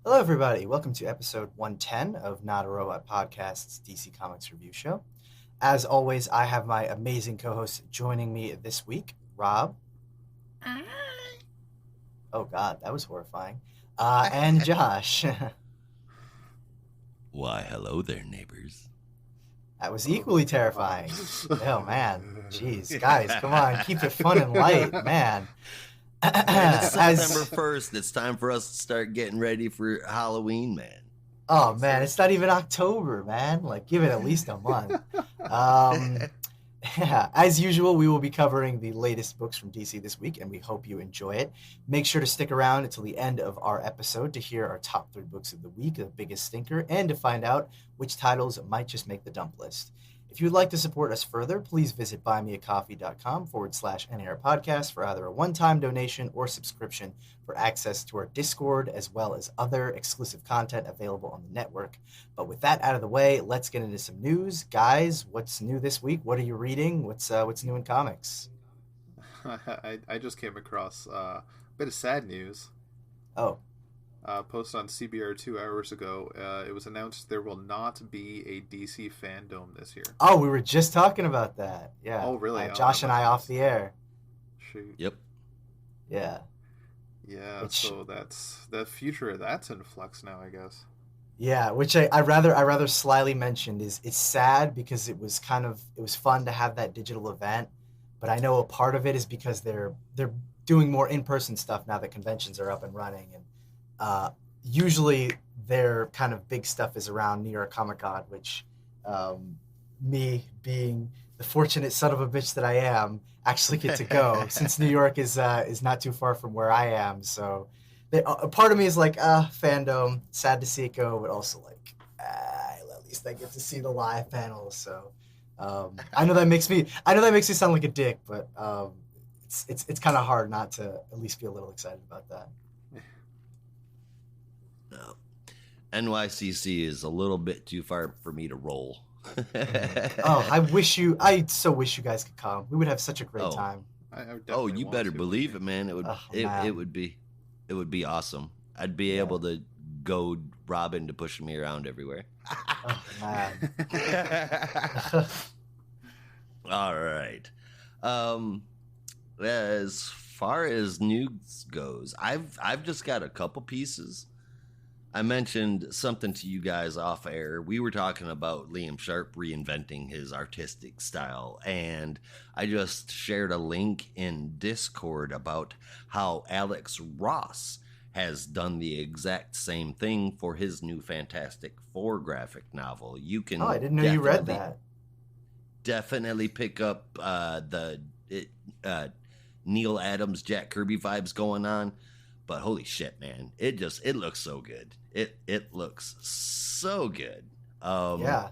Hello, everybody. Welcome to episode 110 of Not a Robot Podcast's DC Comics review show. As always, I have my amazing co-host joining me this week, Rob. Oh, God, that was horrifying. And Josh. Why, hello there, neighbors. That was equally terrifying. Oh, man. Jeez, guys, come on. Keep it fun and light, man. Man, it's September 1st. It's time for us to start getting ready for Halloween, man. Oh, man, it's not even October, man. Like, give it at least a month. Yeah, as usual, we will be covering the latest books from DC this week, and we hope you enjoy it. Make sure to stick around until the end of our episode to hear our top 3 books of the week, the biggest stinker, and to find out which titles might just make the dump list. If you would like to support us further, please visit buymeacoffee.com/NAR podcast for either a one-time donation or subscription for access to our Discord, as well as other exclusive content available on the network. But with that out of the way, let's get into some news. Guys, what's new this week? What are you reading? What's new in comics? I just came across a bit of sad news. Oh. Post on CBR 2 hours ago. It was announced there will not be a DC fandom this year. Oh, we were just talking about that. Yeah. Oh, really? Josh and I off the air. Shoot. Yep. Yeah. Yeah, so that's the future of that's in flux now, I guess. Yeah, which I rather slyly mentioned is it's sad because it was fun to have that digital event, but I know a part of it is because they're doing more in-person stuff now that conventions are up and running, and usually their kind of big stuff is around New York Comic Con, which me being the fortunate son of a bitch that I am actually get to go since New York is not too far from where I am. So a part of me is like, fandom, sad to see it go, but also like, at least I get to see the live panels. So I know that makes me sound like a dick, but it's kind of hard not to at least be a little excited about that. No. NYCC is a little bit too far for me to roll. Oh, I so wish you guys could come. We would have such a great time. You better believe it, man. It would be awesome. I'd be able to goad Robin to push me around everywhere. Oh, man. All right. As far as news goes, I've just got a couple pieces. I mentioned something to you guys off air. We were talking about Liam Sharp reinventing his artistic style, and I just shared a link in Discord about how Alex Ross has done the exact same thing for his new Fantastic Four graphic novel. You can I didn't know you read that. Definitely pick up Neil Adams, Jack Kirby vibes going on. But holy shit, man. It looks so good. It looks so good. Yeah.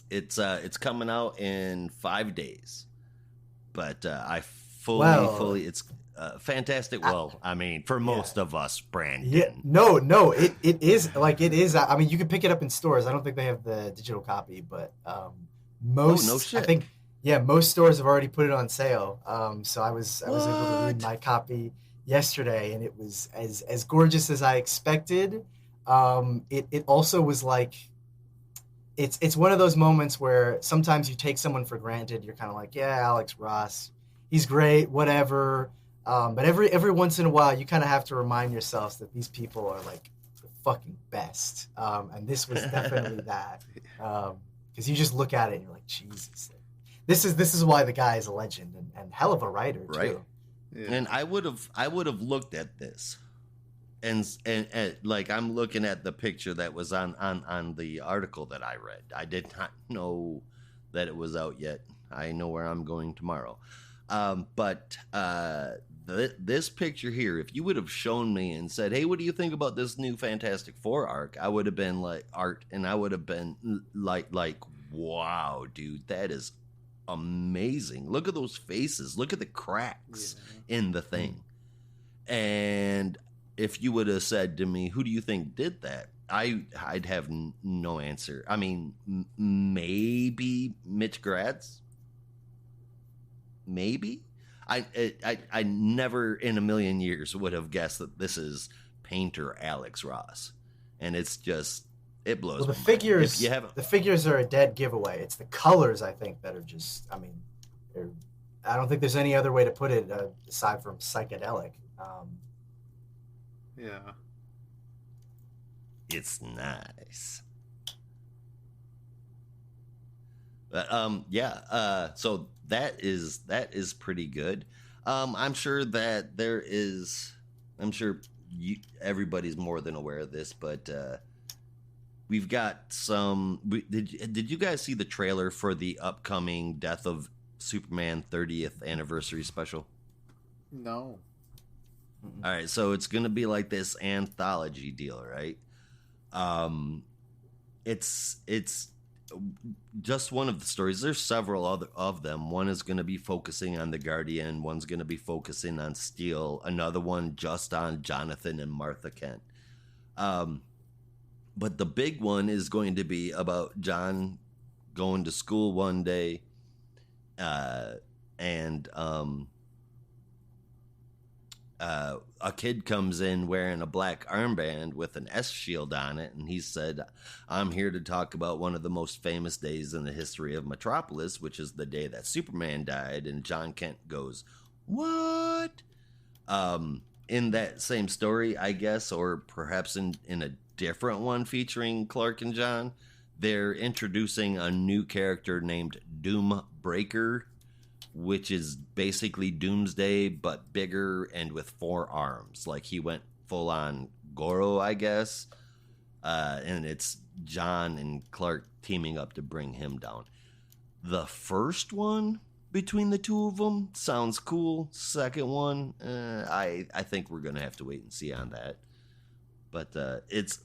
It's coming out in 5 days. But I fully it's fantastic. Well, I mean, for most of us, Brandon. Yeah, no, it is like it is. I mean, you can pick it up in stores. I don't think they have the digital copy, but most no shit. I think most stores have already put it on sale. So I was able to read my copy yesterday, and it was as gorgeous as I expected. It also was like it's one of those moments where sometimes you take someone for granted. You're kind of like, yeah, Alex Ross, he's great, whatever. But every once in a while, you kind of have to remind yourselves that these people are like the fucking best. And this was definitely that. Because you just look at it and you're like, Jesus, this is why the guy is a legend and hell of a writer too. Right. Yeah. And I would have looked at this, and like I'm looking at the picture that was on the article that I read. I did not know that it was out yet. I know where I'm going tomorrow, but this picture here, if you would have shown me and said, "Hey, what do you think about this new Fantastic Four arc?" I would have been like art, and I would have been like, "Wow, dude, that is amazing. Look at those faces. Look at the cracks in the thing." And if you would have said to me, "Who do you think did that?" I'd have no answer. I mean, maybe Mitch Gradz. Maybe. I never in a million years would have guessed that this is painter Alex Ross, and it's just it blows. Well, the my mind. figures, If you haven't, the figures are a dead giveaway. It's the colors, I think, that are just. I mean, I don't think there's any other way to put it aside from psychedelic. Yeah. it's nice. But so that is pretty good. I'm sure that there is. I'm sure everybody's more than aware of this, but we've got some. Did you guys see the trailer for the upcoming Death of Superman 30th anniversary special? No. All right, so it's gonna be like this anthology deal, right? It's just one of the stories. There's several other of them. One is going to be focusing on the Guardian. One's going to be focusing on Steel. Another one just on Jonathan and Martha Kent. But the big one is going to be about John going to school one day, and a kid comes in wearing a black armband with an S shield on it, and he said, "I'm here to talk about one of the most famous days in the history of Metropolis, which is the day that Superman died." And John Kent goes, "What?" In that same story, I guess, or perhaps in a different one featuring Clark and John, they're introducing a new character named Doom Breaker, which is basically Doomsday, but bigger and with 4 arms. Like he went full on Goro, I guess. And it's John and Clark teaming up to bring him down. The first one between the two of them sounds cool. Second one, I think we're going to have to wait and see on that. But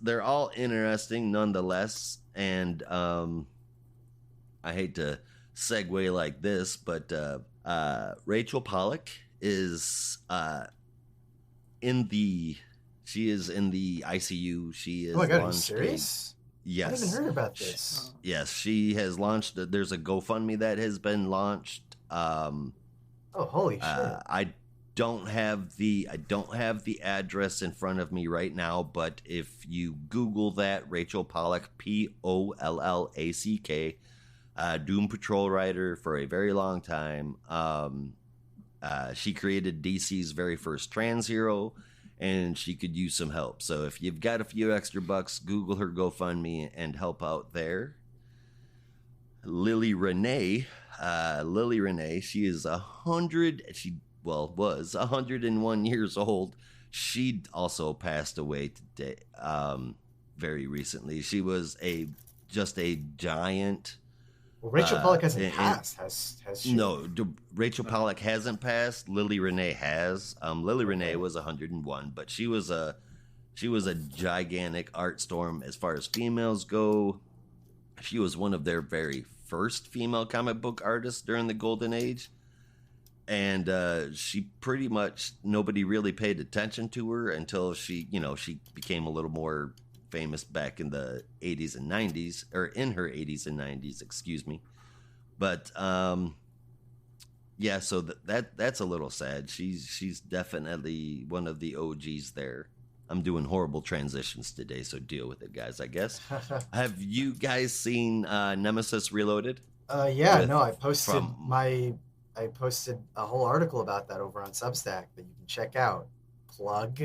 they're all interesting nonetheless. And I hate to segue like this, but Rachel Pollack is in the ICU. She is. Oh my god, are you serious? Yes. I haven't heard about this. Yes, she has launched. There's a GoFundMe that has been launched. Oh, holy shit! I don't have the address in front of me right now, but if you Google that, Rachel Pollack, Pollack, Doom Patrol writer for a very long time. She created DC's very first trans hero, and she could use some help. So if you've got a few extra bucks, Google her GoFundMe and help out there. Lily Renee, she is 100. She was 101 years old. She also passed away today, very recently. She was just a giant. Well, Rachel Pollack hasn't passed, has she? No, Rachel Pollack hasn't passed. Lily Renee has. Lily Renee was 101, but she was a gigantic art storm as far as females go. She was one of their very first female comic book artists during the Golden Age, and she pretty much nobody really paid attention to her until she became a little more famous back in the 80s and 90s, or in her 80s and 90s, excuse me. But yeah, so that's a little sad. She's definitely one of the OGs there. I'm doing horrible transitions today, so deal with it, guys, I guess. Have you guys seen Nemesis Reloaded? Yeah, no, I posted a whole article about that over on Substack that you can check out. Plug.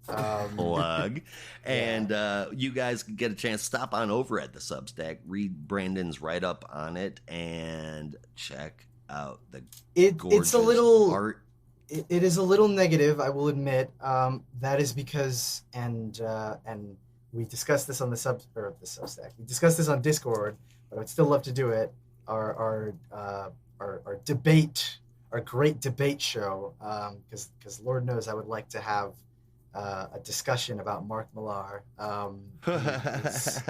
Plug. And you guys can get a chance, stop on over at the Substack, read Brandon's write-up on it, and check out the gorgeous art. It is a little negative, I will admit. That is because, and we discussed this on the Substack. We discussed this on Discord, but I'd still love to do it. Our great debate show, because Lord knows I would like to have a discussion about Mark Millar. Yes.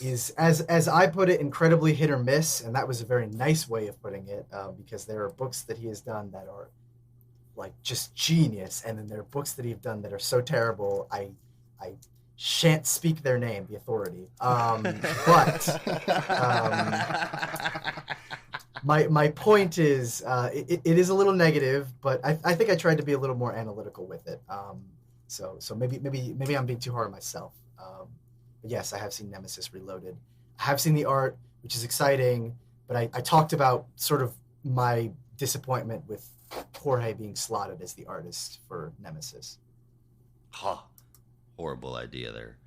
Is as I put it, incredibly hit or miss, and that was a very nice way of putting it, because there are books that he has done that are like just genius, and then there are books that he's done that are so terrible I shan't speak their name, the authority. My point is, it is a little negative, but I think I tried to be a little more analytical with it. So maybe I'm being too hard on myself. But yes, I have seen Nemesis Reloaded. I have seen the art, which is exciting. But I talked about sort of my disappointment with Jorge being slotted as the artist for Nemesis. Huh. Horrible idea there.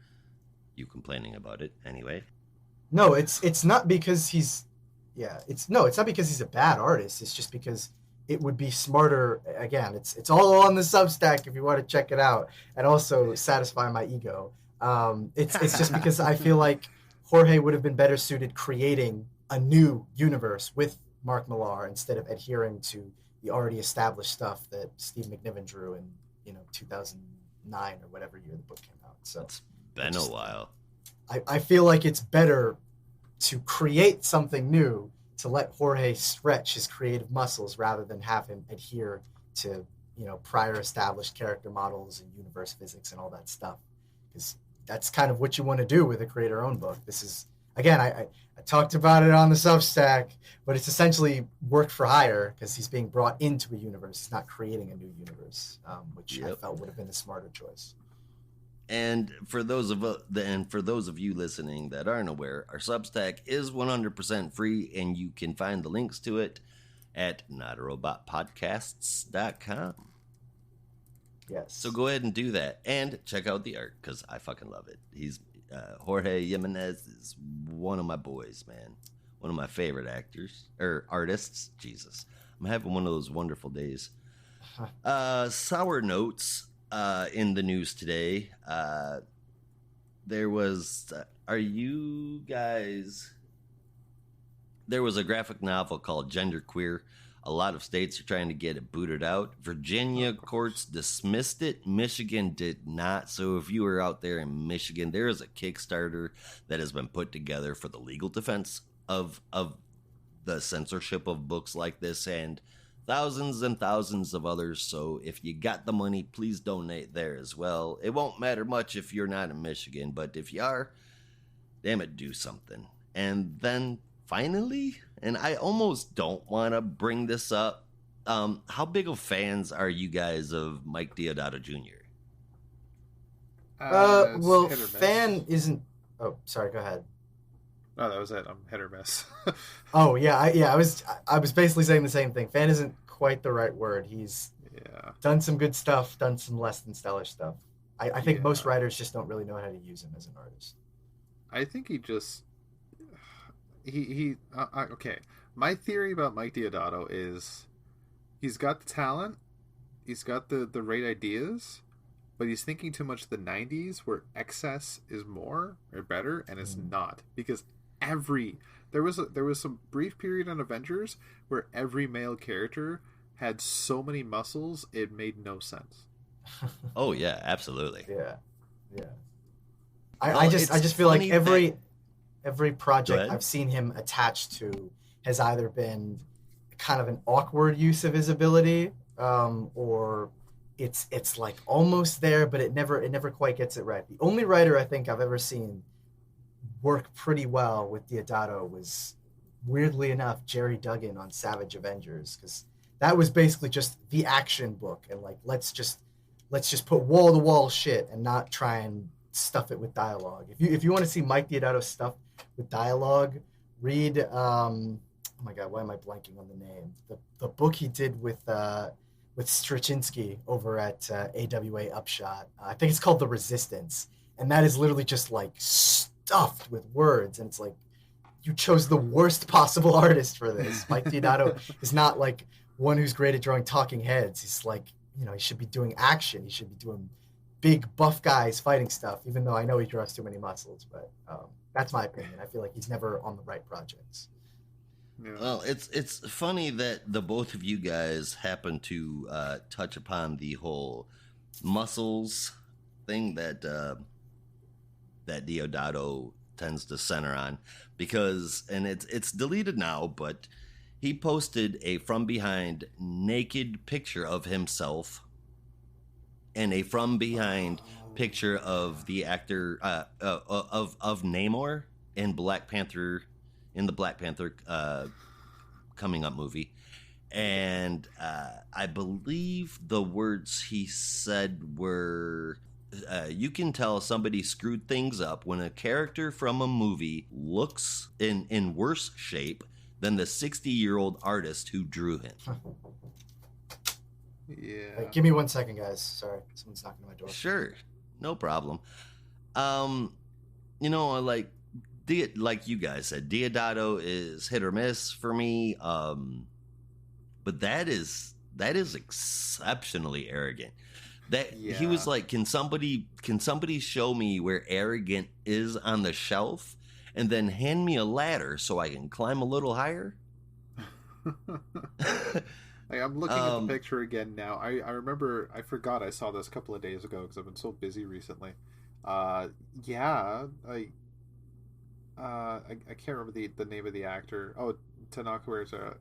You complaining about it anyway? No, it's not because he's it's not because he's a bad artist. It's just because it would be smarter. Again, it's all on the Substack if you want to check it out, and also satisfy my ego. It's just because I feel like Jorge would have been better suited creating a new universe with Mark Millar instead of adhering to the already established stuff that Steve McNiven drew in 2009 or whatever year the book came out. So it's been a while. I feel like it's better to create something new, to let Jorge stretch his creative muscles rather than have him adhere to prior established character models and universe physics and all that stuff, because that's kind of what you want to do with a creator-owned book. This is, again, I talked about it on the Substack, but it's essentially work for hire because he's being brought into a universe. He's not creating a new universe, which I felt would have been a smarter choice. And for those of you listening that aren't aware, our Substack is 100% free, and you can find the links to it at notarobotpodcasts.com. Yes. So go ahead and do that, and check out the art because I fucking love it. He's Jorge Jimenez is one of my boys, man. One of my favorite artists. Jesus, I'm having one of those wonderful days. Sour notes. In the news today, there was there was a graphic novel called Genderqueer. A lot of states are trying to get it booted out. Virginia courts dismissed it. Michigan did not. So if you are out there in Michigan, there is a Kickstarter that has been put together for the legal defense of the censorship of books like this, and thousands and thousands of others. So if you got the money, please donate there as well. It won't matter much if you're not in Michigan, but if you are, damn it, do something. And then finally, and I almost don't want to bring this up, how big of fans are you guys of Mike Deodato Jr.? Well, fan isn't... Oh, sorry, go ahead. No, that was it. I'm hit or miss. Oh yeah, I was basically saying the same thing. Fan isn't quite the right word. He's done some good stuff, done some less than stellar stuff. I think most writers just don't really know how to use him as an artist. I think he just okay. My theory about Mike Deodato is he's got the talent, he's got the right ideas, but he's thinking too much of the 90s where excess is more or better, and it's not, because there was some brief period on Avengers where every male character had so many muscles it made no sense. Oh yeah, absolutely. Yeah. I just feel like every project I've seen him attached to has either been kind of an awkward use of his ability, or it's like almost there, but it never quite gets it right. The only writer I think I've ever seen work pretty well with Deodato was, weirdly enough, Jerry Duggan on Savage Avengers, because that was basically just the action book, and like let's just put wall to wall shit and not try and stuff it with dialogue. If you want to see Mike Deodato stuff with dialogue, read oh my god, why am I blanking on the name? The book he did with Straczynski over at AWA Upshot. I think it's called The Resistance, and that is literally just like stuffed with words, and it's like, you chose the worst possible artist for this. Mike Deodato is not like one who's great at drawing talking heads. He's like, he should be doing action. He should be doing big buff guys fighting stuff, even though I know he draws too many muscles. But that's my opinion. I feel like he's never on the right projects. Yeah. Well, it's funny that the both of you guys happen to touch upon the whole muscles thing that Deodato tends to center on, because, and it's deleted now, but he posted a from behind naked picture of himself and a from behind picture of the actor of Namor in the Black Panther coming up movie, And I believe the words he said were, you can tell somebody screwed things up when a character from a movie looks in worse shape than the 60-year-old artist who drew him. Yeah. Give me 1 second, guys. Sorry, someone's knocking on my door. Sure, no problem. Like like you guys said, Diodato is hit or miss for me. But that is exceptionally arrogant. That he was Yeah. like, can somebody show me where arrogant is on the shelf, and then hand me a ladder so I can climb a little higher? Like, I'm looking at the picture again now. I remember, I forgot I saw this a couple of days ago because I've been so busy recently. Yeah, I can't remember the name of the actor. Oh, Tanaka Uesugi.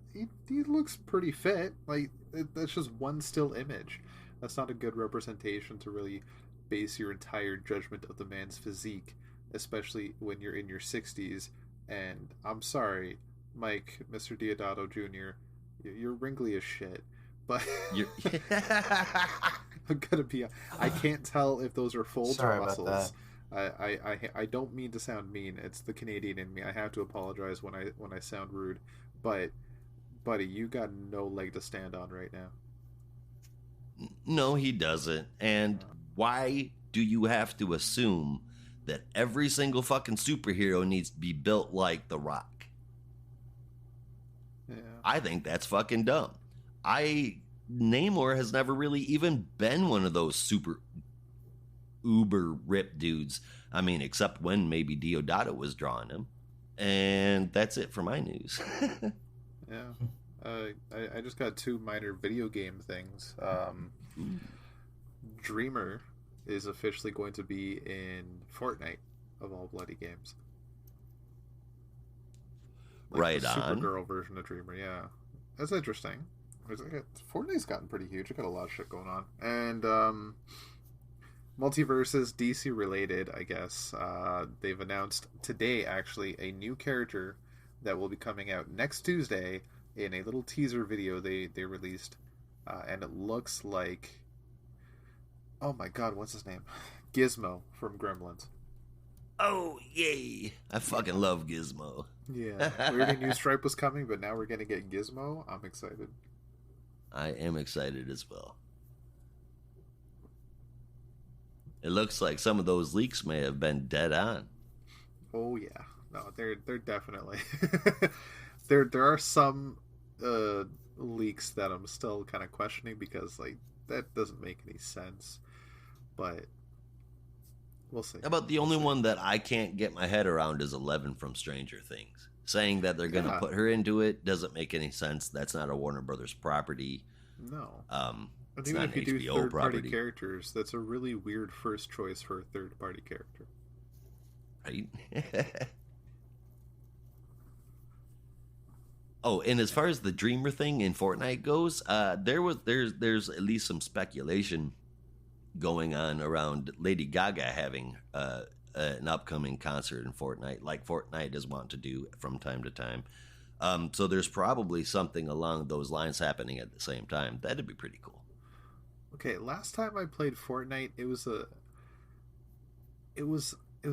He looks pretty fit. Like, that's just one still image. That's not a good representation to really base your entire judgment of the man's physique, especially when you're in your 60s. And I'm sorry, Mike, Mr. Diodato Jr., you're wrinkly as shit. But You're I'm gonna be. I can't tell if those are folds Sorry or about muscles. I don't mean to sound mean. It's the Canadian in me. I have to apologize when I sound rude. But, buddy, you got no leg to stand on right now. No, he doesn't. And why do you have to assume that every single fucking superhero needs to be built like The Rock? Yeah. I think that's fucking dumb. Namor has never really even been one of those super uber ripped dudes. I mean, except when maybe Diodato was drawing him. And that's it for my news. Yeah. I just got two minor video game things. Dreamer is officially going to be in Fortnite, of all bloody games. Like Right the on. Supergirl version of Dreamer, yeah. That's interesting. Fortnite's gotten pretty huge. It got a lot of shit going on. And multiverses, DC related, I guess. They've announced today, actually, a new character that will be coming out next Tuesday in a little teaser video they released. And it looks like... Oh my god, what's his name? Gizmo from Gremlins. Oh, yay. I fucking love Gizmo. Yeah. We already knew Stripe was coming, but now we're going to get Gizmo. I'm excited. I am excited as well. It looks like some of those leaks may have been dead on. Oh yeah, no, they're definitely there are some leaks that I'm still kind of questioning because like that doesn't make any sense, but we'll see. About the only one that I can't get my head around is 11 from Stranger Things. Saying that they're going to put her into it doesn't make any sense. That's not a Warner Brothers property. No. And It's even not if an you do HBO third-party property, characters, that's a really weird first choice for a third-party character. right? Oh, and as far as the Dreamer thing in Fortnite goes, there's at least some speculation going on around Lady Gaga having an upcoming concert in Fortnite, like Fortnite is wont to do from time to time. So there's probably something along those lines happening at the same time. That'd be pretty cool. Okay, last time I played Fortnite, it was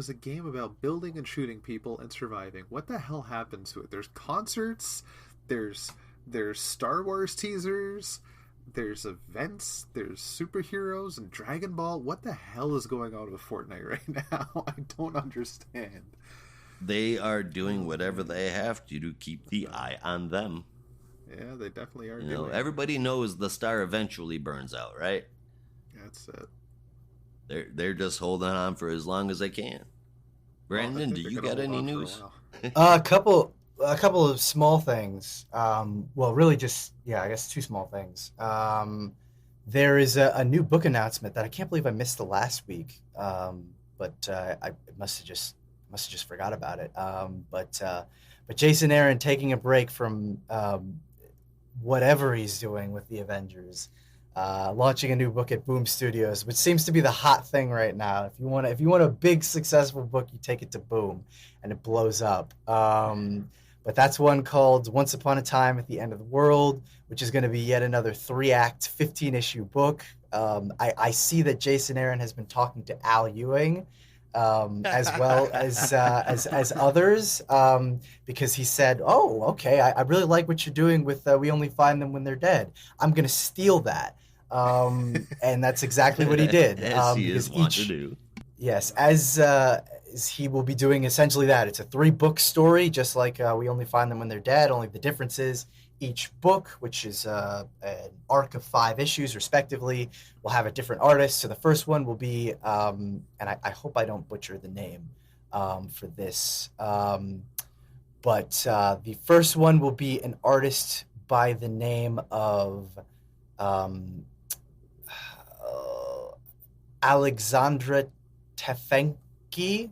a game about building and shooting people and surviving. What the hell happened to it? There's concerts, there's Star Wars teasers, there's events, there's superheroes and Dragon Ball. What the hell is going on with Fortnite right now? I don't understand. They are doing whatever they have to keep the eye on them. Yeah, they definitely are You know, doing it. everybody knows the star eventually burns out, right? That's it. They're just holding on for as long as they can. Brandon, do you got any news? A couple of small things. Well, really just I guess two small things. There is a new book announcement that I can't believe I missed the last week. But I must have just forgot about it. But Jason Aaron taking a break from whatever he's doing with the Avengers, launching a new book at Boom Studios, which seems to be the hot thing right now. If you want a big successful book, you take it to Boom, and it blows up. But that's one called Once Upon a Time at the End of the World, which is going to be yet another 3-act, 15-issue book. I see that Jason Aaron has been talking to Al Ewing, as well as others, because he said, "Oh, okay, I really like what you're doing with We Only Find Them When They're Dead. I'm going to steal that." And that's exactly what he did. As he Because is wont to do. yes, as he will be doing essentially that. It's a 3-book story, just like We Only Find Them When They're Dead. Only the difference is each book, which is an arc of 5 issues, respectively, will have a different artist. So the first one will be, and I hope I don't butcher the name for this, but the first one will be an artist by the name of um, Alexandra Tefenki.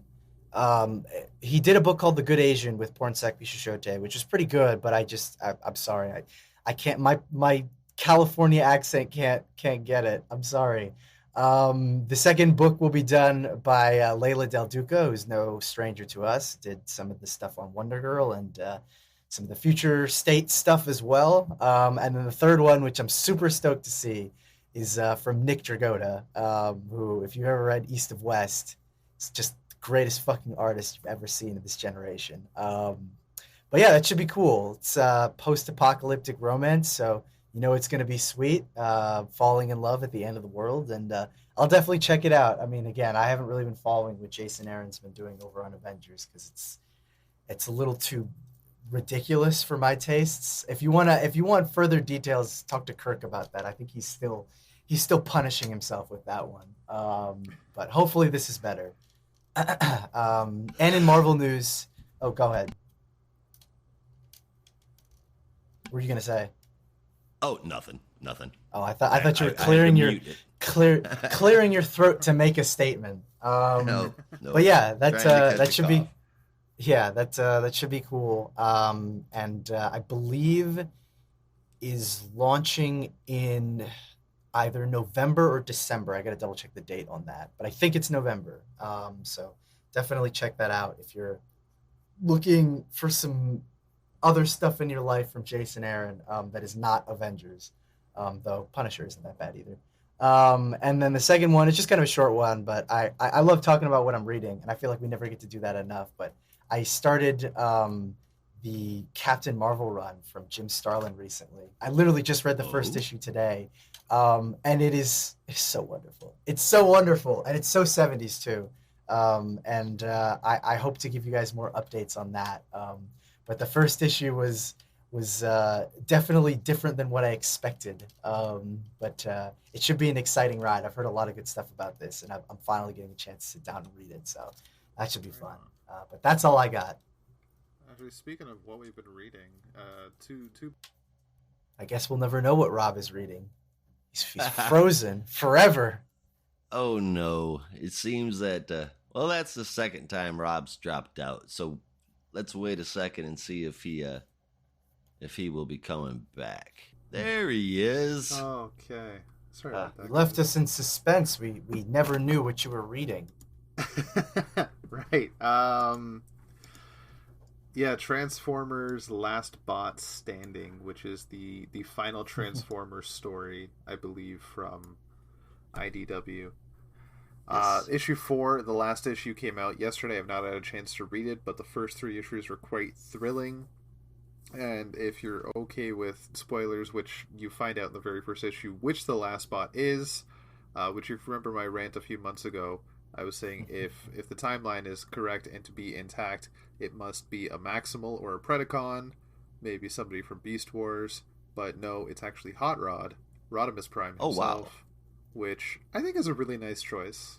He did a book called The Good Asian with Pornsek Bishishote, which is pretty good, but I'm sorry. I can't, my California accent can't get it. I'm sorry. The second book will be done by Layla Del Duca, who's no stranger to us, did some of the stuff on Wonder Girl and some of the Future State stuff as well. And then the third one, which I'm super stoked to see, is from Nick Dragotta, who, if you've ever read East of West, is just the greatest fucking artist you've ever seen in this generation. But yeah, that should be cool. It's post-apocalyptic romance, so you know it's going to be sweet, falling in love at the end of the world, and I'll definitely check it out. I mean, again, I haven't really been following what Jason Aaron's been doing over on Avengers because it's a little too ridiculous for my tastes. If you want further details, talk to Kirk about that. I think he's still punishing himself with that one. But hopefully this is better. And in Marvel news, oh, go ahead. What were you gonna say? Oh, nothing. Oh, I thought you were clearing your throat to make a statement. No. But yeah, that should be. Yeah, that should be cool. And I believe is launching in either November or December. I got to double check the date on that, but I think it's November. So definitely check that out if you're looking for some other stuff in your life from Jason Aaron that is not Avengers, though Punisher isn't that bad either. And then the second one, it's just kind of a short one, but I love talking about what I'm reading, and I feel like we never get to do that enough. But I started the Captain Marvel run from Jim Starlin recently. I literally just read the first issue today, and it's so wonderful. It's so wonderful, and it's so 70s too. And I hope to give you guys more updates on that. But the first issue was definitely different than what I expected. But it should be an exciting ride. I've heard a lot of good stuff about this, and I'm finally getting a chance to sit down and read it. So that should be fun. But that's all I got. Actually, speaking of what we've been reading, two. I guess we'll never know what Rob is reading. He's frozen forever. Oh no! It seems that that's the second time Rob's dropped out. So let's wait a second and see if he will be coming back. There he is. Okay, sorry about that. You left us in suspense. We never knew what you were reading. Right. Yeah, Transformers Last Bot Standing, which is the final Transformers story, I believe, from IDW. Yes. Issue 4, the last issue, came out yesterday. I've not had a chance to read it, but the first 3 issues were quite thrilling. And if you're okay with spoilers, which you find out in the very first issue, which the Last Bot is, which if you remember my rant a few months ago, I was saying if the timeline is correct and to be intact, it must be a Maximal or a Predacon, maybe somebody from Beast Wars, but no, it's actually Hot Rod, Rodimus Prime himself, wow. Which I think is a really nice choice.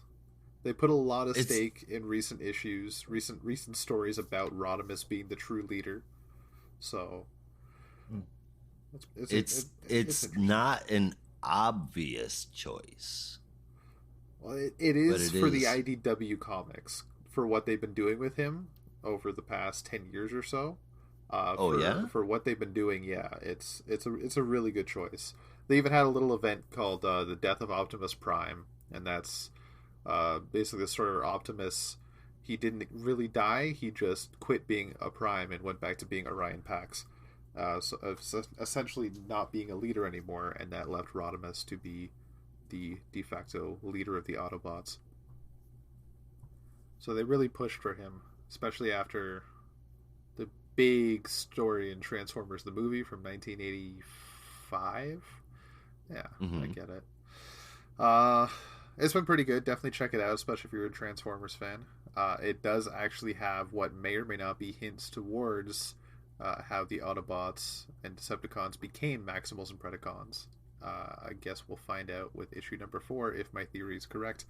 They put a lot of stake in recent issues, recent stories about Rodimus being the true leader. So it's not an obvious choice. Well, it is for the IDW comics, for what they've been doing with him over the past 10 years or so. For what they've been doing, yeah, it's a really good choice. They even had a little event called the Death of Optimus Prime, and that's basically the story where Optimus he didn't really die. He just quit being a Prime and went back to being Orion Pax. So essentially not being a leader anymore, and that left Rodimus to be the de facto leader of the Autobots. So they really pushed for him, especially after the big story in Transformers the movie from 1985. Yeah, I get it. It's been pretty good. Definitely check it out, especially if you're a Transformers fan. It does actually have what may or may not be hints towards how the Autobots and Decepticons became Maximals and Predacons. I guess we'll find out with issue number 4 if my theory is correct.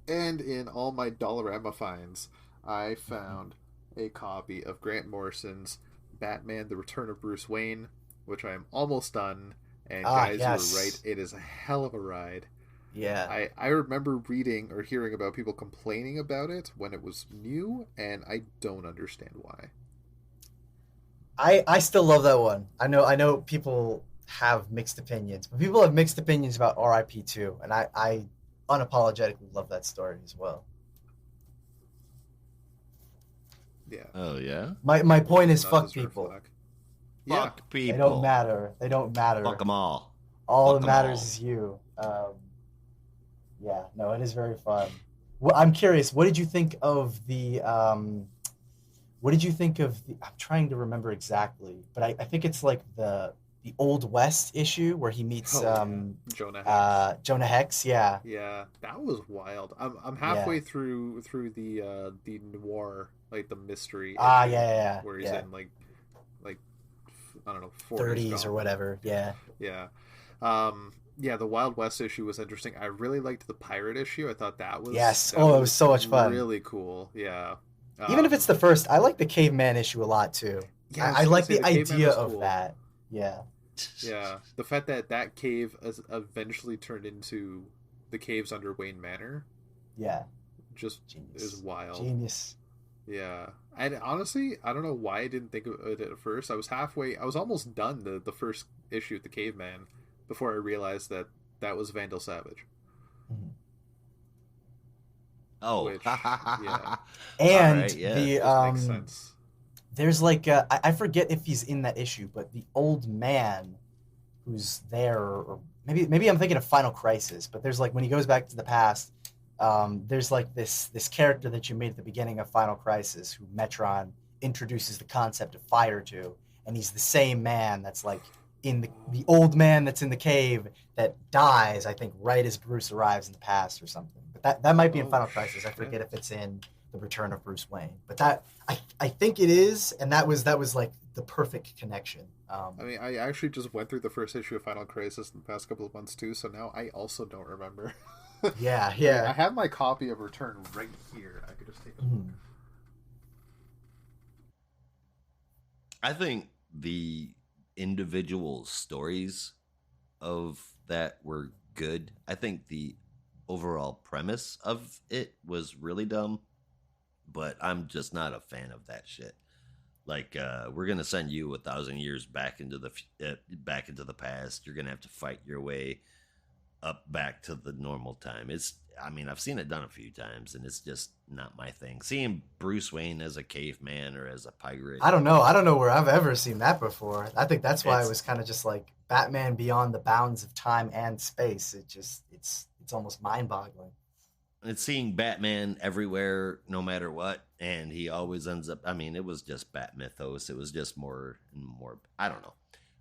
And in all my Dollarama finds, I found a copy of Grant Morrison's Batman: The Return of Bruce Wayne, which I am almost done. And guys, yes. you were right. It is a hell of a ride. Yeah. I remember reading or hearing about people complaining about it when it was new, and I don't understand why. I still love that one. I know people have mixed opinions, but people have mixed opinions about RIP too, and I unapologetically love that story as well. Yeah. Oh yeah. My point is, fuck people. Yeah. Fuck people. They don't matter. They don't matter. Fuck them all. All Fuck that 'em matters all. is you. Yeah, no, it is very fun. Well, I'm curious. What did you think of the? What did you think of the? I'm trying to remember exactly, but I think it's like the Old West issue where he meets Jonah Hex. Jonah Hex. Yeah, Yeah, that was wild. I'm halfway through the noir, like the mystery. Yeah. Where he's in like I don't know 30s or whatever. Yeah. Yeah. Yeah, the Wild West issue was interesting. I really liked the pirate issue. I thought that was it was so much fun. Really cool. Yeah. Even if it's the first, I like the caveman issue a lot too. Yeah, I like the idea of that. Yeah. Yeah, the fact that cave eventually turned into the caves under Wayne Manor. Yeah. Just Genius. is wild. Genius. Yeah. And honestly, I don't know why I didn't think of it at first. I was almost done the first issue with the caveman before I realized that was Vandal Savage. Mm-hmm. Oh, which, yeah. And right, yeah. Makes sense. There's like I forget if he's in that issue, but the old man who's there, or maybe I'm thinking of Final Crisis, but there's like when he goes back to the past, there's like this character that you made at the beginning of Final Crisis who Metron introduces the concept of fire to, and he's the same man that's like in the old man that's in the cave that dies, I think, right as Bruce arrives in the past or something. But that might be in Final Crisis. I forget if it's in The Return of Bruce Wayne. But that I think it is, and that was like the perfect connection. I mean, I actually just went through the first issue of Final Crisis in the past couple of months too, so now I also don't remember. Yeah. I have my copy of Return right here. I could just take a look. I think the individual stories of that were good. I think the overall premise of it was really dumb, but I'm just not a fan of that shit. Like, we're gonna send you 1,000 years back into the past. You're gonna have to fight your way up back to the normal time. I've seen it done a few times, and it's just not my thing. Seeing Bruce Wayne as a caveman or as a pirate. I don't know where I've ever seen that before. I think that's why it was kind of just like Batman beyond the bounds of time and space. It's almost mind-boggling. It's seeing Batman everywhere, no matter what, and he always ends up. I mean, it was just Bat Mythos. It was just more and more. I don't know.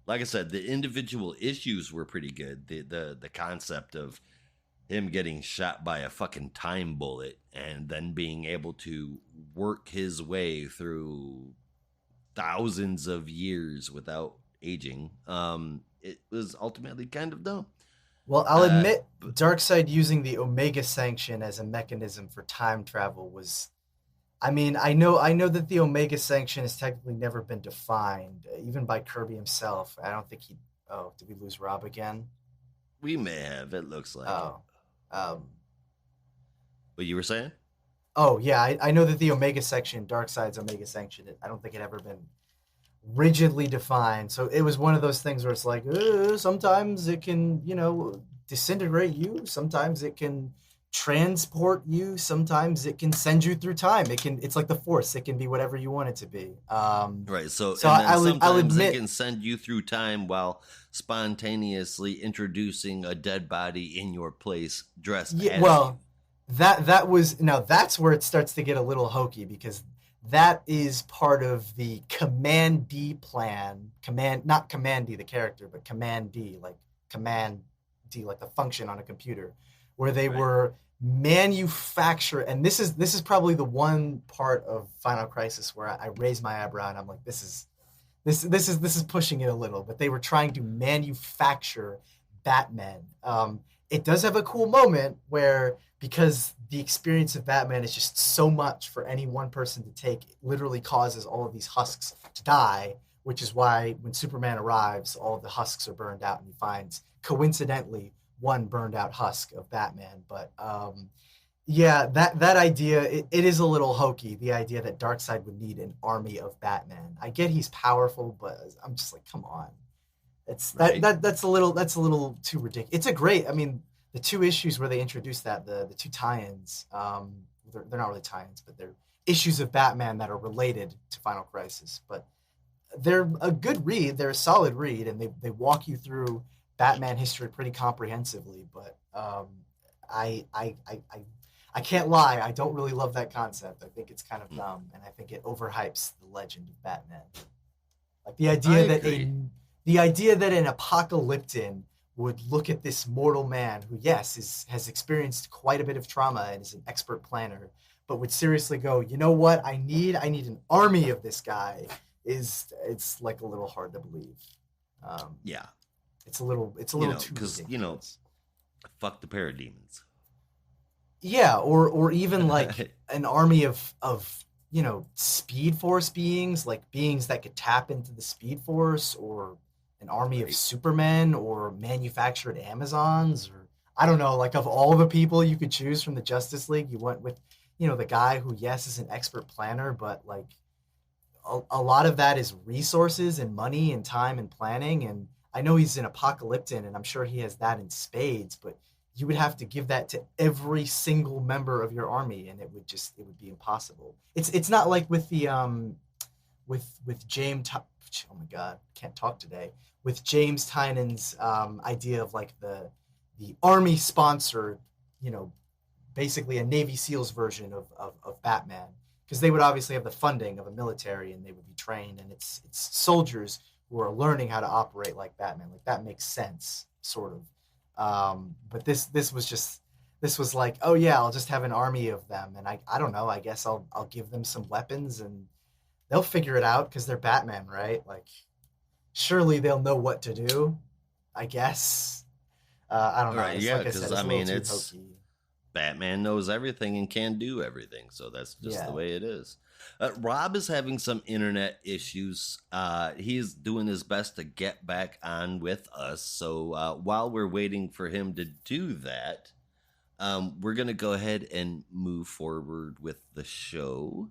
Like I said, the individual issues were pretty good. The concept of him getting shot by a fucking time bullet and then being able to work his way through thousands of years without aging. It was ultimately kind of dumb. Well, I'll admit, Darkseid using the Omega Sanction as a mechanism for time travel was. I mean, I know that the Omega Sanction has technically never been defined, even by Kirby himself. I don't think he. Oh, did we lose Rob again? We may have. It looks like. Oh. What you were saying? Oh yeah, I know that the Omega Sanction, Darkseid's Omega Sanction. I don't think it ever been rigidly defined. So it was one of those things where it's like, sometimes it can, disintegrate you. Sometimes it can transport you. Sometimes it can send you through time. It's like the Force. It can be whatever you want it to be. Right. So, So and then I'll sometimes it admit, can send you through time while spontaneously introducing a dead body in your place dressed yeah, as you. well, that was now that's where it starts to get a little hokey because that is part of the Command D plan. Command, not Command D the character, but Command D, like Command D, like the function on a computer, where they Right. were manufacture. And this is probably the one part of Final Crisis where I raise my eyebrow and I'm like, this is pushing it a little. But they were trying to manufacture Batman. It does have a cool moment where, because the experience of Batman is just so much for any one person to take, it literally causes all of these husks to die, which is why when Superman arrives, all of the husks are burned out, and he finds, coincidentally, one burned out husk of Batman. But yeah, that idea, it is a little hokey. The idea that Darkseid would need an army of Batman. I get he's powerful, but I'm just like, come on. It's Right. that's a little too ridiculous. It's a great. I mean, the two issues where they introduced that, the two tie-ins, they're not really tie-ins, but they're issues of Batman that are related to Final Crisis. But they're a good read. They're a solid read, and they walk you through Batman history pretty comprehensively. But I I I I I can't lie. I don't really love that concept. I think it's kind of Mm. dumb, and I think it overhypes the legend of Batman. Like I agree. the idea that an apocalyptic would look at this mortal man who, yes, has experienced quite a bit of trauma and is an expert planner, but would seriously go, you know what? I need an army of this guy. It's like a little hard to believe. Um, Yeah. it's a little too Because ridiculous. fuck the parademons. Yeah, or even like an army of Speed Force beings, like beings that could tap into the Speed Force, or an army of Right. Supermen, or manufactured Amazons, or I don't know, like of all the people you could choose from the Justice League, you went with the guy who, yes, is an expert planner, but like a lot of that is resources and money and time and planning. And I know he's an apocalyptic, and I'm sure he has that in spades, but you would have to give that to every single member of your army, and it would be impossible. It's not like with the with James. Oh my God, can't talk today. With James Tynan's idea of like the army sponsored, you know, basically a Navy SEALs version of Batman, because they would obviously have the funding of a military, and they would be trained, and it's soldiers who are learning how to operate like Batman. Like that makes sense, sort of. But this was like, oh yeah, I'll just have an army of them, and I don't know. I guess I'll give them some weapons, and they'll figure it out because they're Batman, right? Like surely they'll know what to do. I guess. I don't All know. right. It's Yeah. like I said, Because it's a little too it's hokey. Batman knows everything and can do everything. So that's just the Yeah. way it is. Rob is having some internet issues. He's doing his best to get back on with us. So while we're waiting for him to do that, we're going to go ahead and move forward with the show.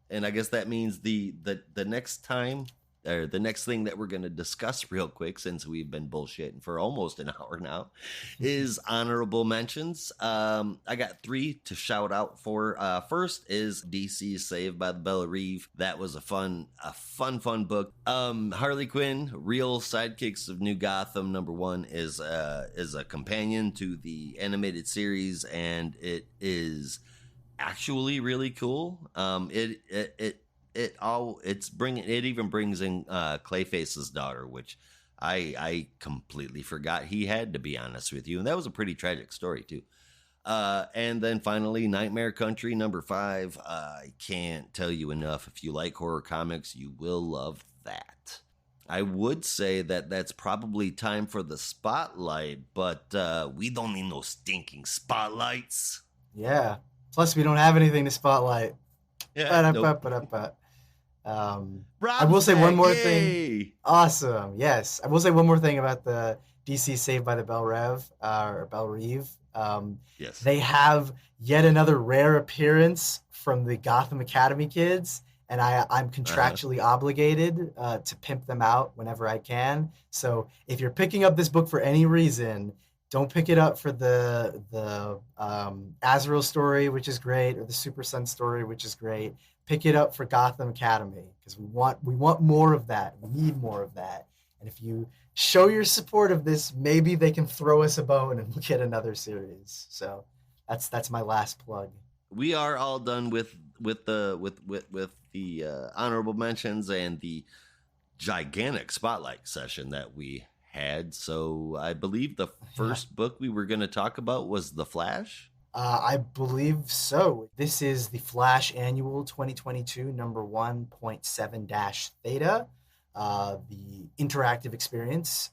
And I guess that means the next time, or the next thing that we're going to discuss real quick, since we've been bullshitting for almost an hour now, is honorable mentions. I got three to shout out for. First is DC's Saved by the Bella Reeve. That was a fun book. Harley Quinn, Real Sidekicks of New Gotham, number one, is a companion to the animated series, and it is actually really cool. It even brings in Clayface's daughter, which I completely forgot he had, to be honest with you, and that was a pretty tragic story too. And then finally, Nightmare Country number 5. I can't tell you enough. If you like horror comics, you will love that. I would say that that's probably time for the spotlight, but we don't need no stinking spotlights. Yeah. Plus, we don't have anything to spotlight. Yeah, nope. Ba-da-ba-ba-da-ba. I will Rob's say one back. more thing. Yay! Awesome. Yes. I will say one more thing about the DC Saved by the Bell Rev, or Bell Reeve. Yes. They have yet another rare appearance from the Gotham Academy kids, and I'm Uh-huh. contractually obligated to pimp them out whenever I can. So if you're picking up this book for any reason, Don't pick it up for the Azrael story, which is great, or the Super Sun story, which is great. Pick it up for Gotham Academy because we want more of that. We need more of that. And if you show your support of this, maybe they can throw us a bone and we'll get another series. So that's my last plug. We are all done with the honorable mentions and the gigantic spotlight session that we had. So I believe the first book we were going to talk about was The Flash. I believe so. This is the Flash Annual 2022, number 1.7 Theta, the interactive experience.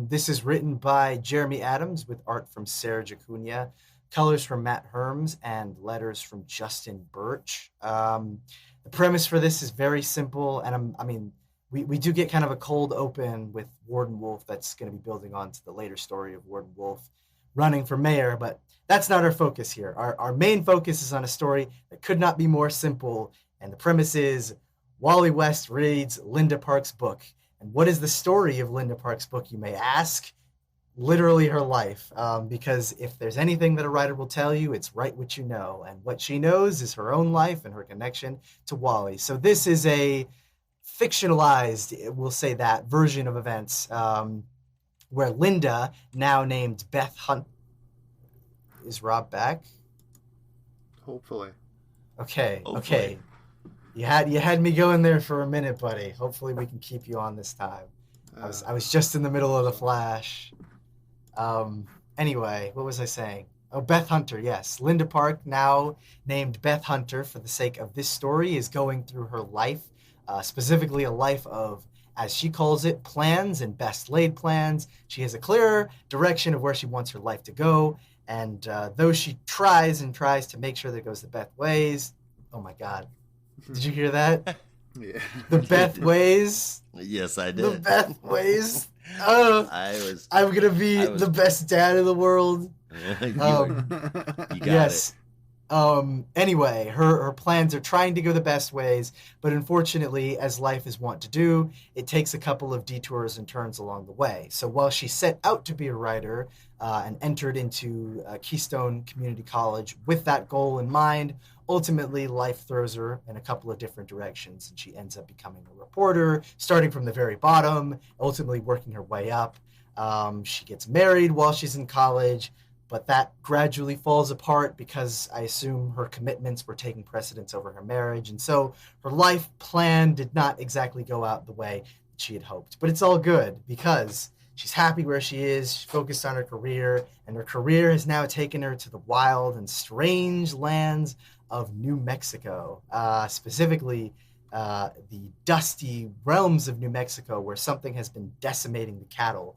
This is written by Jeremy Adams with art from Sarah Jacuna, colors from Matt Herms, and letters from Justin Birch. The premise for this is very simple, and we do get kind of a cold open with Warden Wolf that's going to be building on to the later story of Warden Wolf running for mayor, but that's not our focus here. Our main focus is on a story that could not be more simple, and the premise is Wally West reads Linda Park's book. And what is the story of Linda Park's book, you may ask? Literally her life, because if there's anything that a writer will tell you, it's write what you know, and what she knows is her own life and her connection to Wally. So this is a fictionalized, we'll say that, version of events where Linda, now named Beth Hunt, is Rob back? Hopefully. Okay. You had me going there for a minute, buddy. Hopefully we can keep you on this time. I was just in the middle of the Flash. Anyway, what was I saying? Oh, Beth Hunter, yes. Linda Park, now named Beth Hunter for the sake of this story, is going through her life, specifically a life of, as she calls it, plans and best laid plans. She has a clearer direction of where she wants her life to go. And though she tries to make sure that it goes the Beth ways, oh my God. Did you hear that? Yeah. The Beth ways. Yes, I did. The Beth ways. Oh, I'm gonna be the best dad in the world. You got yes. it. Anyway, her plans are trying to go the best ways, but unfortunately, as life is wont to do, it takes a couple of detours and turns along the way. So while she set out to be a writer and entered into Keystone Community College with that goal in mind, ultimately life throws her in a couple of different directions, and she ends up becoming a reporter, starting from the very bottom, ultimately working her way up. She gets married while she's in college, but that gradually falls apart because I assume her commitments were taking precedence over her marriage. And so her life plan did not exactly go out the way that she had hoped. But it's all good because she's happy where she is. She's focused on her career, and her career has now taken her to the wild and strange lands of New Mexico, specifically the dusty realms of New Mexico where something has been decimating the cattle.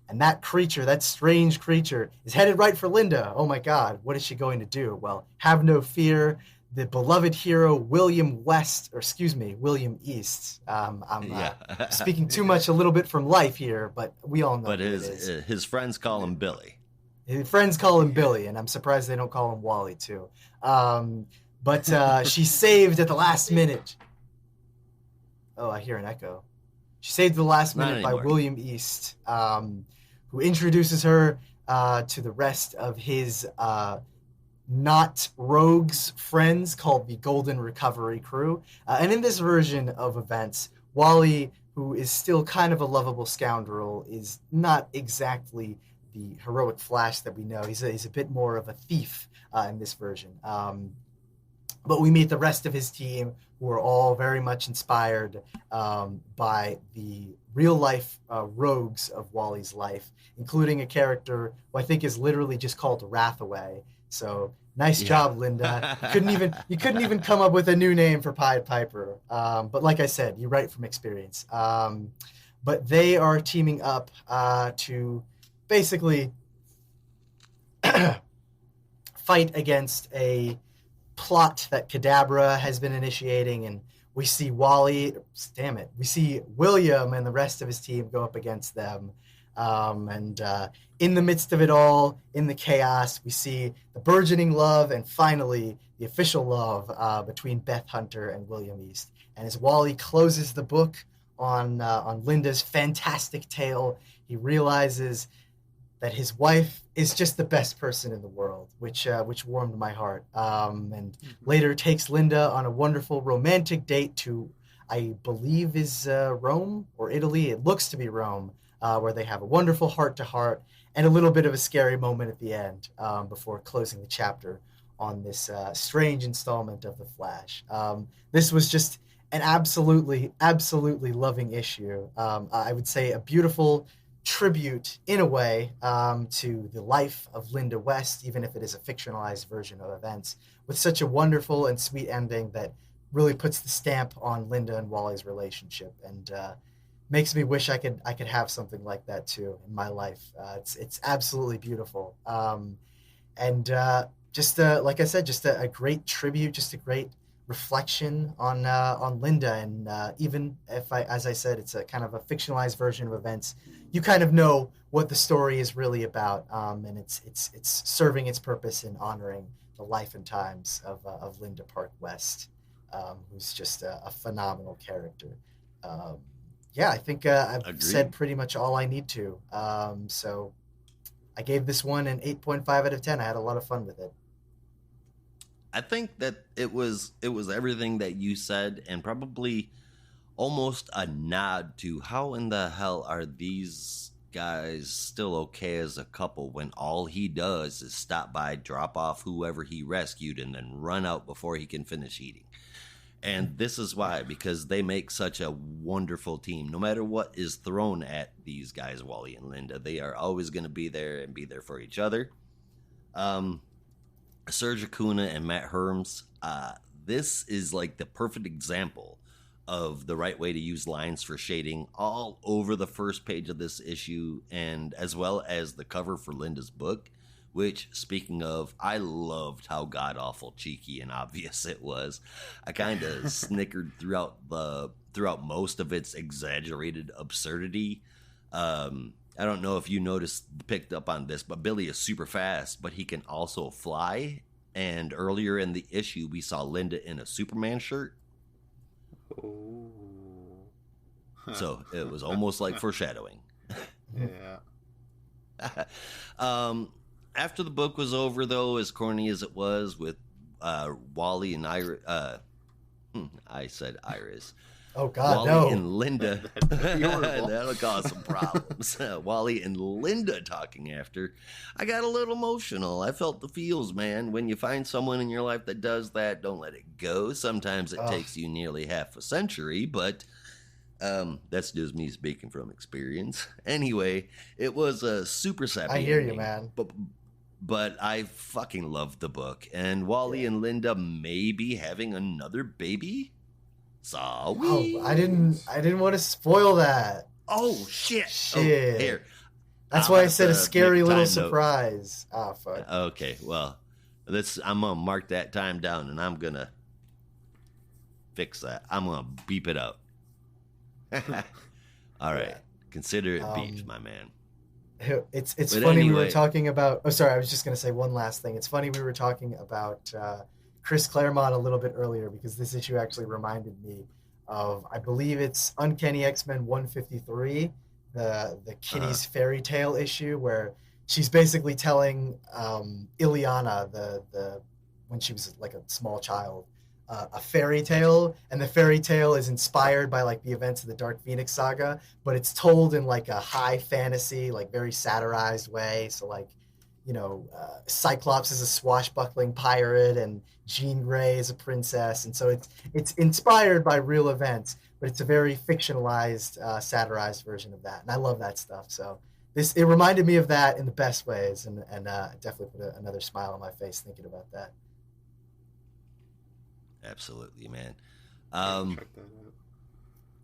And that creature, that strange creature, is headed right for Linda. Oh my God, what is she going to do? Well, have no fear. The beloved hero, William East. I'm speaking too much a little bit from life here, but we all know But his friends call him Billy. His friends call him Billy, and I'm surprised they don't call him Wally, too. But she's saved at the last minute. Oh, I hear an echo. She's saved at the last minute by William East, who introduces her to the rest of his not rogues friends called the Golden Recovery Crew. And in this version of events, Wally, who is still kind of a lovable scoundrel, is not exactly the heroic Flash that we know. He's a bit more of a thief in this version. But we meet the rest of his team, who are all very much inspired by the real-life rogues of Wally's life, including a character who I think is literally just called Wrathaway. So nice job, Linda. You couldn't even come up with a new name for Pied Piper. But like I said, you write from experience. But they are teaming up to basically fight against a plot that Kadabra has been initiating, and we see we see William and the rest of his team go up against them. And in the midst of it all, in the chaos, we see the burgeoning love and finally the official love between Beth Hunter and William East. And as Wally closes the book on Linda's fantastic tale, he realizes that his wife is just the best person in the world, which warmed my heart. And Mhm. later takes Linda on a wonderful romantic date to, I believe, is Rome or Italy. It looks to be Rome, where they have a wonderful heart to heart and a little bit of a scary moment at the end before closing the chapter on this strange installment of the Flash. This was just an absolutely loving issue. I would say a beautiful tribute, in a way, to the life of Linda West, even if it is a fictionalized version of events, with such a wonderful and sweet ending that really puts the stamp on Linda and Wally's relationship, and makes me wish I could have something like that too in my life. It's absolutely beautiful, and just like I said, just a great tribute, just a great reflection on Linda, and even if as I said, it's a kind of a fictionalized version of events. You kind of know what the story is really about, and it's serving its purpose in honoring the life and times of Linda Park West, who's just a phenomenal character. Um, yeah, I think I've said Agreed. pretty much all I need to. So I gave this one an 8.5 out of 10. I had a lot of fun with it. I think that it was everything that you said, and probably almost a nod to how in the hell are these guys still okay as a couple when all he does is stop by, drop off whoever he rescued, and then run out before he can finish eating. And this is why, because they make such a wonderful team. No matter what is thrown at these guys, Wally and Linda, they are always going to be there and be there for each other. Um, Serge Acuna and Matt Herms, this is like the perfect example of the right way to use lines for shading all over the first page of this issue, and as well as the cover for Linda's book. Which, speaking of, I loved how god awful cheeky and obvious it was. I kind of snickered throughout most of its exaggerated absurdity. I don't know if you picked up on this, but Billy is super fast, but he can also fly. And earlier in the issue, we saw Linda in a Superman shirt, Oh. so it was almost like foreshadowing. Yeah. um, After the book was over, though, as corny as it was, with Wally and Iris, I said Iris. Oh God, Wally no! and Linda. That'd be horrible. That'll cause some problems. Wally and Linda talking after. I got a little emotional. I felt the feels, man. When you find someone in your life that does that, don't let it go. Sometimes it Ugh. takes you nearly half a century, but that's just me speaking from experience. Anyway, it was a super sappy I hear you, ending, man. but I fucking loved the book. And Wally Yeah. and Linda may be having another baby. So Oh, I didn't want to spoil that. oh shit! Oh, Shit. here. That's I'll why I have said a to make scary a little time note. surprise. Ah, fuck. Okay, well, I'm gonna mark that time down, and I'm gonna fix that. I'm gonna beep it out. All right, Yeah. consider it beeped, Um, my man. It's But funny we were anyway, talking about. Oh, sorry. I was just gonna say one last thing. It's funny we were talking about Chris Claremont a little bit earlier because this issue actually reminded me of, I believe it's Uncanny X-Men 153, the uh, Kitty's fairy tale issue where she's basically telling Ileana the when she was like a small child a fairy tale, and the fairy tale is inspired by like the events of the Dark Phoenix saga, but it's told in like a high fantasy, like very satirized way. So like, Cyclops is a swashbuckling pirate, and Jean Grey is a princess, and so it's inspired by real events, but it's a very fictionalized, satirized version of that, and I love that stuff. So it reminded me of that in the best ways, and definitely put another smile on my face thinking about that. absolutely, man. I gotta Um, check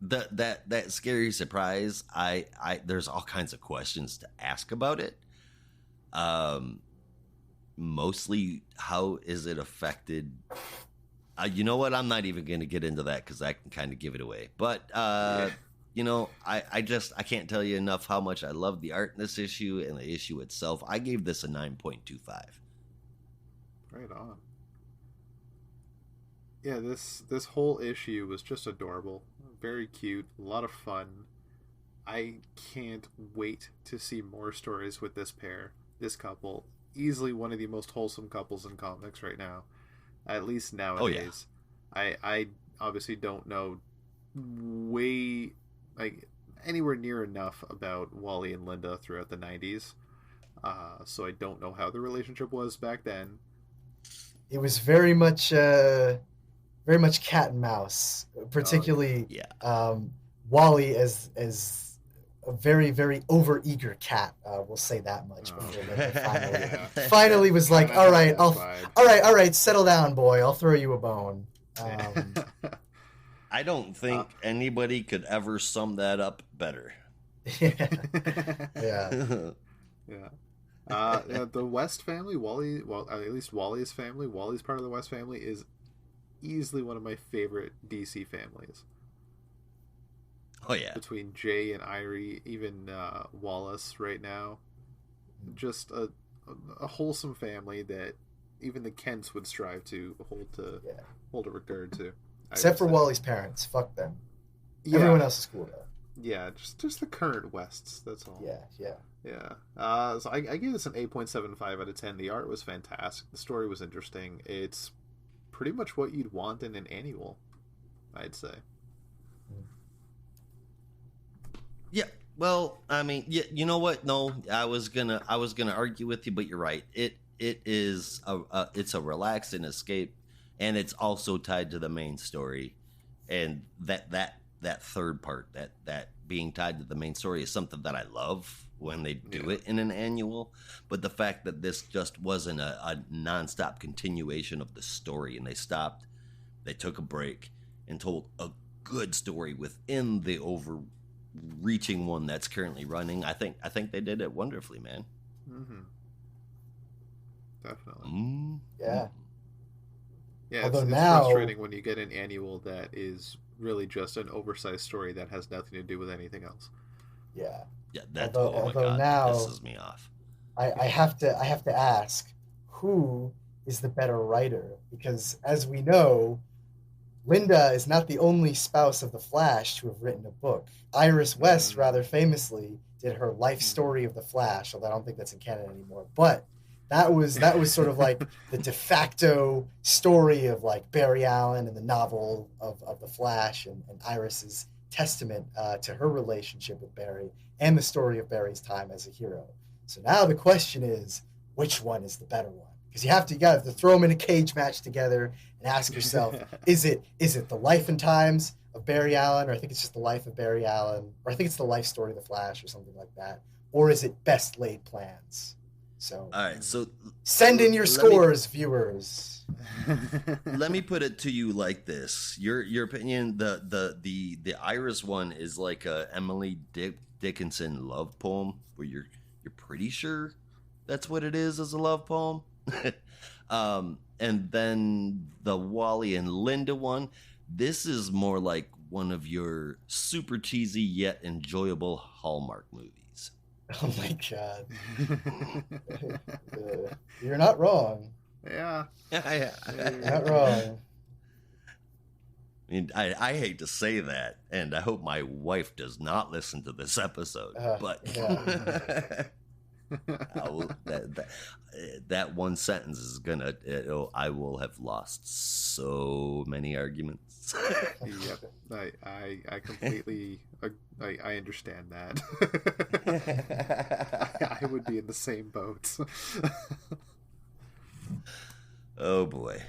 that out. that scary surprise. I there's all kinds of questions to ask about it. Um, Mostly, how is it affected? You know what? I'm not even going to get into that because I can kind of give it away. But Yeah. I can't tell you enough how much I love the art in this issue and the issue itself. I gave this a 9.25. Right on. Yeah, this whole issue was just adorable. Very cute, a lot of fun. I can't wait to see more stories with this pair, this couple. Easily one of the most wholesome couples in comics right now, at least Oh yeah. nowadays. I obviously don't know way like anywhere near enough about Wally and Linda throughout the 90s. So I don't know how the relationship was back then. It was very much cat and mouse, Oh yeah. particularly Yeah. Wally as a very overeager cat. We'll say that much Oh, before Linda yeah. finally was like, Kinda had that vibe. all right, settle down, boy. I'll throw you a bone. I don't Uh, think anybody could ever sum that up better. yeah, yeah. Yeah. Yeah, the West family, Wally, well, at least Wally's family, Wally's part of the West family is easily one of my favorite DC families. Oh yeah. Between Jay and Irie, even Wallace right now, just a wholesome family that even the Kents would strive to Yeah. hold a regard to. I Except would for say. Wally's parents. Fuck them. Yeah, Everyone else is cool though. yeah, just the current Wests. That's all. Yeah, yeah. Yeah. So I gave this an 8.75 out of 10. The art was fantastic. The story was interesting. It's pretty much what you'd want in an annual, I'd say. Yeah. Well, I mean, yeah, you know what? No, I was gonna argue with you, but you're right. It is it's a relax and escape, and it's also tied to the main story, and that third part, that being tied to the main story, is something that I love when they do Yeah. it in an annual. But the fact that this just wasn't a nonstop continuation of the story, and they took a break and told a good story within the overreaching one that's currently running. I think they did it wonderfully, man. Mm-hmm. Definitely. Mm. Yeah. Yeah, Although it's now- frustrating when you get an annual that is really just an oversized story that has nothing to do with anything else. Yeah. Yeah, that Although- oh my although god, now- that pisses me off. I have to ask, who is the better writer? Because as we know, Linda is not the only spouse of the Flash to have written a book. Iris West, rather famously, did her life story of the Flash, although I don't think that's in canon anymore. But that was sort of like the de facto story of like Barry Allen and the novel of the Flash, and Iris's testament to her relationship with Barry and the story of Barry's time as a hero. So now the question is, which one is the better one? Because you have to throw them in a cage match together and ask yourself, is it the life and times of Barry Allen, or I think it's just the life of Barry Allen, or I think it's the life story of the Flash or something like that, or is it best laid plans? So All right, so send in your scores, viewers. let me put it to you like this: your opinion, the Iris one is like a Emily Dickinson love poem, where you're pretty sure that's what it is as a love poem. And then the Wally and Linda one, this is more like one of your super cheesy yet enjoyable Hallmark movies. Oh my god. You're not wrong. Yeah. You're not wrong. I mean, I hate to say that, and I hope my wife does not listen to this episode. But yeah. that one sentence is gonna. I will have lost so many arguments. Yep. I completely I understand that. I would be in the same boat. Oh boy.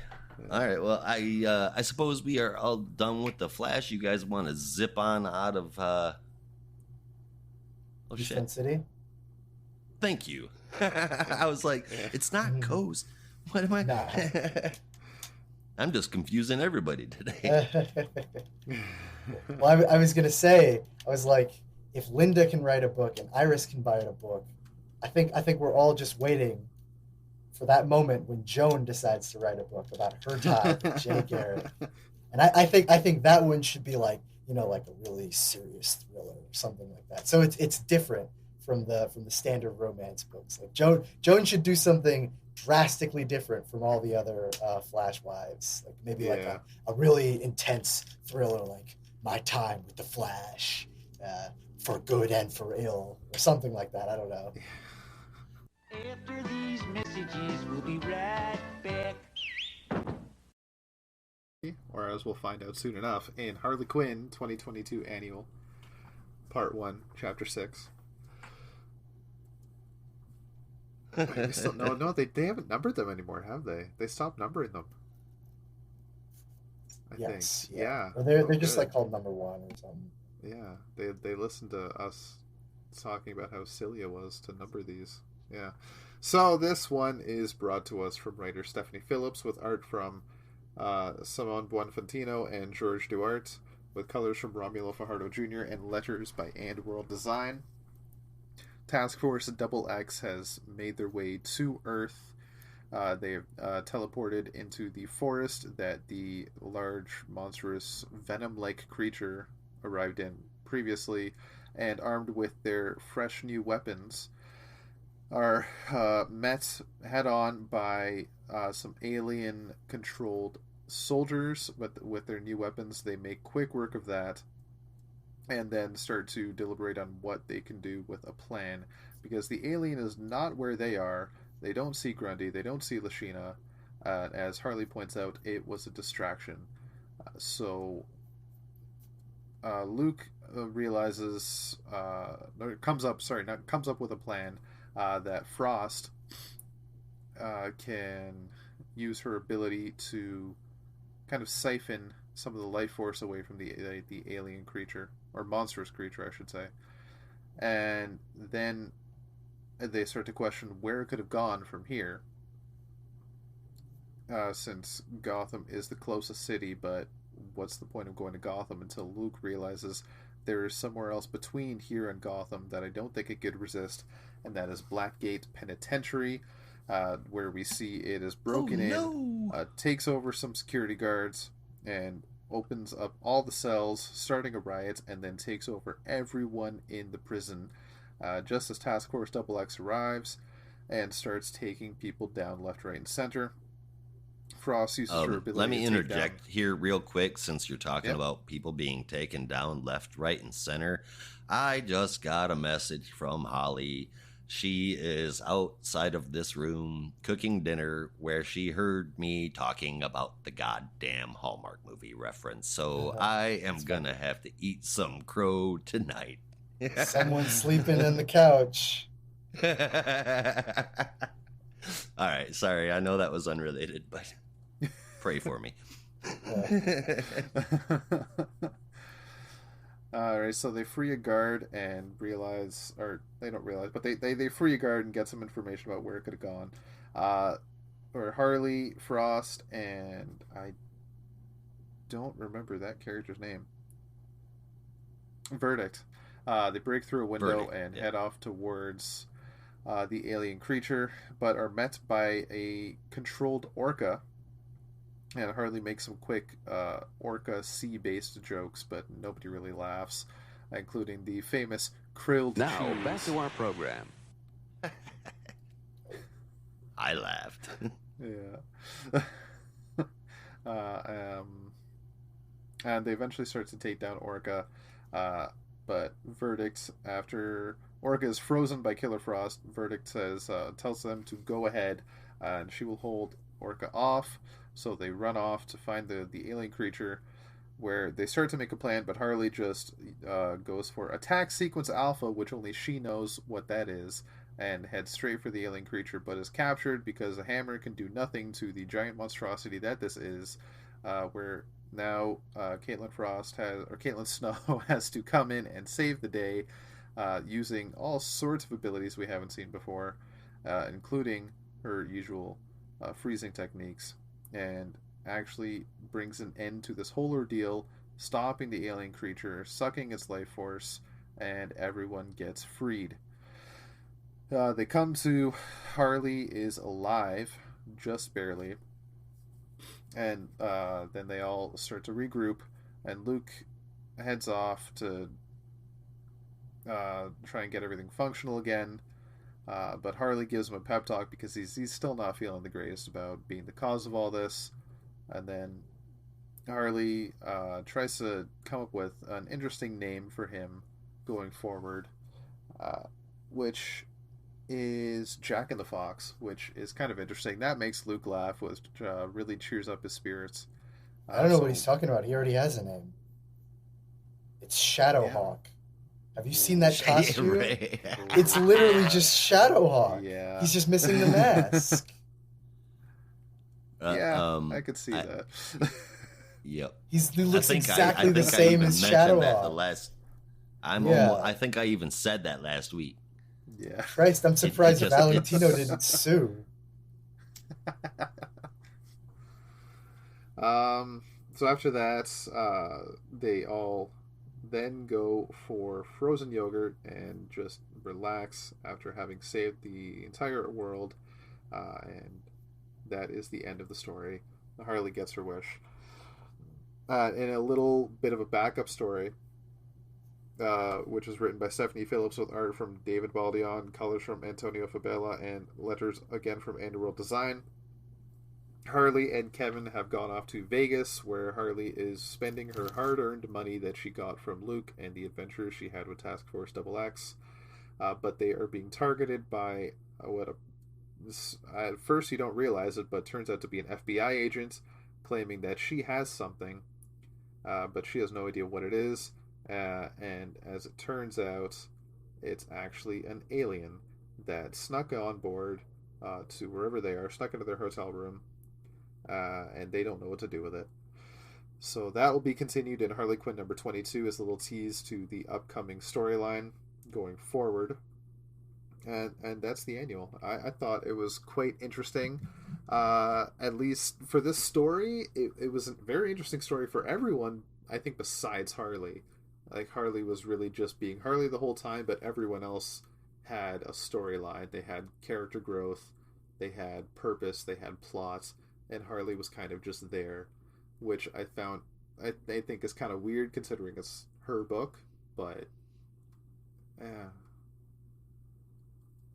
All right. Well, I suppose we are all done with the Flash. You guys want to zip on out of? Oh shit! Defense City. Thank you. I was like, it's not Coast. What am I? Nah. I'm just confusing everybody today. Well, I was gonna say, I was like, if Linda can write a book and Iris can write a book, I think we're all just waiting for that moment when Joan decides to write a book about her time with Jay Garrick. And I think that one should be like, like a really serious thriller or something like that. So it's different from the standard romance books. Like Joan should do something drastically different from all the other Flash wives. Like maybe like a really intense thriller, like My Time with the Flash, for good and for ill, or something like that. I don't know. After these messages, we'll be right back. Or as we'll find out soon enough in Harley Quinn 2022 Annual, Part 1, Chapter 6. Wait, they still, no, they haven't numbered them anymore, have they? They stopped numbering them. I Yes, think. yeah. Yeah. Or they're Oh, just good. like called number one or something. Yeah, they listened to us talking about how silly it was to number these. Yeah. So this one is brought to us from writer Stephanie Phillips with art from Simone Buonfantino and George Duarte, with colors from Romulo Fajardo Jr. and letters by And World Design. Task Force Double X has made their way to Earth. They have teleported into the forest that the large, monstrous, venom-like creature arrived in previously, and armed with their fresh new weapons, are met head-on by some alien-controlled soldiers with their new weapons. They make quick work of that, and then start to deliberate on what they can do with a plan, because the alien is not where they are. They don't see Grundy, they don't see Lashina. As Harley points out, it was a distraction. So Luke realizes, or comes up with a plan that Frost can use her ability to kind of siphon some of the life force away from the alien creature, or monstrous creature, I should say. And then they start to question where it could have gone from here, since Gotham is the closest city, but what's the point of going to Gotham, until Luke realizes there is somewhere else between here and Gotham that I don't think it could resist, and that is Blackgate Penitentiary, where we see it is broken in, takes over some security guards, and opens up all the cells, starting a riot, and then takes over everyone in the prison, just as Task Force Double X arrives and starts taking people down left, right, and center. Frost uses her ability let me to interject here real quick, since you're talking Yep. about people being taken down left, right, and center. I just got a message from Holly. She is outside of this room cooking dinner, where she heard me talking about the goddamn Hallmark movie reference. So I am going to have to eat some crow tonight. Someone's sleeping in the couch. All right, sorry. I know that was unrelated, but pray for me. Alright, so they free a guard and realize, or they don't realize, but they free a guard and get some information about where it could have gone. Or Harley, Frost, and I don't remember that character's name. Verdict. They break through a window and head off towards the alien creature, but are met by a controlled orca. And Harley makes some quick orca sea-based jokes, but nobody really laughs, including the famous krilled now, cheese. Now, back to our program. I laughed. Yeah. And they eventually start to take down Orca, but Verdict, after Orca is frozen by Killer Frost, Verdict tells them to go ahead, and she will hold Orca off. So they run off to find the alien creature, where they start to make a plan, but Harley just goes for Attack Sequence Alpha, which only she knows what that is, and heads straight for the alien creature, but is captured because a hammer can do nothing to the giant monstrosity that this is, where now Caitlin Snow has to come in and save the day, using all sorts of abilities we haven't seen before, including her usual freezing techniques, and actually brings an end to this whole ordeal, stopping the alien creature, sucking its life force, and everyone gets freed. They come to Harley is alive, just barely, and then they all start to regroup, and Luke heads off to try and get everything functional again. But Harley gives him a pep talk because he's still not feeling the greatest about being the cause of all this. And then Harley tries to come up with an interesting name for him going forward, which is Jack and the Fox, which is kind of interesting. That makes Luke laugh, which really cheers up his spirits. I don't know So what he's talking about. He already has a name. It's yeah, Shadowhawk. Have you seen that costume? Right. It's literally just Shadowhawk. yeah, He's just missing the mask. yeah, I could see that. Yep. He looks exactly I the think I same even as mentioned that the Shadowhawk. last. Yeah. I think I even said that last week. Yeah. Christ, I'm surprised just- Valentino it's- didn't sue. So after that, they all then go for frozen yogurt and just relax after having saved the entire world, and that is the end of the story. Harley gets her wish. In a little bit of a backup story, which was written by Stephanie Phillips with art from David Baldion, colors from Antonio Fabela, and letters again from Underworld Design. Harley and Kevin have gone off to Vegas, where Harley is spending her hard-earned money that she got from Luke and the adventures she had with Task Force XX. But they are being targeted by at first you don't realize it, but turns out to be an FBI agent claiming that she has something, but she has no idea what it is. And as it turns out, it's actually an alien that snuck on board to wherever they are, snuck into their hotel room, and they don't know what to do with it. So that will be continued in Harley Quinn number 22 as a little tease to the upcoming storyline going forward. And that's the annual. I thought it was quite interesting. At least for this story, it was a very interesting story for everyone, I think, besides Harley. Like, Harley was really just being Harley the whole time, but everyone else had a storyline. They had character growth, they had purpose, they had plots, and Harley was kind of just there, which I think is kind of weird considering it's her book, but yeah.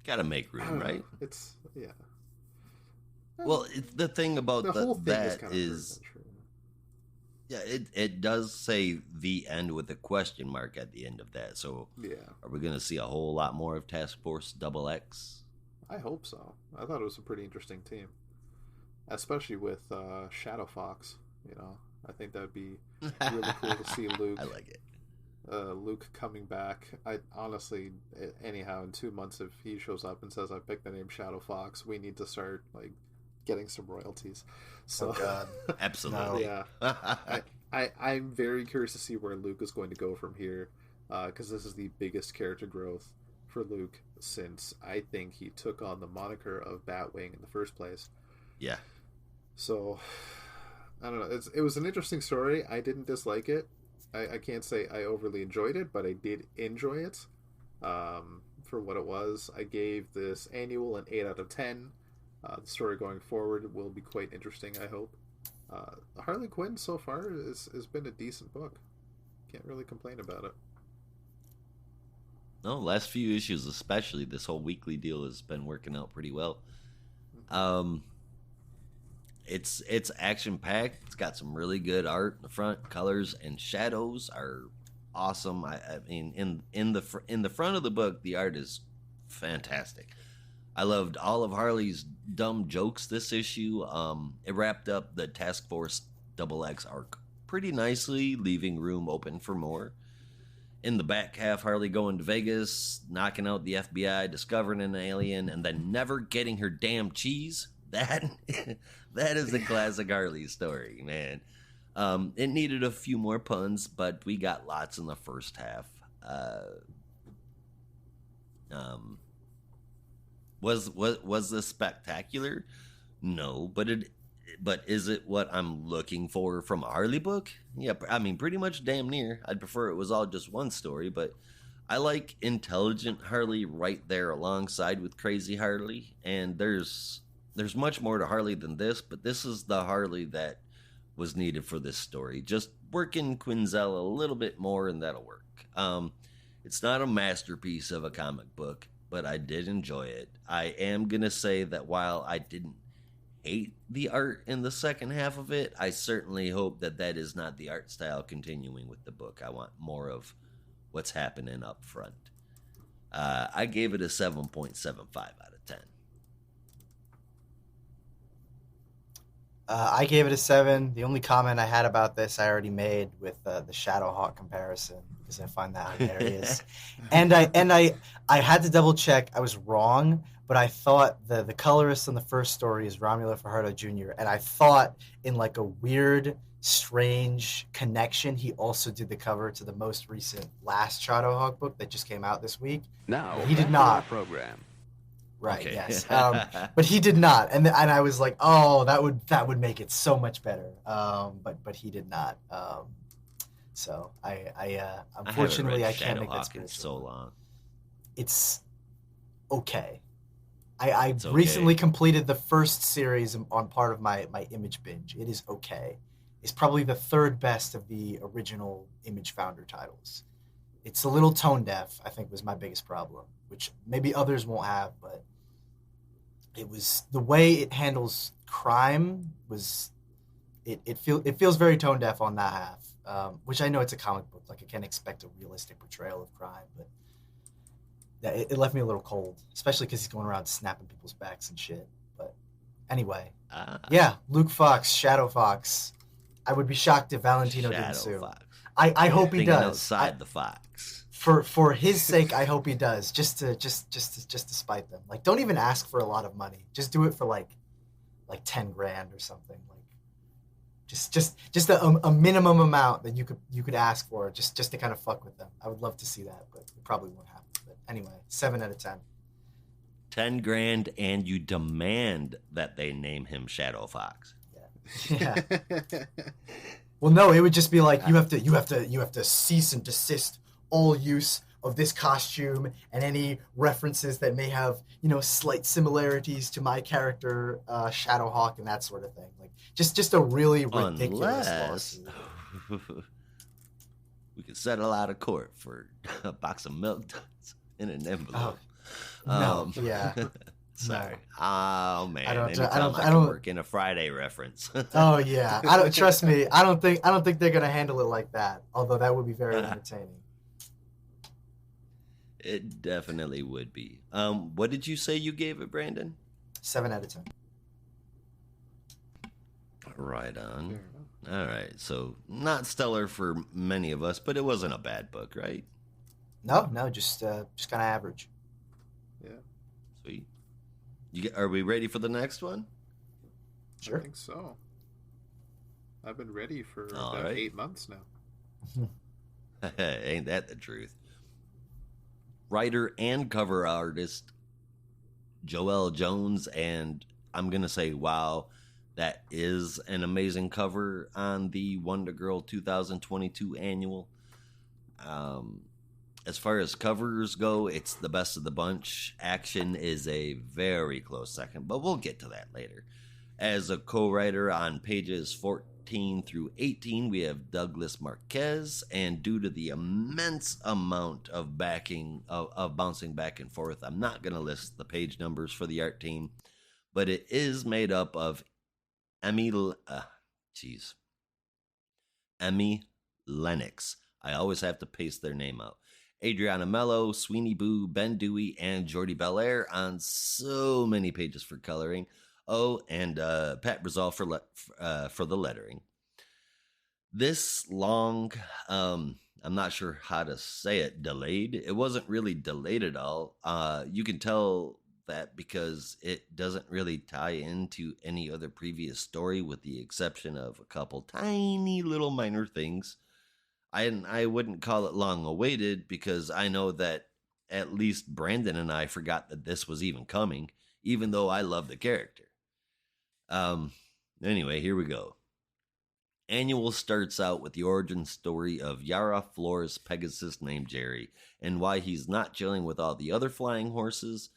Gotta make room, right? It's, yeah. Well, the thing about The whole thing is that kind of is, true. yeah, it does say the end with a question mark at the end of that. So, Yeah, are we gonna see a whole lot more of Task Force XX? I hope so. I thought it was a pretty interesting team, especially with Shadow Fox. You know, I think that'd be really cool to see Luke. I like it. Luke coming back. I honestly, anyhow, in 2 months, if he shows up and says I picked the name Shadow Fox, we need to start like getting some royalties. So, Oh, God. Absolutely. yeah, I'm very curious to see where Luke is going to go from here, because this is the biggest character growth for Luke since I think he took on the moniker of Batwing in the first place. Yeah. So, I don't know. It was an interesting story. I didn't dislike it. I can't say I overly enjoyed it, but I did enjoy it for what it was. I gave this annual an 8 out of 10. The story going forward will be quite interesting, I hope. Harley Quinn so far has been a decent book. Can't really complain about it. No, last few issues, especially this whole weekly deal, has been working out pretty well. It's action packed. It's got some really good art in the front. Colors and shadows are awesome. I mean, in the front of the book, the art is fantastic. I loved all of Harley's dumb jokes this issue. It wrapped up the Task Force XX arc pretty nicely, leaving room open for more. In the back half, Harley going to Vegas, knocking out the FBI, discovering an alien, and then never getting her damn cheese. That is a classic Harley story, man. It needed a few more puns, but we got lots in the first half. Was this spectacular? No, but is it what I'm looking for from a Harley book? Yeah, I mean, pretty much damn near. I'd prefer it was all just one story, but I like intelligent Harley right there alongside with crazy Harley, and there's much more to Harley than this, but this is the Harley that was needed for this story. Just working Quinzel a little bit more, and that'll work. It's not a masterpiece of a comic book, but I did enjoy it. I am going to say that while I didn't hate the art in the second half of it, I certainly hope that is not the art style continuing with the book. I want more of what's happening up front. I gave it a 7.75 out of 10. I gave it a 7. The only comment I had about this I already made with the Shadowhawk comparison because I find that hilarious. and I had to double check. I was wrong, but I thought the colorist on the first story is Romulo Fajardo Jr. And I thought in like a weird, strange connection, he also did the cover to the most recent last Shadowhawk book that just came out this week. Now, he did back to not. our program. Right. Okay. Yes. But he did not, and I was like, oh, that would make it so much better. But he did not. So unfortunately I can't make that Shadowhawk in spiritual. so long. It's okay. I It's okay. recently completed the first series on part of my Image binge. It is okay. It's probably the third best of the original Image founder titles. It's a little tone deaf, I think, was my biggest problem, which maybe others won't have, but it was the way it handles crime was it feels very tone deaf on that half, which I know it's a comic book, like I can't expect a realistic portrayal of crime, but yeah, it left me a little cold, especially because he's going around snapping people's backs and shit. But anyway, yeah, Luke Fox, Shadow Fox. I would be shocked if Valentino didn't sue. Fox. I hope he Thinking does. outside the fox. For his sake, I hope he does. Just to spite them. Like, don't even ask for a lot of money. Just do it for like 10 grand or something. Like, just a minimum amount that you could ask for, just to kind of fuck with them. I would love to see that, but it probably won't happen. But anyway, 7 out of 10. 10 grand, and you demand that they name him Shadow Fox. Yeah. Well, no, it would just be like you have to cease and desist all use of this costume and any references that may have, slight similarities to my character, Shadowhawk, and that sort of thing. Like just a really ridiculous Unless lawsuit. we could settle out of court for a box of milk duds in an envelope. No, yeah. Sorry. No. Oh man. I don't- Anytime I don't- I I can don't- work in a Friday reference. Oh yeah, I don't trust me. I don't think they're gonna handle it like that. Although that would be very entertaining. It definitely would be. What did you say you gave it, Brandon? 7 out of 10. Right on. All right. So not stellar for many of us, but it wasn't a bad book, right? No, just kind of average. Yeah, Sweet. Are we ready for the next one? I Sure. think so. I've been ready for All about right. 8 months now. Ain't that the truth? Writer and cover artist Joelle Jones, and I'm gonna say, wow, that is an amazing cover on the Wonder Girl 2022 annual. As far as covers go, it's the best of the bunch. Action is a very close second, but we'll get to that later. As a co-writer on pages 14 through 18, we have Douglas Marquez, and due to the immense amount of backing, of bouncing back and forth, I'm not going to list the page numbers for the art team, but it is made up of Emmy Lennox. I always have to paste their name out. Adriana Mello, Sweeney Boo, Ben Dewey, and Jordi Belair on so many pages for coloring. Oh, and Pat Brazal for the lettering. This long, I'm not sure how to say it, delayed. It wasn't really delayed at all. You can tell that because it doesn't really tie into any other previous story with the exception of a couple tiny little minor things. I wouldn't call it long awaited because I know that at least Brandon and I forgot that this was even coming, even though I love the character. Anyway, here we go. Annual starts out with the origin story of Yara Flores' Pegasus named Jerry and why he's not chilling with all the other flying horses.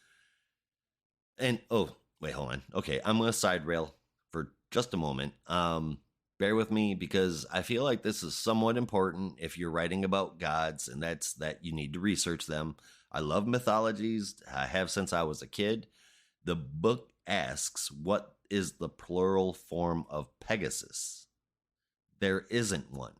And, oh, wait, hold on. Okay, I'm going to side rail for just a moment. Bear with me because I feel like this is somewhat important if you're writing about gods, and that's that you need to research them. I love mythologies. I have since I was a kid. The book asks, what is the plural form of Pegasus? There isn't one.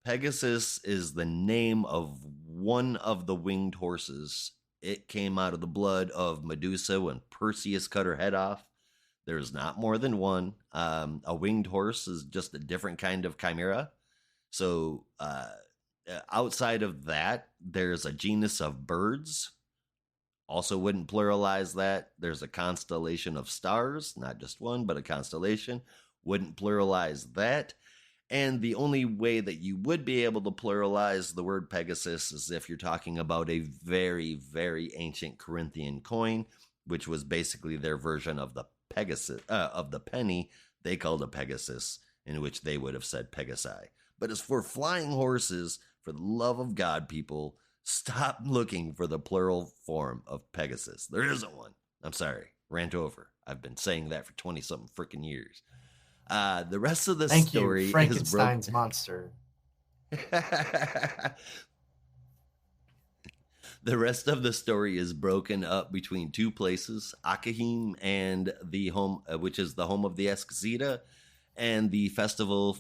Pegasus is the name of one of the winged horses. It came out of the blood of Medusa when Perseus cut her head off. There's not more than one. A winged horse is just a different kind of chimera. So outside of that, there's a genus of birds. Also wouldn't pluralize that. There's a constellation of stars, not just one, but a constellation. Wouldn't pluralize that. And the only way that you would be able to pluralize the word Pegasus is if you're talking about a very, very ancient Corinthian coin, which was basically their version of the Pegasus of the penny. They called a Pegasus, in which they would have said Pegasi. But as for flying horses, for the love of God, people, stop looking for the plural form of Pegasus. There isn't one. I'm sorry, rant over. I've been saying that for 20-something freaking years. The rest of the Thank story you, is Frankenstein's monster. The rest of the story is broken up between two places, Akahim and the home, which is the home of the Escasita, and the festival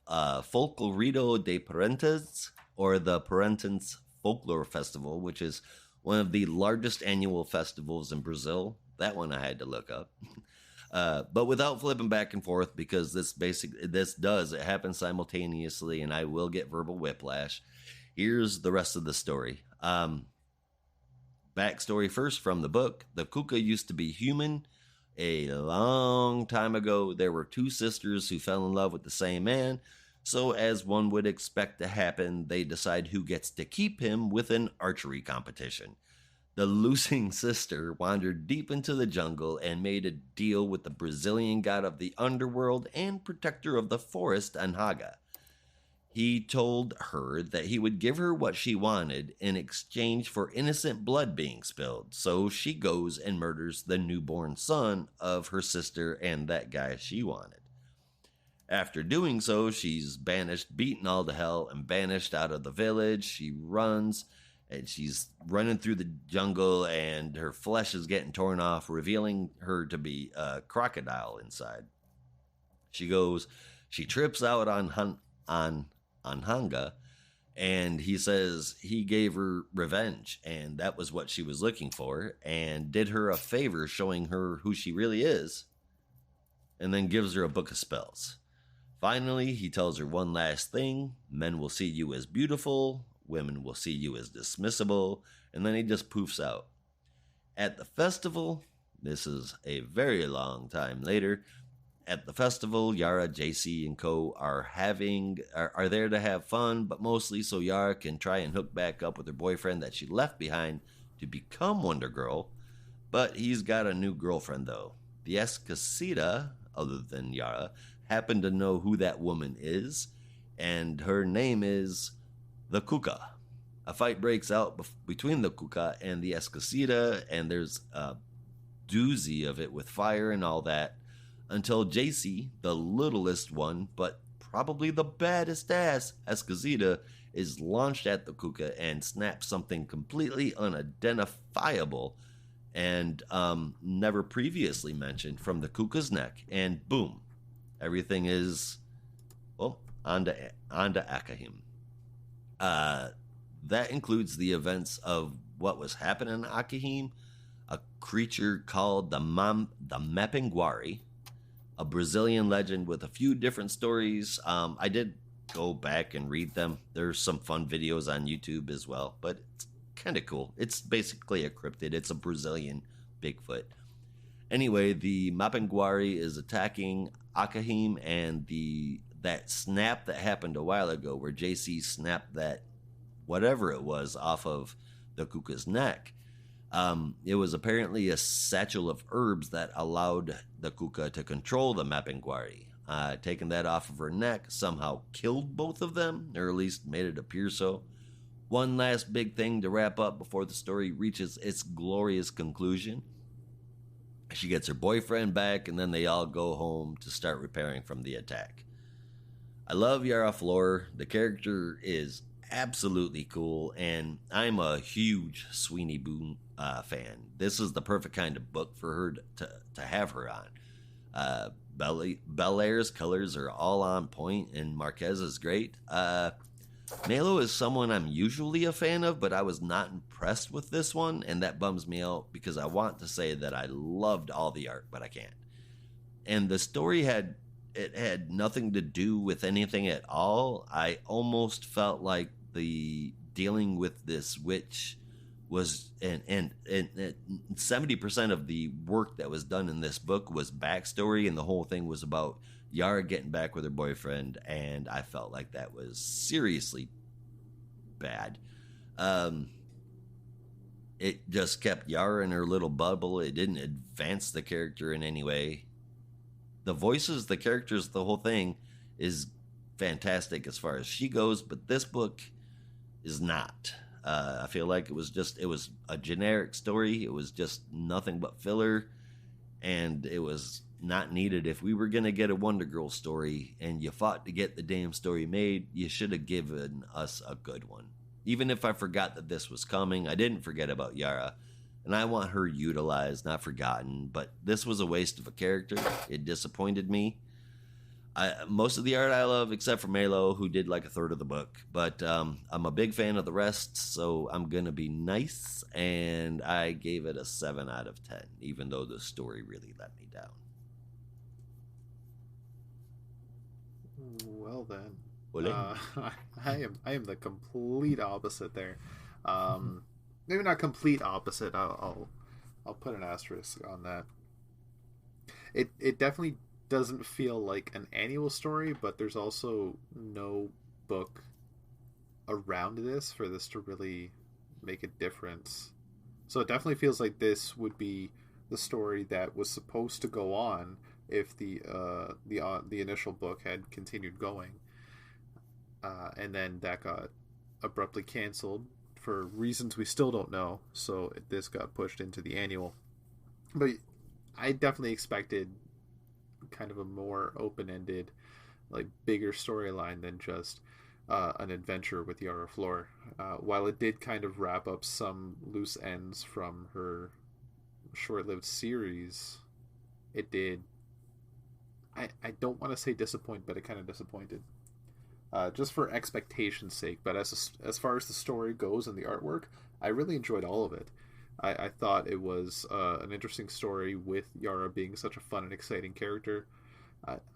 Folclorito de Parentes, or the Parentens Folklore Festival, which is one of the largest annual festivals in Brazil. That one I had to look up. But without flipping back and forth, because it happens simultaneously, and I will get verbal whiplash. Here's the rest of the story. Backstory first from the book. The Kuka used to be human. A long time ago, there were two sisters who fell in love with the same man. So as one would expect to happen, they decide who gets to keep him with an archery competition. The losing sister wandered deep into the jungle and made a deal with the Brazilian god of the underworld and protector of the forest, Anhaga. He told her that he would give her what she wanted in exchange for innocent blood being spilled. So she goes and murders the newborn son of her sister and that guy she wanted. After doing so, she's banished, beaten all to hell, and banished out of the village. She runs, and she's running through the jungle, and her flesh is getting torn off, revealing her to be a crocodile inside. She trips out on Hanga, and he says he gave her revenge, and that was what she was looking for, and did her a favor showing her who she really is, and then gives her a book of spells. Finally, he tells her one last thing: men will see you as beautiful, women will see you as dismissible, and then he just poofs out. At the festival, this is a very long time later, at the festival, Yara, JC, and co. are there to have fun, but mostly so Yara can try and hook back up with her boyfriend that she left behind to become Wonder Girl. But he's got a new girlfriend, though. The Escasita, other than Yara, happen to know who that woman is, and her name is the Kuka. A fight breaks out between the Kuka and the Escasita, and there's a doozy of it with fire and all that, until JC, the littlest one, but probably the baddest ass Escasita, is launched at the Kuka and snaps something completely unidentifiable and never previously mentioned from the Kuka's neck, and boom, everything is, well, on to Akahim. That includes the events of what was happening in Akahim, a creature called the Mapinguari, a Brazilian legend with a few different stories. I did go back and read them. There's some fun videos on YouTube as well, but it's kind of cool. It's basically a cryptid. It's a Brazilian Bigfoot. Anyway, the Mapinguari is attacking Akahim, and that snap that happened a while ago where JC snapped that whatever it was off of the Kuka's neck. It was apparently a satchel of herbs that allowed the Kuka to control the Mapinguari. Taking that off of her neck somehow killed both of them, or at least made it appear so. One last big thing to wrap up before the story reaches its glorious conclusion. She gets her boyfriend back, and then they all go home to start repairing from the attack. I love Yara Flor. The character is absolutely cool, and I'm a huge Sweeney Boone fan. This is the perfect kind of book for her to have her on. Belair's colors are all on point, and Marquez is great. Melo is someone I'm usually a fan of, but I was not impressed with this one, and that bums me out because I want to say that I loved all the art, but I can't. And the story had nothing to do with anything at all. I almost felt like the dealing with this witch was and 70% of the work that was done in this book was backstory, and the whole thing was about Yara getting back with her boyfriend, and I felt like that was seriously bad. It just kept Yara in her little bubble. It didn't advance the character in any way. The voices, the characters, the whole thing is fantastic as far as she goes, but this book is not. I feel like it was a generic story. It was just nothing but filler, and it was not needed. If we were going to get a Wonder Girl story and you fought to get the damn story made, you should have given us a good one. Even if I forgot that this was coming, I didn't forget about Yara, and I want her utilized, not forgotten, but this was a waste of a character. It disappointed me. Most of the art I love, except for Melo, who did like a third of the book. But I'm a big fan of the rest, so I'm going to be nice. And I gave it a 7 out of 10, even though the story really let me down. Well then, I am the complete opposite there. Maybe not complete opposite. I'll put an asterisk on that. It definitely doesn't feel like an annual story, but there's also no book around this for this to really make a difference. So it definitely feels like this would be the story that was supposed to go on if the initial book had continued going, and then that got abruptly canceled for reasons we still don't know. So this got pushed into the annual, but I definitely expected kind of a more open-ended, like bigger storyline than just an adventure with Yara Flor. While it did kind of wrap up some loose ends from her short-lived series, it did. I don't want to say disappoint, but it kind of disappointed. Just for expectation's sake, but as far as the story goes and the artwork, I really enjoyed all of it. I thought it was an interesting story with Yara being such a fun and exciting character.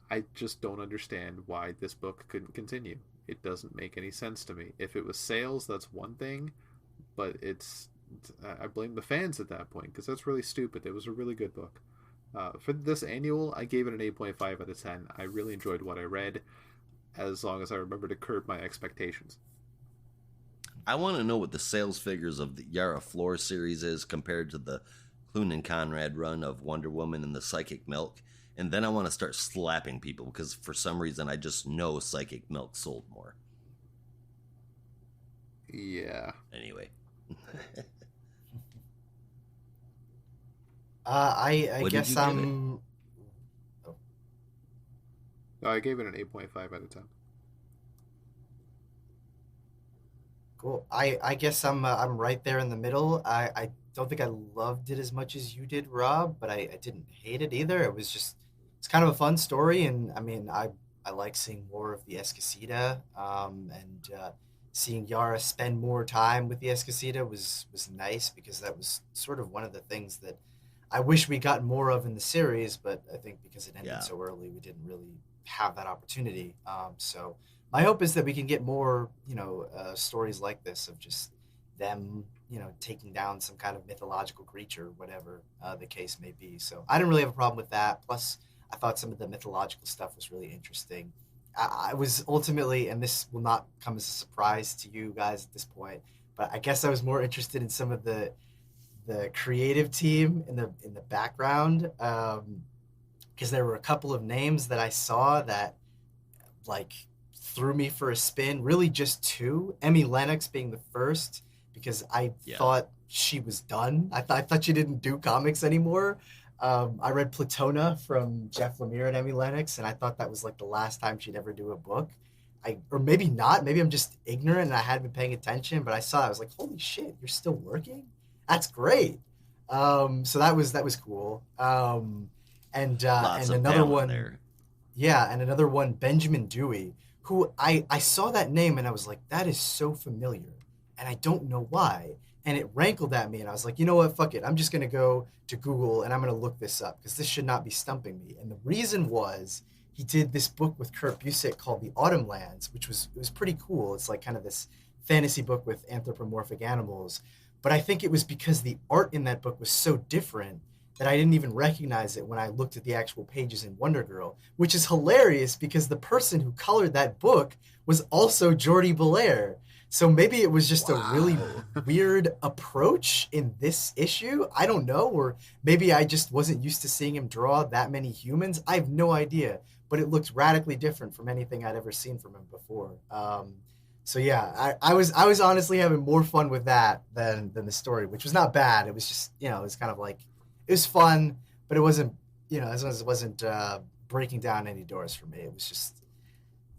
I just don't understand why this book couldn't continue. It doesn't make any sense to me. If it was sales, that's one thing, but I blame the fans at that point, because that's really stupid. It was a really good book. For this annual, I gave it an 8.5 out of 10. I really enjoyed what I read, as long as I remember to curb my expectations. I want to know what the sales figures of the Yara Flor series is compared to the Clune and Conrad run of Wonder Woman and the Psychic Milk. And then I want to start slapping people, because for some reason I just know Psychic Milk sold more. Yeah. Anyway. I guess I'm... No, I gave it an 8.5 out of 10. Cool. I guess I'm right there in the middle. I don't think I loved it as much as you did, Rob, but I didn't hate it either. It's kind of a fun story, and I mean I like seeing more of the Escacita, and seeing Yara spend more time with the Escacita was nice, because that was sort of one of the things that I wish we got more of in the series, but I think because it ended so early, we didn't really have that opportunity. So my hope is that we can get more, stories like this of just them, taking down some kind of mythological creature, whatever the case may be. So I didn't really have a problem with that. Plus, I thought some of the mythological stuff was really interesting. I was ultimately, and this will not come as a surprise to you guys at this point, but I guess I was more interested in some of the creative team in the background, because there were a couple of names that I saw that like threw me for a spin. Really, just two. Emmy Lennox being the first, because I thought she was done. I thought she didn't do comics anymore. I read Platona from Jeff Lemire and Emmy Lennox, and I thought that was like the last time she'd ever do a book. Or maybe not. Maybe I'm just ignorant and I hadn't been paying attention. But I saw it. I was like, holy shit, you're still working? That's great. So that was cool. Lots and of another talent one. there. Yeah, and another one, Benjamin Dewey, who I saw that name and I was like, that is so familiar, and I don't know why. And it rankled at me, and I was like, you know what, fuck it. I'm just gonna go to Google and I'm gonna look this up because this should not be stumping me. And the reason was he did this book with Kurt Busiek called The Autumn Lands, which was pretty cool. It's like kind of this fantasy book with anthropomorphic animals. But I think it was because the art in that book was so different that I didn't even recognize it when I looked at the actual pages in Wonder Girl, which is hilarious because the person who colored that book was also Jordi Belair. So maybe it was just a really weird approach in this issue. I don't know. Or maybe I just wasn't used to seeing him draw that many humans. I have no idea. But it looked radically different from anything I'd ever seen from him before. So yeah, I was honestly having more fun with that than the story, which was not bad. It was just, it was kind of like, it was fun, but it wasn't, it wasn't breaking down any doors for me. It was just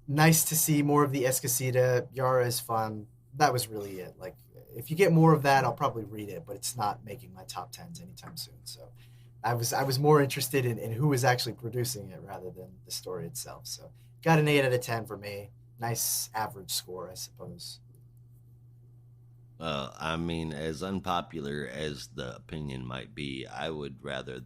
nice to see more of the Escacita. Yara is fun. That was really it. Like, if you get more of that, I'll probably read it, but it's not making my top tens anytime soon. So I was more interested in who was actually producing it rather than the story itself. So got an 8 out of 10 for me. Nice average score, I suppose. I mean, as unpopular as the opinion might be, I would rather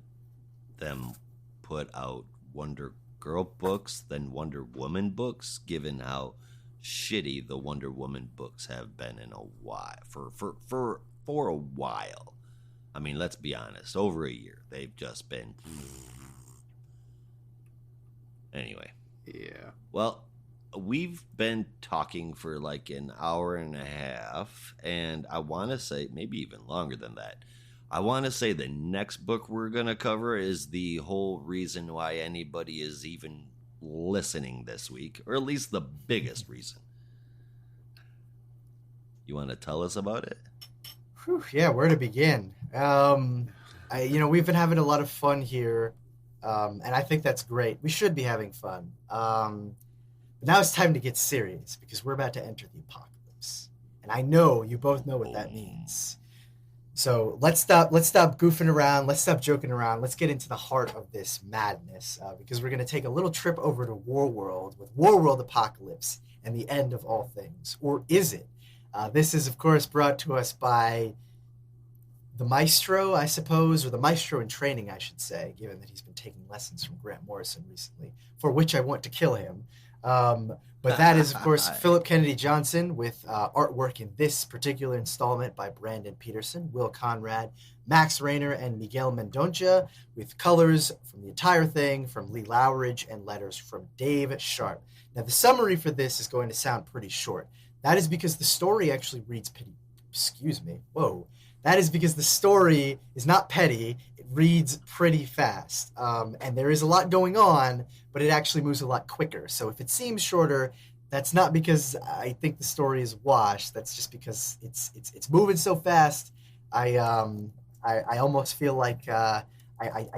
them put out Wonder Girl books than Wonder Woman books, given how shitty the Wonder Woman books have been in a while. For a while. I mean, let's be honest, over a year. They've just been... Anyway. Yeah. Well, we've been talking for like an hour and a half, and I want to say maybe even longer than that. I want to say the next book we're going to cover is the whole reason why anybody is even listening this week, or at least the biggest reason. You want to tell us about it? Whew, yeah, where to begin? We've been having a lot of fun here, and I think that's great. We should be having fun. But now it's time to get serious because we're about to enter the apocalypse. And I know you both know what that means. So let's stop goofing around. Let's stop joking around. Let's get into the heart of this madness because we're going to take a little trip over to Warworld with Warworld Apocalypse and the end of all things. Or is it? This is, of course, brought to us by the Maestro, I suppose, or the Maestro in training, I should say, given that he's been taking lessons from Grant Morrison recently, for which I want to kill him. But that is, of course, Philip Kennedy Johnson with artwork in this particular installment by Brandon Peterson, Will Conrad, Max Rayner, and Miguel Mendonca, with colors from the entire thing from Lee Lowridge and letters from Dave Sharp. Now, the summary for this is going to sound pretty short. That is because the story actually reads pretty... Excuse me. Whoa. That is because the story is not petty. It reads pretty fast. And there is a lot going on, but it actually moves a lot quicker. So if it seems shorter, that's not because I think the story is washed. That's just because it's moving so fast. I almost feel like I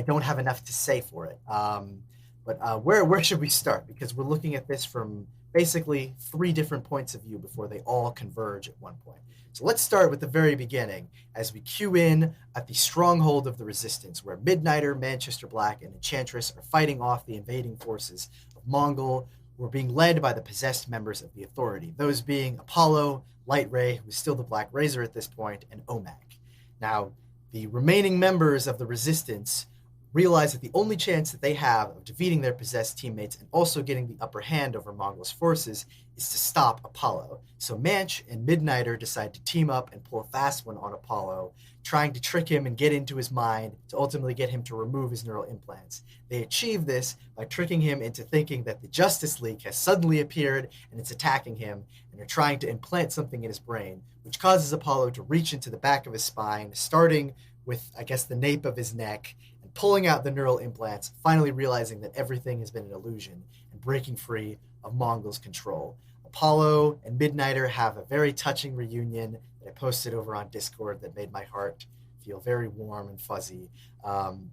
don't have enough to say for it. But where should we start? Because we're looking at this from basically 3 different points of view before they all converge at one point. So let's start with the very beginning as we cue in at the stronghold of the Resistance, where Midnighter, Manchester Black, and Enchantress are fighting off the invading forces of Mongol, who are being led by the possessed members of the Authority, those being Apollo, Light Ray, who is still the Black Razor at this point, and Omak. Now, the remaining members of the Resistance realize that the only chance that they have of defeating their possessed teammates and also getting the upper hand over Mongol's forces is to stop Apollo. So Manch and Midnighter decide to team up and pull a fast one on Apollo, trying to trick him and get into his mind to ultimately get him to remove his neural implants. They achieve this by tricking him into thinking that the Justice League has suddenly appeared and it's attacking him, and are trying to implant something in his brain, which causes Apollo to reach into the back of his spine, starting with, I guess, the nape of his neck, and pulling out the neural implants, finally realizing that everything has been an illusion and breaking free of Mongol's control. Apollo and Midnighter have a very touching reunion that I posted over on Discord that made my heart feel very warm and fuzzy. And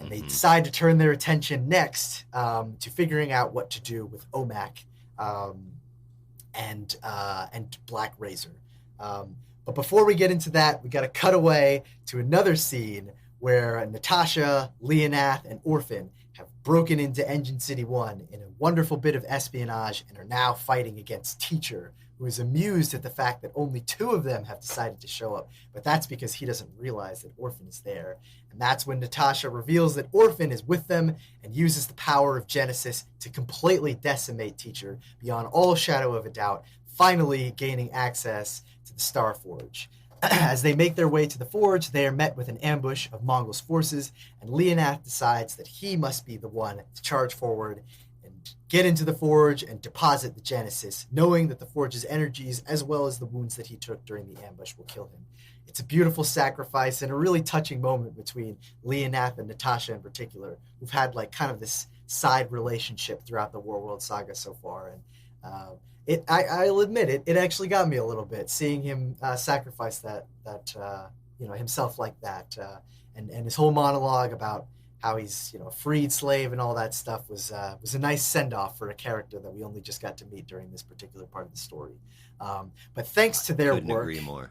they decide to turn their attention next to figuring out what to do with Omak and Black Razor. But before we get into that, we got to cut away to another scene where Natasha, Leonath, and Orphan have broken into Engine City 1 in a wonderful bit of espionage and are now fighting against Teacher, who is amused at the fact that only 2 of them have decided to show up. But that's because he doesn't realize that Orphan is there. And that's when Natasha reveals that Orphan is with them and uses the power of Genesis to completely decimate Teacher beyond all shadow of a doubt, finally gaining access to the Star Forge. As they make their way to the forge, they are met with an ambush of Mongol's forces, and Leonath decides that he must be the one to charge forward and get into the forge and deposit the Genesis, knowing that the forge's energies, as well as the wounds that he took during the ambush, will kill him. It's a beautiful sacrifice and a really touching moment between Leonath and Natasha in particular, who've had like kind of this side relationship throughout the Warworld saga so far. And I'll admit it actually got me a little bit seeing him sacrifice that himself like that, and his whole monologue about how he's a freed slave and all that stuff was a nice send off for a character that we only just got to meet during this particular part of the story. But thanks to their Couldn't work, agree more.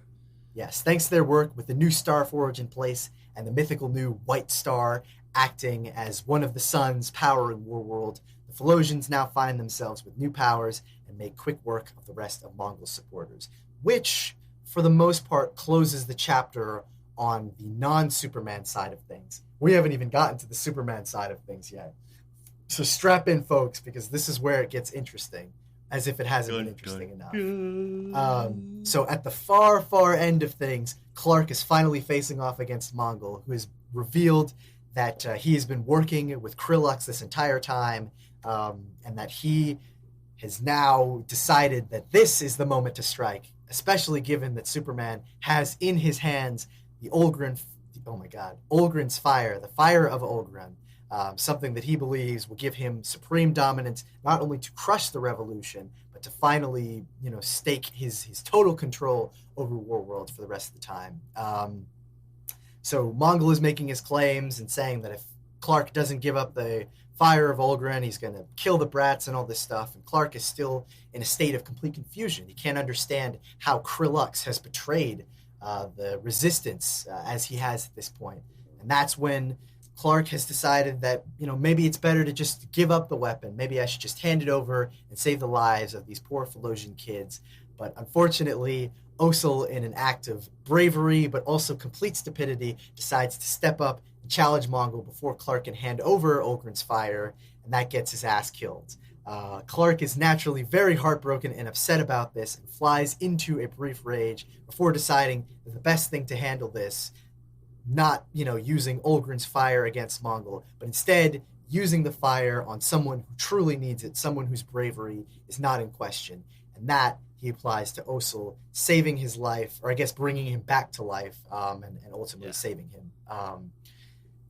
yes, thanks to their work with the new Star Forge in place and the mythical new White Star acting as one of the suns powering Warworld, the Philosians now find themselves with new powers and make quick work of the rest of Mongol's supporters, which, for the most part, closes the chapter on the non-Superman side of things. We haven't even gotten to the Superman side of things yet. So strap in, folks, because this is where it gets interesting, as if it hasn't been interesting enough. So at the far, far end of things, Clark is finally facing off against Mongol, who has revealed that he has been working with Krillux this entire time, and that he has now decided that this is the moment to strike, especially given that Superman has in his hands the Olgrin's fire, the fire of Olgrin, something that he believes will give him supreme dominance, not only to crush the revolution, but to finally, stake his total control over Warworld for the rest of the time. So Mongol is making his claims and saying that if Clark doesn't give up the fire of Olgrin, he's going to kill the brats and all this stuff. And Clark is still in a state of complete confusion. He can't understand how Krillux has betrayed the resistance as he has at this point. And that's when Clark has decided that, maybe it's better to just give up the weapon. Maybe I should just hand it over and save the lives of these poor Philosian kids. But unfortunately, Osel, in an act of bravery but also complete stupidity, decides to step up and challenge Mongol before Clark can hand over Olgrin's fire, and that gets his ass killed. Clark is naturally very heartbroken and upset about this and flies into a brief rage before deciding that the best thing to handle this, not, using Olgrin's fire against Mongol, but instead using the fire on someone who truly needs it, someone whose bravery is not in question. And that he applies to Osel, saving his life, or I guess bringing him back to life, and ultimately saving him.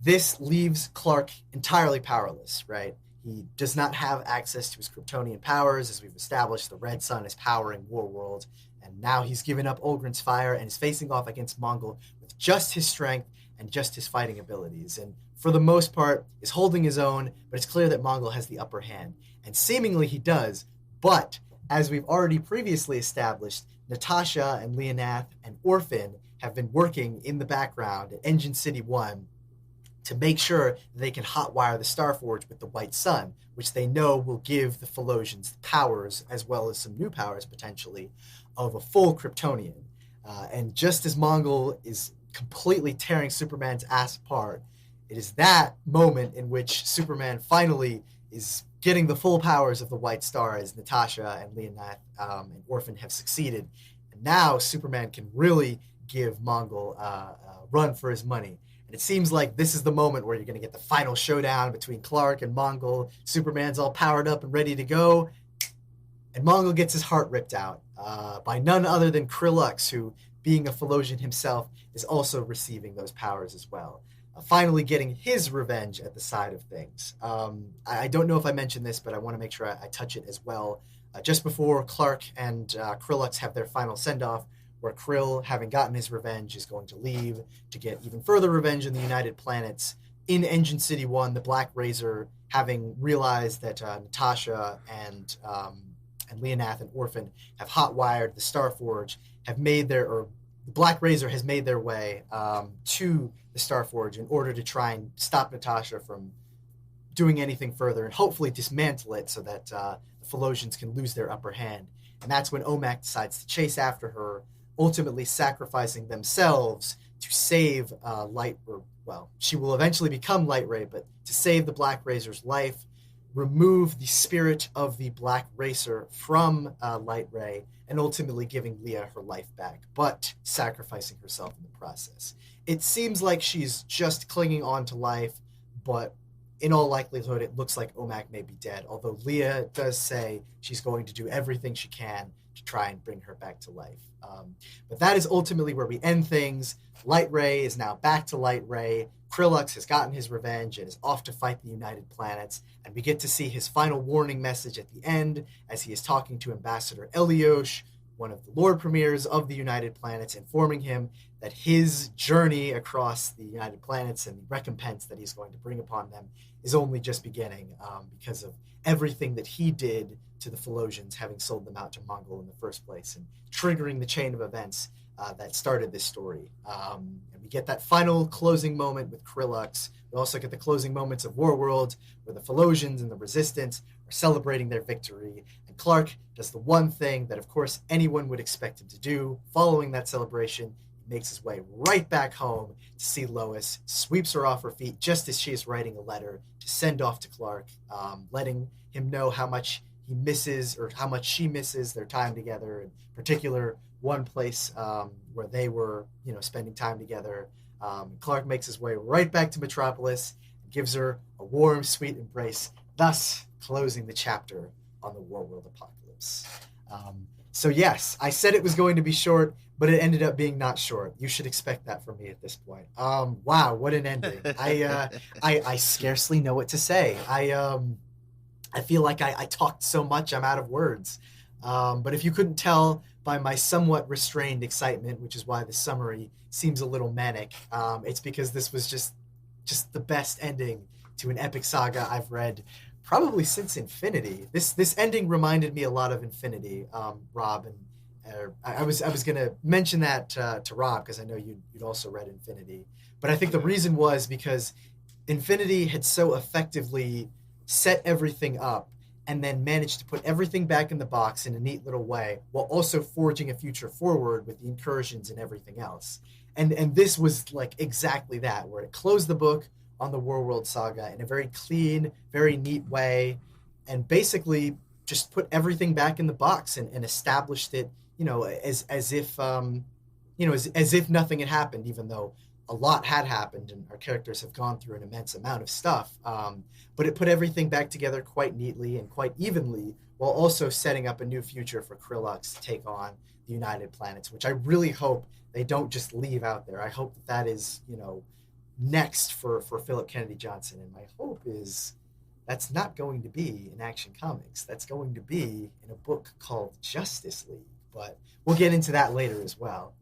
This leaves Clark entirely powerless, right? He does not have access to his Kryptonian powers. As we've established, the Red Sun is powering Warworld, and now he's given up Olgrin's fire and is facing off against Mongol with just his strength and just his fighting abilities. And for the most part, is holding his own, but it's clear that Mongol has the upper hand. And seemingly he does, but as we've already previously established, Natasha and Leonath and Orphan have been working in the background at Engine City 1 to make sure that they can hotwire the Starforge with the White Sun, which they know will give the Philosians powers, as well as some new powers potentially, of a full Kryptonian. And just as Mongol is completely tearing Superman's ass apart, it is that moment in which Superman finally is getting the full powers of the White Star, as Natasha and Leonath and Orphan have succeeded. And now Superman can really give Mongol a run for his money. And it seems like this is the moment where you're going to get the final showdown between Clark and Mongol. Superman's all powered up and ready to go. And Mongol gets his heart ripped out by none other than Krillux, who, being a Philosian himself, is also receiving those powers as well. Finally getting his revenge at the side of things. I don't know if I mentioned this, but I want to make sure I touch it as well. Just before Clark and Krillux have their final send-off, where Krill, having gotten his revenge, is going to leave to get even further revenge in the United Planets. In Engine City 1, the Black Razor, having realized that Natasha and Leonath and Orphan have hotwired the Starforge, the Black Razor has made their way to the Starforge in order to try and stop Natasha from, doing anything further and hopefully dismantle it so that the Phalosians can lose their upper hand. And that's when Omak decides to chase after her, ultimately sacrificing themselves to save Light. Well, she will eventually become Light Ray, but to save the Black Razor's life, remove the spirit of the Black Racer from Light Ray, and ultimately giving Leah her life back, but sacrificing herself in the process. It seems like she's just clinging on to life, but in all likelihood, it looks like Omak may be dead, although Leah does say she's going to do everything she can to try and bring her back to life. But that is ultimately where we end things. Light Ray is now back to Light Ray. Krillux has gotten his revenge and is off to fight the United Planets, and we get to see his final warning message at the end as he is talking to Ambassador Eliosh, one of the Lord Premiers of the United Planets, informing him that his journey across the United Planets and the recompense that he's going to bring upon them is only just beginning, because of everything that he did to the Phalosians, having sold them out to Mongol in the first place and triggering the chain of events that started this story. And we get that final closing moment with Krillux. We also get the closing moments of Warworld, where the Phalosians and the Resistance are celebrating their victory. And Clark does the one thing that, of course, anyone would expect him to do. Following that celebration, he makes his way right back home to see Lois, sweeps her off her feet just as she is writing a letter to send off to Clark, letting him know how much he misses, or how much she misses, their time together. In particular, one place where they were, spending time together. Clark makes his way right back to Metropolis and gives her a warm, sweet embrace, thus closing the chapter on the Warworld apocalypse. So yes, I said it was going to be short, but it ended up being not short. You should expect that from me at this point. Wow, what an ending! I scarcely know what to say. I feel like I talked so much I'm out of words. But if you couldn't tell by my somewhat restrained excitement, which is why the summary seems a little manic, it's because this was just the best ending to an epic saga I've read probably since Infinity. This ending reminded me a lot of Infinity, Rob, and I was going to mention that to Rob because I know you'd also read Infinity. But I think the reason was because Infinity had so effectively set everything up and then managed to put everything back in the box in a neat little way while also forging a future forward with the incursions and everything else. And this was like exactly that, where it closed the book on the Warworld saga in a very clean, very neat way, and basically just put everything back in the box and established it, as if nothing had happened, even though a lot had happened and our characters have gone through an immense amount of stuff. But it put everything back together quite neatly and quite evenly, while also setting up a new future for Krillux to take on the United Planets, which I really hope they don't just leave out there. I hope that is, next for Philip Kennedy Johnson. And my hope is that's not going to be in Action Comics. That's going to be in a book called Justice League. But we'll get into that later as well.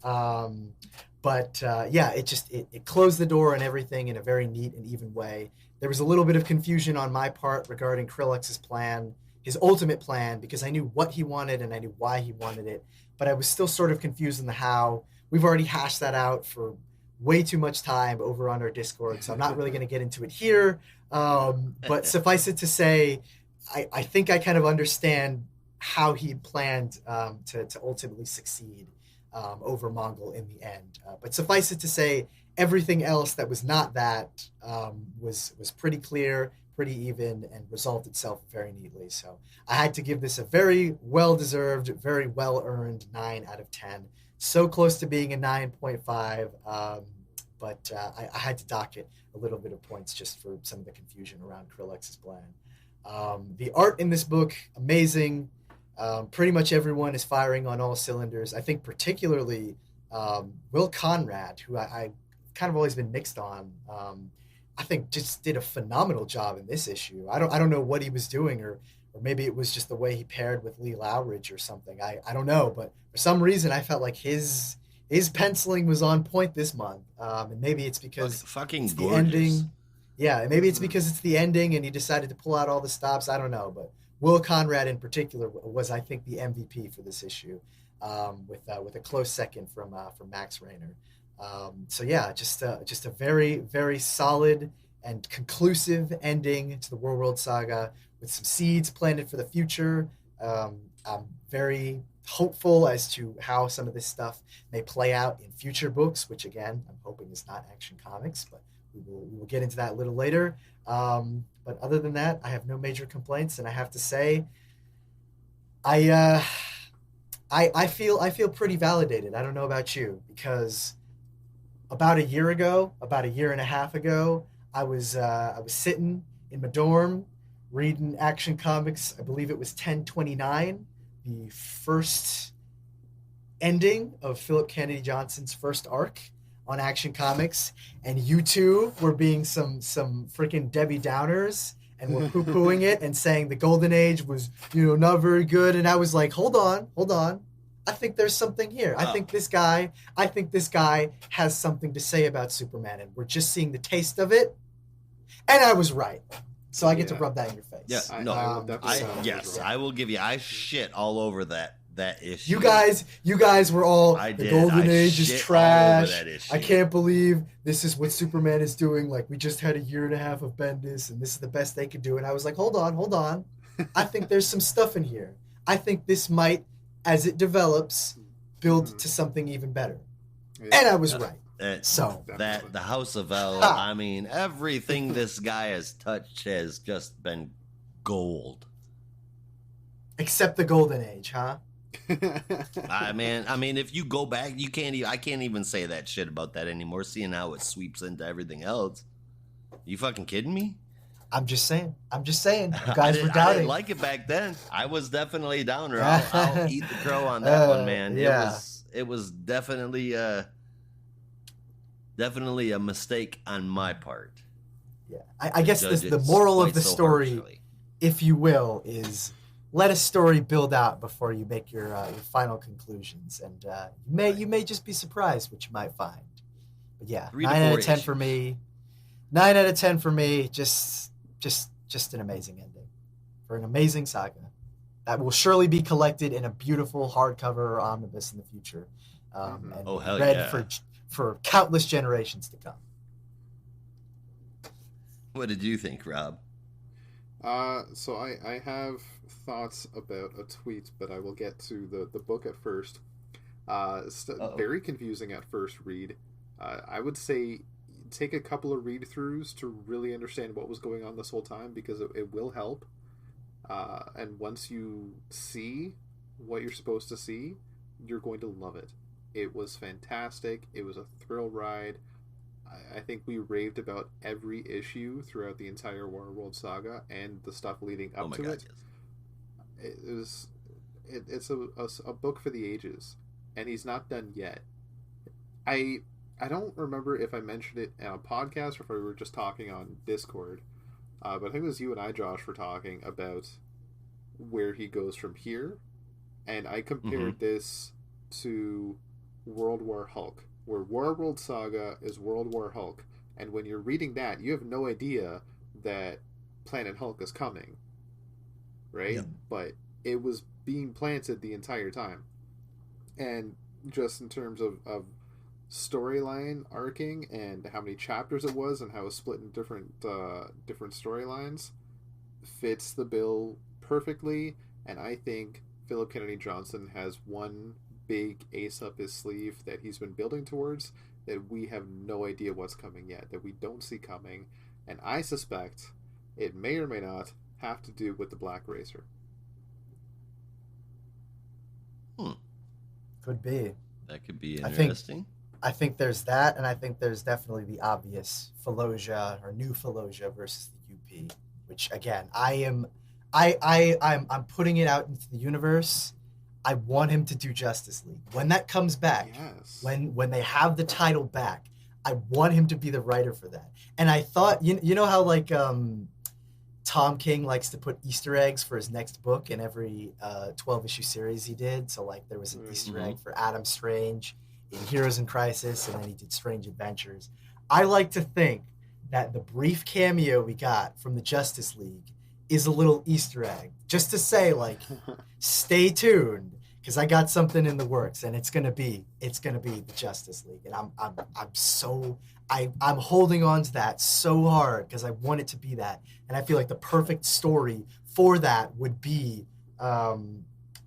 It closed the door on everything in a very neat and even way. There was a little bit of confusion on my part regarding Krillux's plan, his ultimate plan, because I knew what he wanted and I knew why he wanted it, but I was still sort of confused in the how. We've already hashed that out for way too much time over on our Discord, so I'm not really going to get into it here. But suffice it to say, I think I kind of understand how he planned to ultimately succeed over Mongol in the end. But suffice it to say, everything else that was not that was pretty clear, pretty even, and resolved itself very neatly. So I had to give this a very well-deserved, very well-earned 9 out of 10. So close to being a 9.5, but I had to dock it a little bit of points just for some of the confusion around Krillux's plan. The art in this book, amazing. Pretty much everyone is firing on all cylinders. I think particularly Will Conrad, who I kind of always been mixed on, I think just did a phenomenal job in this issue. I don't know what he was doing, or maybe it was just the way he paired with Lee Lowridge or something. I don't know, but for some reason I felt like his penciling was on point this month. And maybe it's because fucking it's gorgeous. The ending. Yeah, maybe it's because it's the ending and he decided to pull out all the stops. I don't know, but Will Conrad in particular was, I think, the MVP for this issue, with a close second from Max Raynor. Just a very, very solid, and conclusive ending to the World Saga with some seeds planted for the future. I'm very hopeful as to how some of this stuff may play out in future books, which again, I'm hoping is not Action Comics, but we will get into that a little later. But other than that, I have no major complaints, and I have to say, I feel pretty validated. I don't know about you, because about a year and a half ago, I was sitting in my dorm reading Action Comics. I believe it was 1029, the first ending of Philip Kennedy Johnson's first arc on Action Comics, and you two were being some freaking Debbie Downers and were poo-pooing it and saying the Golden Age was, not very good. And I was like, hold on. I think there's something here. I think this guy has something to say about Superman, and we're just seeing the taste of it. And I was right. So I get to rub that in your face. Yeah, I will give you. I shit all over that issue. You guys were all, the Golden Age is trash. I can't believe this is what Superman is doing. Like, we just had a year and a half of Bendis, and this is the best they could do. And I was like, hold on. I think there's some stuff in here. I think this might, as it develops, build to something even better. Yeah. And I was right. The House of L, I mean, everything this guy has touched has just been gold. Except the Golden Age, huh? I mean, if you go back, I can't even say that shit about that anymore, seeing how it sweeps into everything else. You fucking kidding me? I'm just saying. You guys were doubting. I didn't like it back then. I was definitely a downer. I'll eat the crow on that one, man. Yeah. It was definitely a mistake on my part. Yeah, I guess the moral of the story, if you will, is let a story build out before you make your final conclusions, and you may just be surprised what you might find. But yeah, 9 out of 10 for me. 9 out of 10 for me. Just an amazing ending for an amazing saga that will surely be collected in a beautiful hardcover or omnibus in the future, and read for countless generations to come. What did you think, Rob? So I have thoughts about a tweet, but I will get to the book at first. Very confusing at first read. I would say take a couple of read-throughs to really understand what was going on this whole time, because it will help. And once you see what you're supposed to see, you're going to love it. It was fantastic. It was a thrill ride. I think we raved about every issue throughout the entire World Saga and the stuff leading up to it. Yes. It's a book for the ages, and he's not done yet. I don't remember if I mentioned it on a podcast or if we were just talking on Discord, but I think it was you and I, Josh, were talking about where he goes from here, and I compared this to World War Hulk, where World Saga is World War Hulk, and when you're reading that, you have no idea that Planet Hulk is coming, right? Yep. But it was being planted the entire time. And just in terms of storyline arcing and how many chapters it was and how it was split in different storylines, fits the bill perfectly. And I think Philip Kennedy Johnson has one big ace up his sleeve that he's been building towards, that we have no idea what's coming yet, that we don't see coming, and I suspect it may or may not have to do with the Black Racer. Could be. That could be interesting. I think there's that, and I think there's definitely the obvious Fallujah or New Fallujah versus the UP, which again, I'm putting it out into the universe. I want him to do Justice League. When that comes back, yes. when they have the title back, I want him to be the writer for that. And I thought, you know how like Tom King likes to put Easter eggs for his next book in every 12-issue series he did. So like there was an Easter egg for Adam Strange in Heroes in Crisis, and then he did Strange Adventures. I like to think that the brief cameo we got from the Justice League is a little Easter egg, just to say, like, stay tuned, because I got something in the works, and it's gonna be the Justice League, and I'm holding on to that so hard because I want it to be that, and I feel like the perfect story for that would be the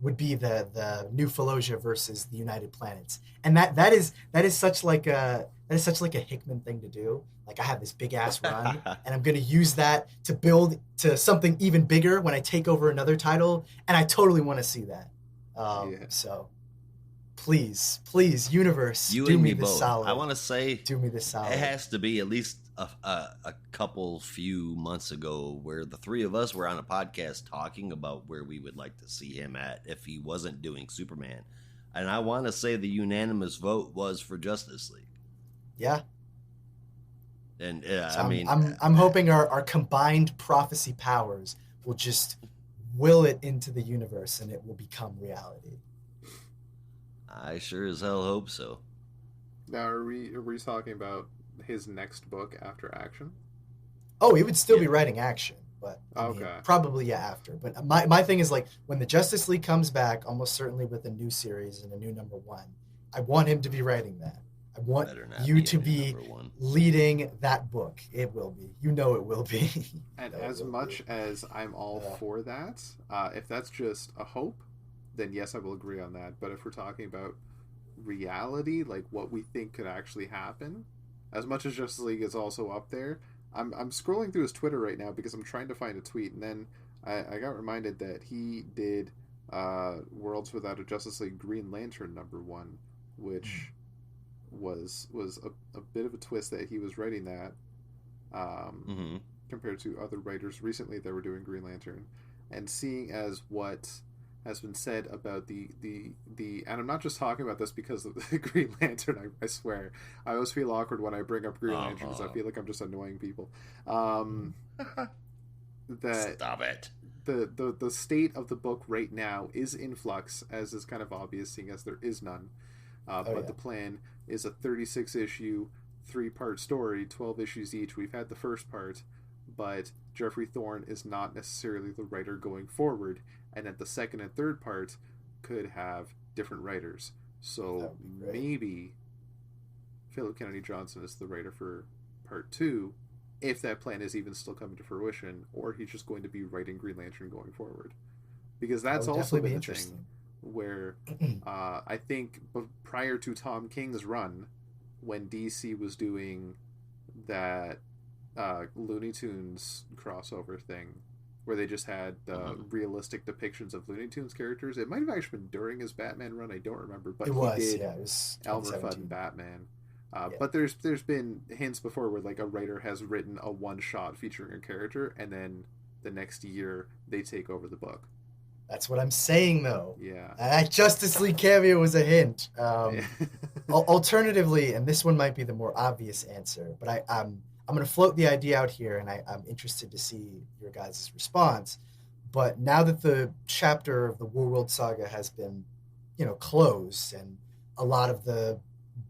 New Fallujah versus the United Planets, and that is such like a Hickman thing to do. Like, I have this big ass run, and I'm gonna use that to build to something even bigger when I take over another title, and I totally want to see that. Yeah. So please, universe, You do and me me this both. solid. I want to say Do me this solid. it has to be at least a couple few months ago where the three of us were on a podcast talking about where we would like to see him at if he wasn't doing Superman. And I want to say the unanimous vote was for Justice League. Yeah. And So I mean, I'm hoping our combined prophecy powers will just will it into the universe and it will become reality. I sure as hell hope so. Now, are we talking about his next book after Action? Oh, he would still be Yeah. writing Action, but I mean, Okay. probably after. But my thing is, like, when the Justice League comes back, almost certainly with a new series and a new #1, I want him to be writing that. I want Better not you be to a new be #1. leading that book. It will be. You know it will be. And You know it as will much be. as I'm all Yeah. for that, if that's just a hope, then yes, I will agree on that. But if we're talking about reality, like what we think could actually happen, as much as Justice League is also up there, I'm scrolling through his Twitter right now because I'm trying to find a tweet, and then I got reminded that he did Worlds Without a Justice League Green Lantern #1, which was a bit of a twist that he was writing that. Mm-hmm. Compared to other writers recently that were doing Green Lantern, and seeing as what has been said about the and I'm not just talking about this because of the Green Lantern. I swear, I always feel awkward when I bring up Green Lantern because I feel like I'm just annoying people. That Stop it. the state of the book right now is in flux, as is kind of obvious, seeing as there is none. But yeah. the plan is a 36 issue, 3-part story, 12 issues each. We've had the first part, but Jeffrey Thorne is not necessarily the writer going forward, and that the second and third part could have different writers. That So would be great. maybe Philip Kennedy Johnson is the writer for part 2, if that plan is even still coming to fruition, or he's just going to be writing Green Lantern going forward. Because that's That would also definitely been be a thing interesting. where I think prior to Tom King's run, when DC was doing that Looney Tunes crossover thing, where they just had realistic depictions of Looney Tunes characters, it might have actually been during his Batman run. I don't remember, but It was, he did yeah, it was Elmer Fudd 2017. and Batman. Yeah. But there's been hints before where like a writer has written a one shot featuring a character, and then the next year they take over the book. That's what I'm saying, though. Yeah. That Justice League cameo was a hint. Alternatively, and this one might be the more obvious answer, but I'm going to float the idea out here, and I'm interested to see your guys' response. But now that the chapter of the War World Saga has been, closed, and a lot of the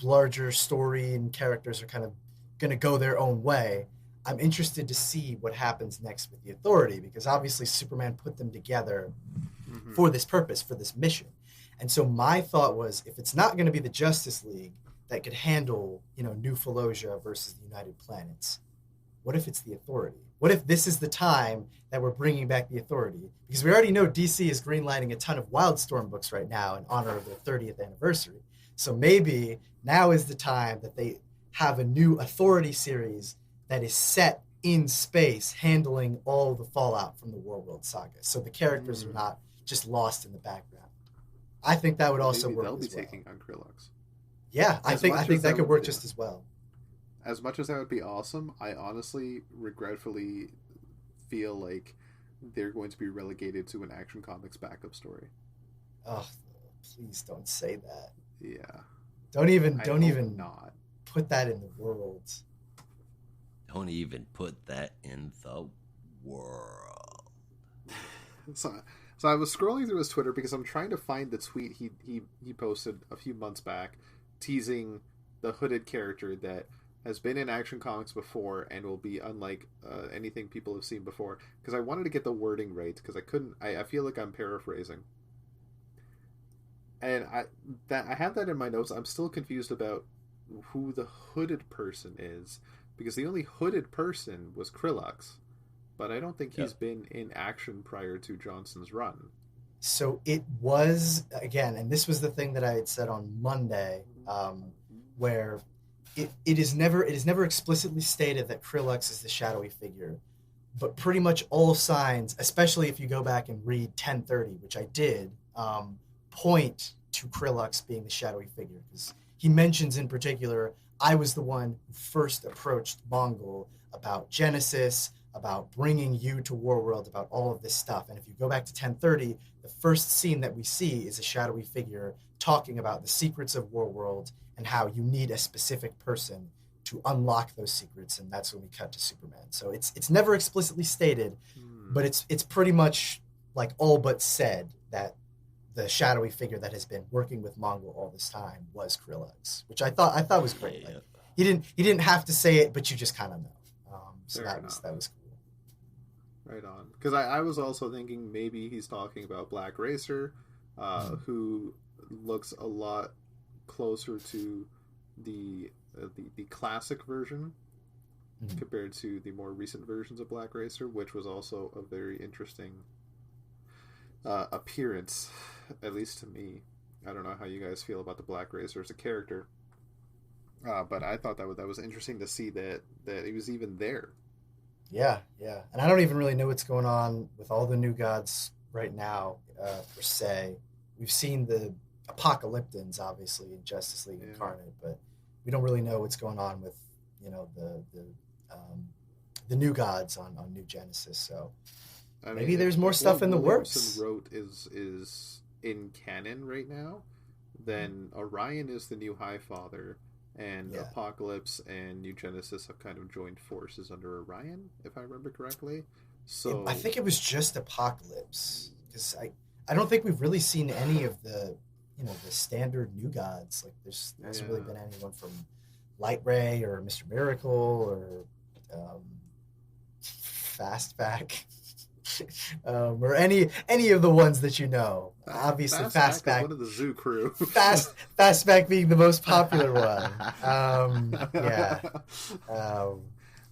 larger story and characters are kind of going to go their own way, I'm interested to see what happens next with the Authority, because obviously Superman put them together for this purpose, for this mission. And so my thought was, if it's not going to be the Justice League that could handle, New Fallujah versus the United Planets, what if it's the Authority? What if this is the time that we're bringing back the Authority? Because we already know DC is greenlighting a ton of Wildstorm books right now in honor of their 30th anniversary. So maybe now is the time that they have a new Authority series that is set in space, handling all the fallout from the War World Saga. So the characters are not just lost in the background. I think that would also Maybe work they'll be as well. taking on Krillux. Yeah, I As think much as that that could would- work just as well. As much as that would be awesome, I honestly, regretfully feel like they're going to be relegated to an Action Comics backup story. Oh, please don't say that. Yeah. Don't even I hope not put that in the world. Don't even put that in the world. So I was scrolling through his Twitter because I'm trying to find the tweet he posted a few months back, teasing the hooded character that has been in Action Comics before and will be unlike anything people have seen before. Because I wanted to get the wording right, because I couldn't. I feel like I'm paraphrasing, and I have that in my notes. I'm still confused about who the hooded person is, because the only hooded person was Krillux, but I don't think Yep. he's been in action prior to Johnson's run. So it was again, and this was the thing that I had said on Monday, where it is never explicitly stated that Krillux is the shadowy figure, but pretty much all signs, especially if you go back and read 1030, which I did, point to Krillux being the shadowy figure, because he mentions in particular, I was the one who first approached Mongol about Genesis, about bringing you to Warworld, about all of this stuff. And if you go back to 1030, the first scene that we see is a shadowy figure talking about the secrets of Warworld and how you need a specific person to unlock those secrets, and that's when we cut to Superman. So it's never explicitly stated, but it's pretty much like all but said that the shadowy figure that has been working with Mongol all this time was Krillux, which I thought was great. Yeah. Like, he didn't have to say it, but you just kind of know. So Fair that was cool. Right on. Because I was also thinking maybe he's talking about Black Racer, who looks a lot closer to the classic version compared to the more recent versions of Black Racer, which was also a very interesting appearance, at least to me. I don't know how you guys feel about the Black Racer as a character, but I thought that was interesting to see that he was even there. Yeah, and I don't even really know what's going on with all the new gods right now, per se. We've seen the Apocalyptans, obviously, in Justice League Incarnate, but we don't really know what's going on with, the new gods on New Genesis. So maybe there's more stuff in the works. Wrote is in canon right now. Then Orion is the new High Father, and Apocalypse and New Genesis have kind of joined forces under Orion, if I remember correctly. So I think it was just Apocalypse, because I don't think we've really seen any of the the standard new gods. Like there hasn't really been anyone from Light Ray or Mr. Miracle or Fastback. Or any of the ones that you know. Obviously, Fastback, one of the Zoo crew. Fastback being the most popular one.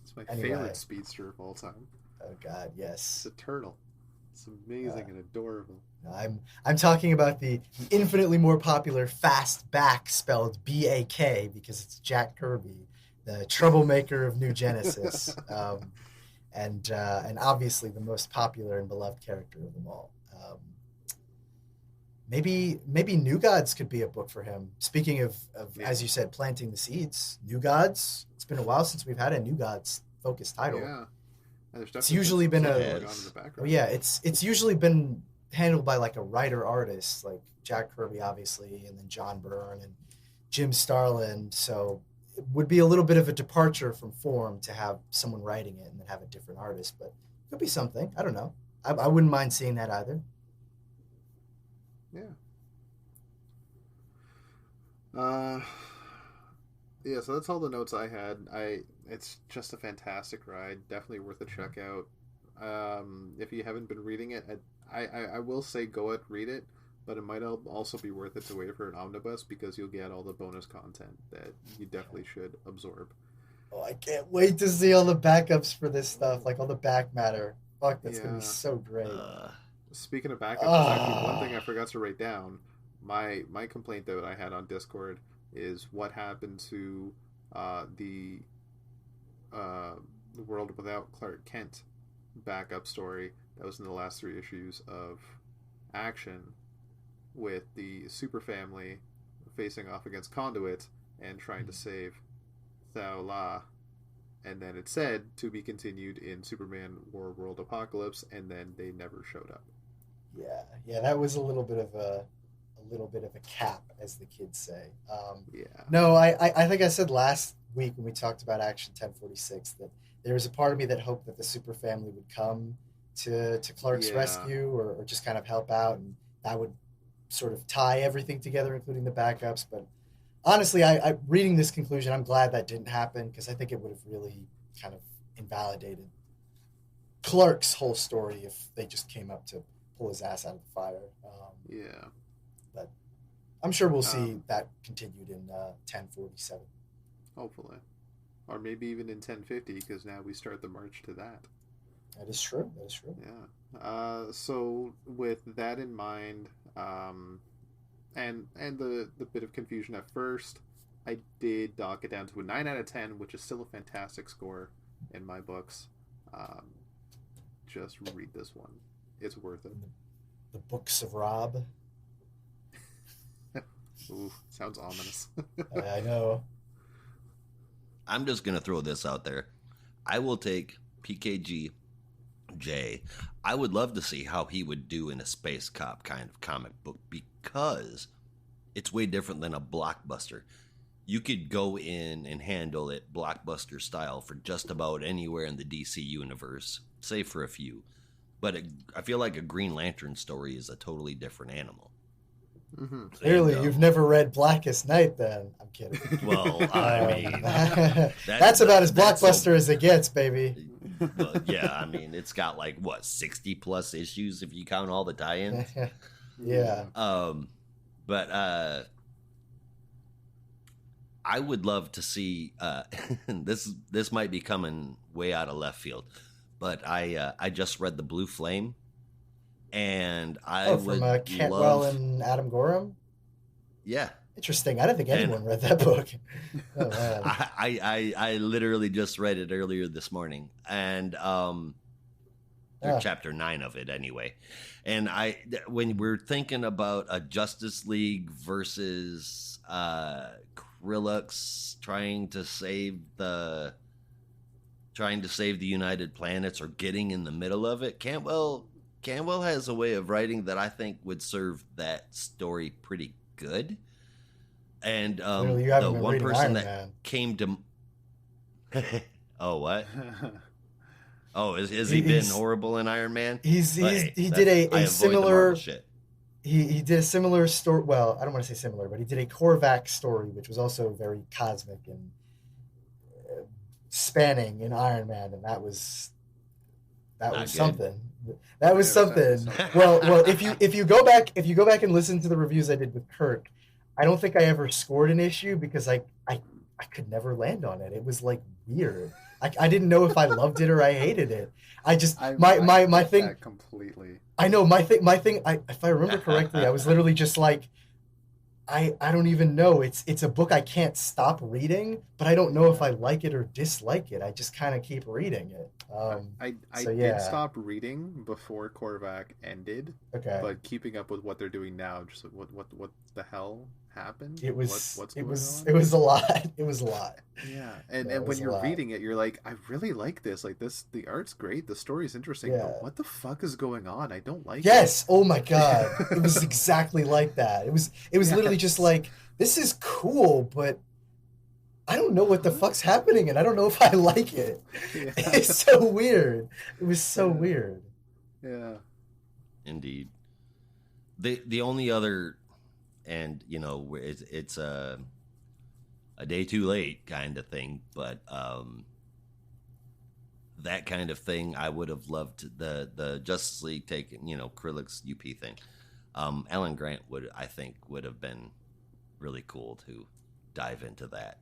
It's my favorite speedster of all time. Oh God, yes. It's eternal. It's amazing and adorable. I'm talking about the infinitely more popular Fastback, spelled B-A-K, because it's Jack Kirby, the troublemaker of New Genesis. And obviously the most popular and beloved character of them all. Maybe New Gods could be a book for him. Speaking of as you said, planting the seeds. New Gods. It's been a while since we've had a New Gods focused title. Yeah, and it's usually been it's usually been handled by like a writer artist, like Jack Kirby, obviously, and then John Byrne and Jim Starlin. So it would be a little bit of a departure from form to have someone writing it and then have a different artist, but it could be something. I don't know. I wouldn't mind seeing that either. So that's all the notes I had. It's just a fantastic ride. Definitely worth a check out. If you haven't been reading it, I will say go ahead read it, but it might also be worth it to wait for an omnibus, because you'll get all the bonus content that you definitely should absorb. Oh, I can't wait to see all the backups for this stuff, like all the back matter. Fuck, that's gonna be so great. Speaking of backups, actually one thing I forgot to write down. My complaint that I had on Discord is what happened to the World Without Clark Kent backup story that was in the last 3 issues of Action, with the super family facing off against Conduit and trying to save Thao La, and then it said to be continued in Superman War World Apocalypse, and then they never showed up. Yeah, that was a little bit of a cap, as the kids say. Yeah. No, I think I said last week when we talked about Action 1046 that there was a part of me that hoped that the super family would come to Clark's rescue, or just kind of help out, and that would sort of tie everything together, including the backups. But honestly, I reading this conclusion, I'm glad that didn't happen, because I think it would have really kind of invalidated Clark's whole story if they just came up to pull his ass out of the fire. Yeah. But I'm sure we'll see that continued in 1047. Hopefully. Or maybe even in 1050, because now we start the march to that. That is true. That is true. Yeah. So with that in mind, and the bit of confusion at first, I did dock it down to a 9 out of 10, which is still a fantastic score in my books. Just read this one. It's worth it. The Books of Rob. Ooh, sounds ominous. I know. I'm just going to throw this out there. I will take PKG J. I would love to see how he would do in a space cop kind of comic book, because it's way different than a blockbuster. You could go in and handle it blockbuster style for just about anywhere in the DC universe, save for a few. But I feel like a Green Lantern story is a totally different animal. Mm-hmm. Clearly, you've never read Blackest Night, then. I'm kidding. Well, I mean, that's about as blockbuster as it gets, baby. Well, yeah, I mean, it's got like, what, 60 plus issues if you count all the tie-ins? Yeah. But I would love to see this might be coming way out of left field, but I just read The Blue Flame, and I would from Cantwell and Adam Gorham. Yeah. Interesting. I don't think anyone read that book. Oh, man. I literally just read it earlier this morning, and chapter 9 of it anyway. And when we're thinking about a Justice League versus Krillux trying to save the United Planets, or getting in the middle of it, Cantwell has a way of writing that I think would serve that story pretty good. And the one person that came to oh, what? Oh, is he been horrible in Iron Man? He did a similar shit. He did a similar story. Well, I don't want to say similar, but he did a Korvac story, which was also very cosmic and spanning in Iron Man, and that was something. That was something. Well, if you go back and listen to the reviews I did with Kirk, I don't think I ever scored an issue because I could never land on it. It was like weird. I didn't know if I loved it or I hated it. I my thing completely. I know my thing. If I remember correctly, I was literally just like, I don't even know. It's a book I can't stop reading, but I don't know if I like it or dislike it. I just kind of keep reading it. I did stop reading before Korvac ended. Okay. But keeping up with what they're doing now, just like what the hell happened? It was what's it going was on? It was a lot. It was a lot. Yeah, and when you're reading it, you're like, I really like this. Like this, the art's great, the story's interesting. Yeah. But what the fuck is going on? I don't like it. Yes. Oh my god. It was exactly like that. It was literally just like, this is cool, but I don't know what the fuck's happening, and I don't know if I like it. Yeah. It's so weird. It was so weird. Yeah. Indeed. The only other, and it's a day too late kind of thing, but that kind of thing I would have loved, the Justice League taking, Krillix UP thing. Alan Grant would have been really cool to dive into that.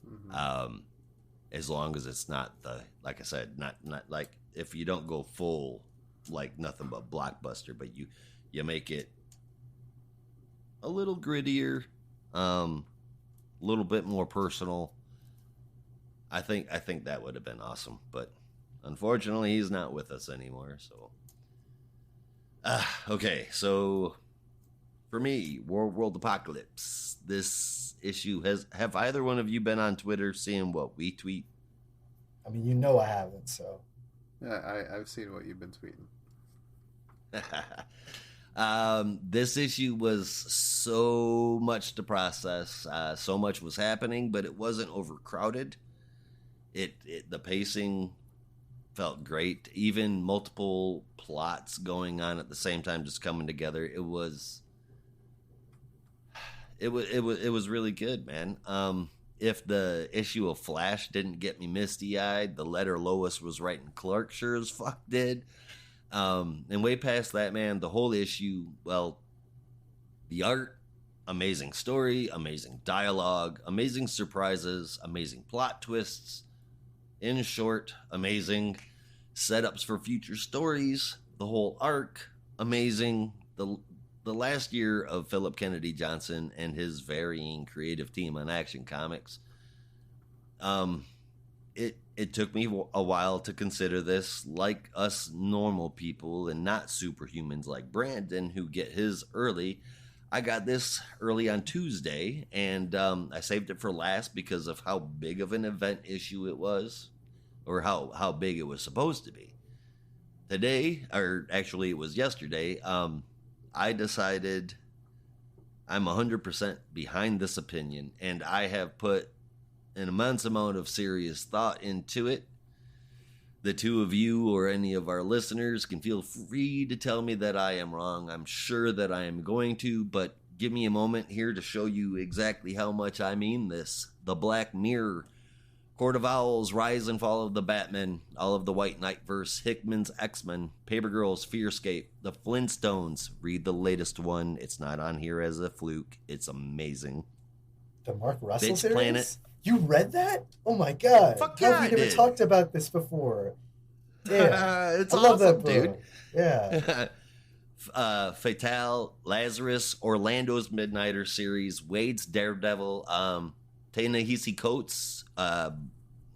Mm-hmm. As long as it's not like I said, not like, if you don't go full like nothing but blockbuster, but you make it a little grittier, a little bit more personal. I think that would have been awesome, but unfortunately he's not with us anymore. So okay, so for me, World Apocalypse, this issue have either one of you been on Twitter seeing what we tweet? I mean, I haven't, so. Yeah, I've seen what you've been tweeting. This issue was so much to process. So much was happening, but it wasn't overcrowded. The pacing felt great. Even multiple plots going on at the same time, just coming together. It was really good, man. If the issue of Flash didn't get me misty-eyed, the letter Lois was writing Clark sure as fuck did. And way past that, man, the whole issue, well, the art amazing story, amazing dialogue, amazing surprises, amazing plot twists. In short, amazing setups for future stories. The whole arc, amazing. The last year of Philip Kennedy Johnson and his varying creative team on Action Comics. It took me a while to consider this. Like us normal people and not superhumans like Brandon, who get his early, I got this early on Tuesday, and I saved it for last because of how big of an event issue it was, or how big it was supposed to be. Today, or actually it was yesterday, I decided I'm 100% behind this opinion, and I have put an immense amount of serious thought into it. The two of you or any of our listeners can feel free to tell me that I am wrong. I'm sure that I am going to, but give me a moment here to show you exactly how much I mean this. The Black Mirror, Court of Owls, Rise and Fall of the Batman, all of the White Knight verse, Hickman's X-Men, Paper Girls, Fearscape, the Flintstones. Read the latest one. It's not on here as a fluke. It's amazing. The Mark Russell Bitch series? Planet. You read that? Oh my god. Fuck How yeah, have we I never did. talked about this before? Yeah. It's I love awesome, that book. dude. Yeah. Fatale, Lazarus, Orlando's Midnighter series, Wade's Daredevil, Ta-Nehisi Coates,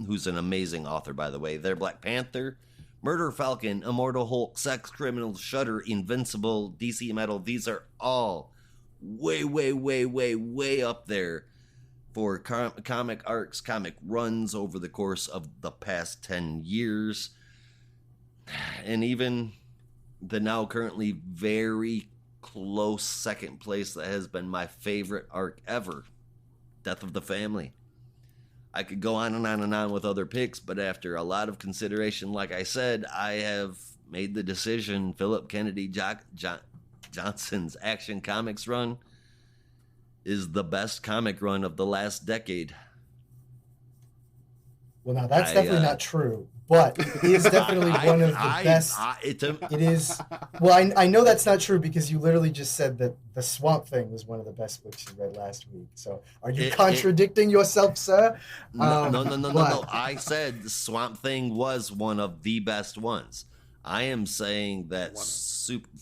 who's an amazing author, by the way, their Black Panther, Murder Falcon, Immortal Hulk, Sex Criminals, Shudder, Invincible, DC Metal. These are all way, way, way, way, way up there for comic arcs, comic runs over the course of the past 10 years. And even the now currently very close second place that has been my favorite arc ever, Death of the Family. I could go on and on and on with other picks, but after a lot of consideration, like I said, I have made the decision Philip Kennedy Johnson's Action Comics run is the best comic run of the last decade. Well, now that's definitely not true, but it is definitely one of the best. It is. Well, I know that's not true because you literally just said that The Swamp Thing was one of the best books you read last week. So are you contradicting yourself, sir? No. I said Swamp Thing was one of the best ones. I am saying that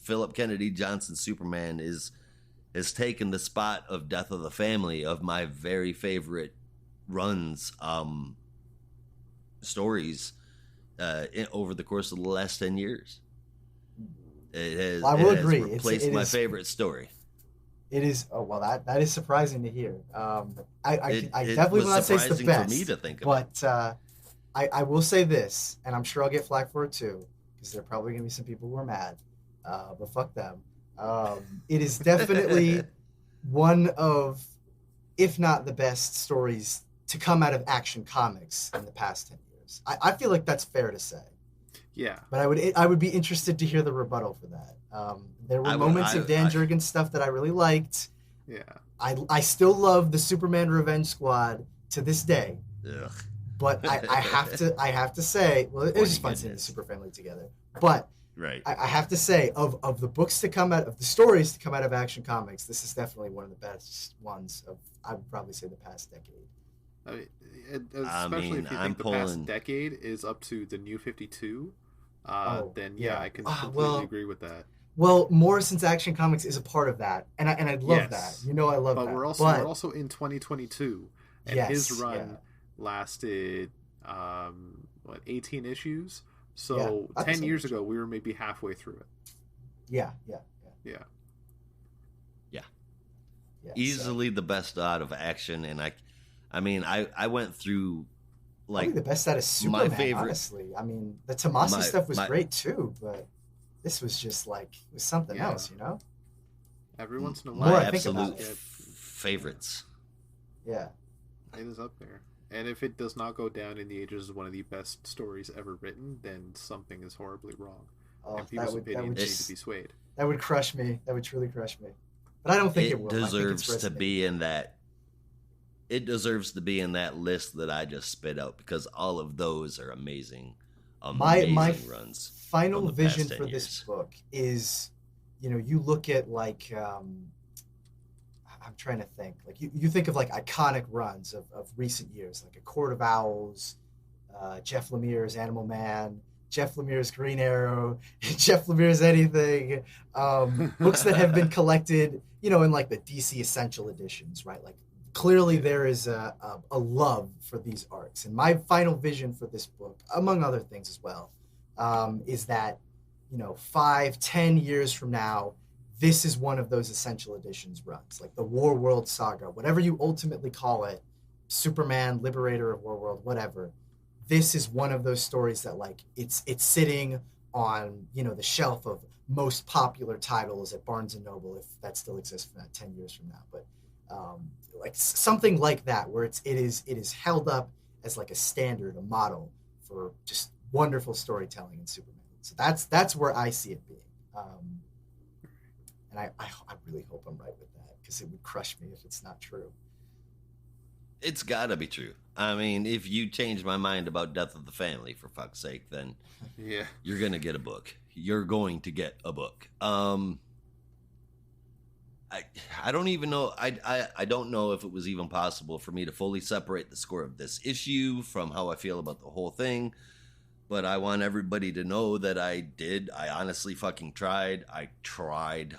Philip Kennedy Johnson's Superman has taken the spot of Death of the Family of my very favorite runs, stories over the course of the last 10 years. It has, I will it agree. Has replaced it my is, favorite story. It is. Oh well, that is surprising to hear. I It definitely was will not say it's the surprising best for me to think about. but I will say this, and I'm sure I'll get flack for it too, because there are probably gonna be some people who are mad. But fuck them. It is definitely one of, if not the best stories to come out of Action Comics in the past 10 years. I feel like that's fair to say. Yeah. But I would be interested to hear the rebuttal for that. There were moments of Dan Jurgens stuff that I really liked. Yeah. I still love the Superman Revenge Squad to this day. Ugh. But I have to say, well, it was just fun seeing the Super Family together. But Right. I have to say, of the books to come out, of the stories to come out of Action Comics, this is definitely one of the best ones of, I would probably say, the past decade. Especially if you think the past decade is up to the New 52, then I can completely agree with that. Well, Morrison's Action Comics is a part of that, and I love that. You know, I love that. But we're also in 2022, and his run lasted 18 issues. So 10 years ago, we were maybe halfway through it. Yeah. Easily the best out of Action, and I went through like probably the best out of Superman. My favorite, honestly. I mean, the Tomasi stuff was great too, but this was just like it was something else, you know. Every once in a while, my absolute favorites. Yeah, it is up there. And if it does not go down in the ages as one of the best stories ever written, then something is horribly wrong. And people's opinions need to be swayed. That would crush me. That would truly crush me. But I don't think it will. Deserves to be in that. It deserves to be in that list that I just spit out because all of those are amazing, amazing runs. Final vision for this book is, you know, you look at like I'm trying to think. Like you think of like iconic runs of recent years, like A Court of Owls, Jeff Lemire's Animal Man, Jeff Lemire's Green Arrow, Jeff Lemire's anything. Books that have been collected, in like the DC Essential editions, right? Like clearly there is a love for these arcs. And my final vision for this book, among other things as well, is that, 5-10 years from now, this is one of those Essential Editions runs, like the War World Saga, whatever you ultimately call it, Superman, Liberator of War World, whatever. This is one of those stories that like it's sitting on, the shelf of most popular titles at Barnes and Noble, if that still exists for 10 years from now. But like something like that, where it is held up as like a standard, a model for just wonderful storytelling in Superman. So that's where I see it being. And I really hope I'm right with that, because it would crush me if it's not true. It's gotta be true. I mean, if you change my mind about Death of the Family, for fuck's sake, then Yeah. you're gonna get a book. You're going to get a book. I don't even know. I don't know if it was even possible for me to fully separate the score of this issue from how I feel about the whole thing. But I want everybody to know that I did. I honestly fucking tried. I tried.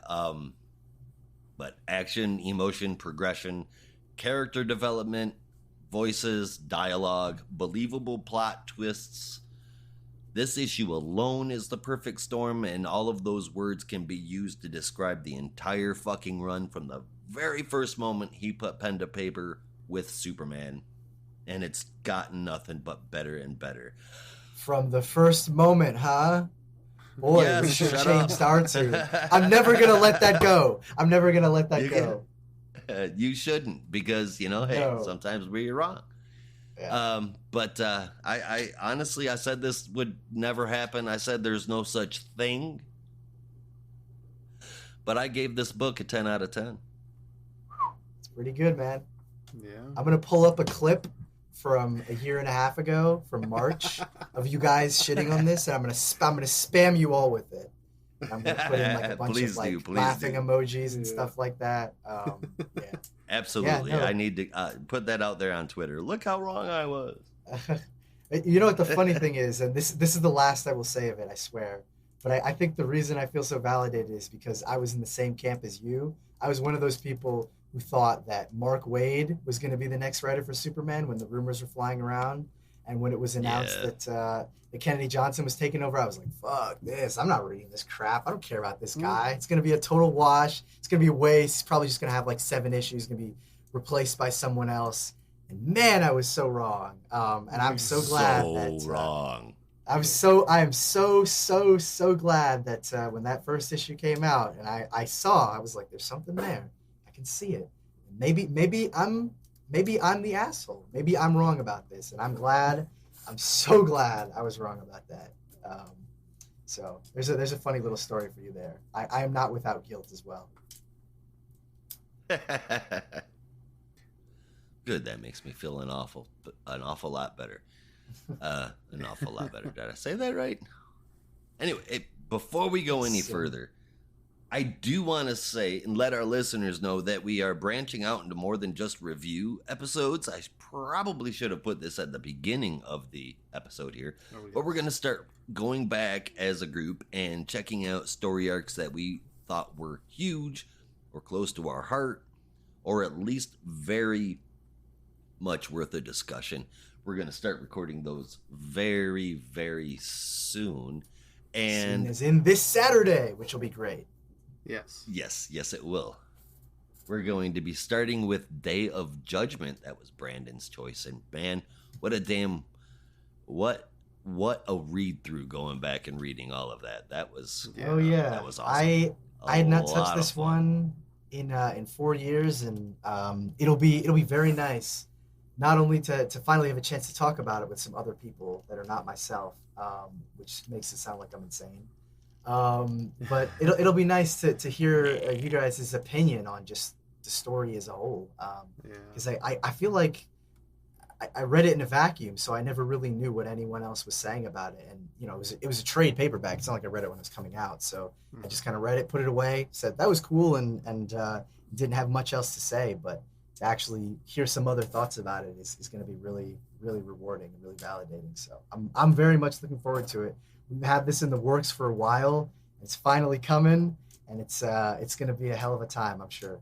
But action, emotion, progression, character development, voices, dialogue, believable plot twists. This issue alone is the perfect storm, and all of those words can be used to describe the entire fucking run from the very first moment he put pen to paper with Superman. And it's gotten nothing but better and better. From the first moment, huh? Boy, Yes, we should have shut up. changed our tune. I'm never going to let that go. I'm never going to let that go. You shouldn't, because, hey, No. sometimes we're wrong. Yeah. But I honestly, I said this would never happen. I said there's no such thing. But I gave this book a 10 out of 10. It's pretty good, man. Yeah. I'm going to pull up a clip from a year and a half ago, from March, of you guys shitting on this, and I'm gonna spam you all with it. And I'm gonna put in like a bunch Please of like do, please laughing do. emojis and Yeah. stuff like that. Yeah. Absolutely. Yeah, no. I need to put that out there on Twitter. Look how wrong I was. You know what the funny thing is, and this is the last I will say of it, I swear. But I think the reason I feel so validated is because I was in the same camp as you. I was one of those people who thought that Mark Waid was going to be the next writer for Superman when the rumors were flying around. And when it was announced that Kennedy Johnson was taking over, I was like, fuck this. I'm not reading this crap. I don't care about this guy. It's going to be a total wash. It's going to be a waste. He's probably just going to have like 7 issues, going to be replaced by someone else. And man, I was so wrong. And I'm so glad that... wrong. I am so glad that when that first issue came out and I was like, there's something there. I can see it. Maybe I'm the asshole. Maybe I'm wrong about this, and I'm so glad I was wrong about that. So there's a funny little story for you there. I am not without guilt as well. Good. That makes me feel an awful lot better. An awful lot better. Did I say that right? Anyway, before we go any further, I do want to say and let our listeners know that we are branching out into more than just review episodes. I probably should have put this at the beginning of the episode here. Oh, yes. But we're going to start going back as a group and checking out story arcs that we thought were huge or close to our heart, or at least very much worth a discussion. We're going to start recording those very, very soon. And Soon as in this Saturday, which will be great. Yes. Yes, it will. We're going to be starting with Day of Judgment. That was Brandon's choice. And man, what a read through going back and reading all of that. That was Yeah. Oh yeah, that was awesome. I had not A lot touched of this fun. one in 4 years, and it'll be very nice, not only to finally have a chance to talk about it with some other people that are not myself, which makes it sound like I'm insane. But it'll be nice to hear you guys' opinion on just the story as a whole. Because I feel like I read it in a vacuum, so I never really knew what anyone else was saying about it. And it was a trade paperback. It's not like I read it when it was coming out. So I just kind of read it, put it away, said that was cool, and didn't have much else to say, but to actually hear some other thoughts about it is going to be really, really rewarding and really validating. So I'm very much looking forward to it. We've had this in the works for a while. It's finally coming, and it's going to be a hell of a time, I'm sure.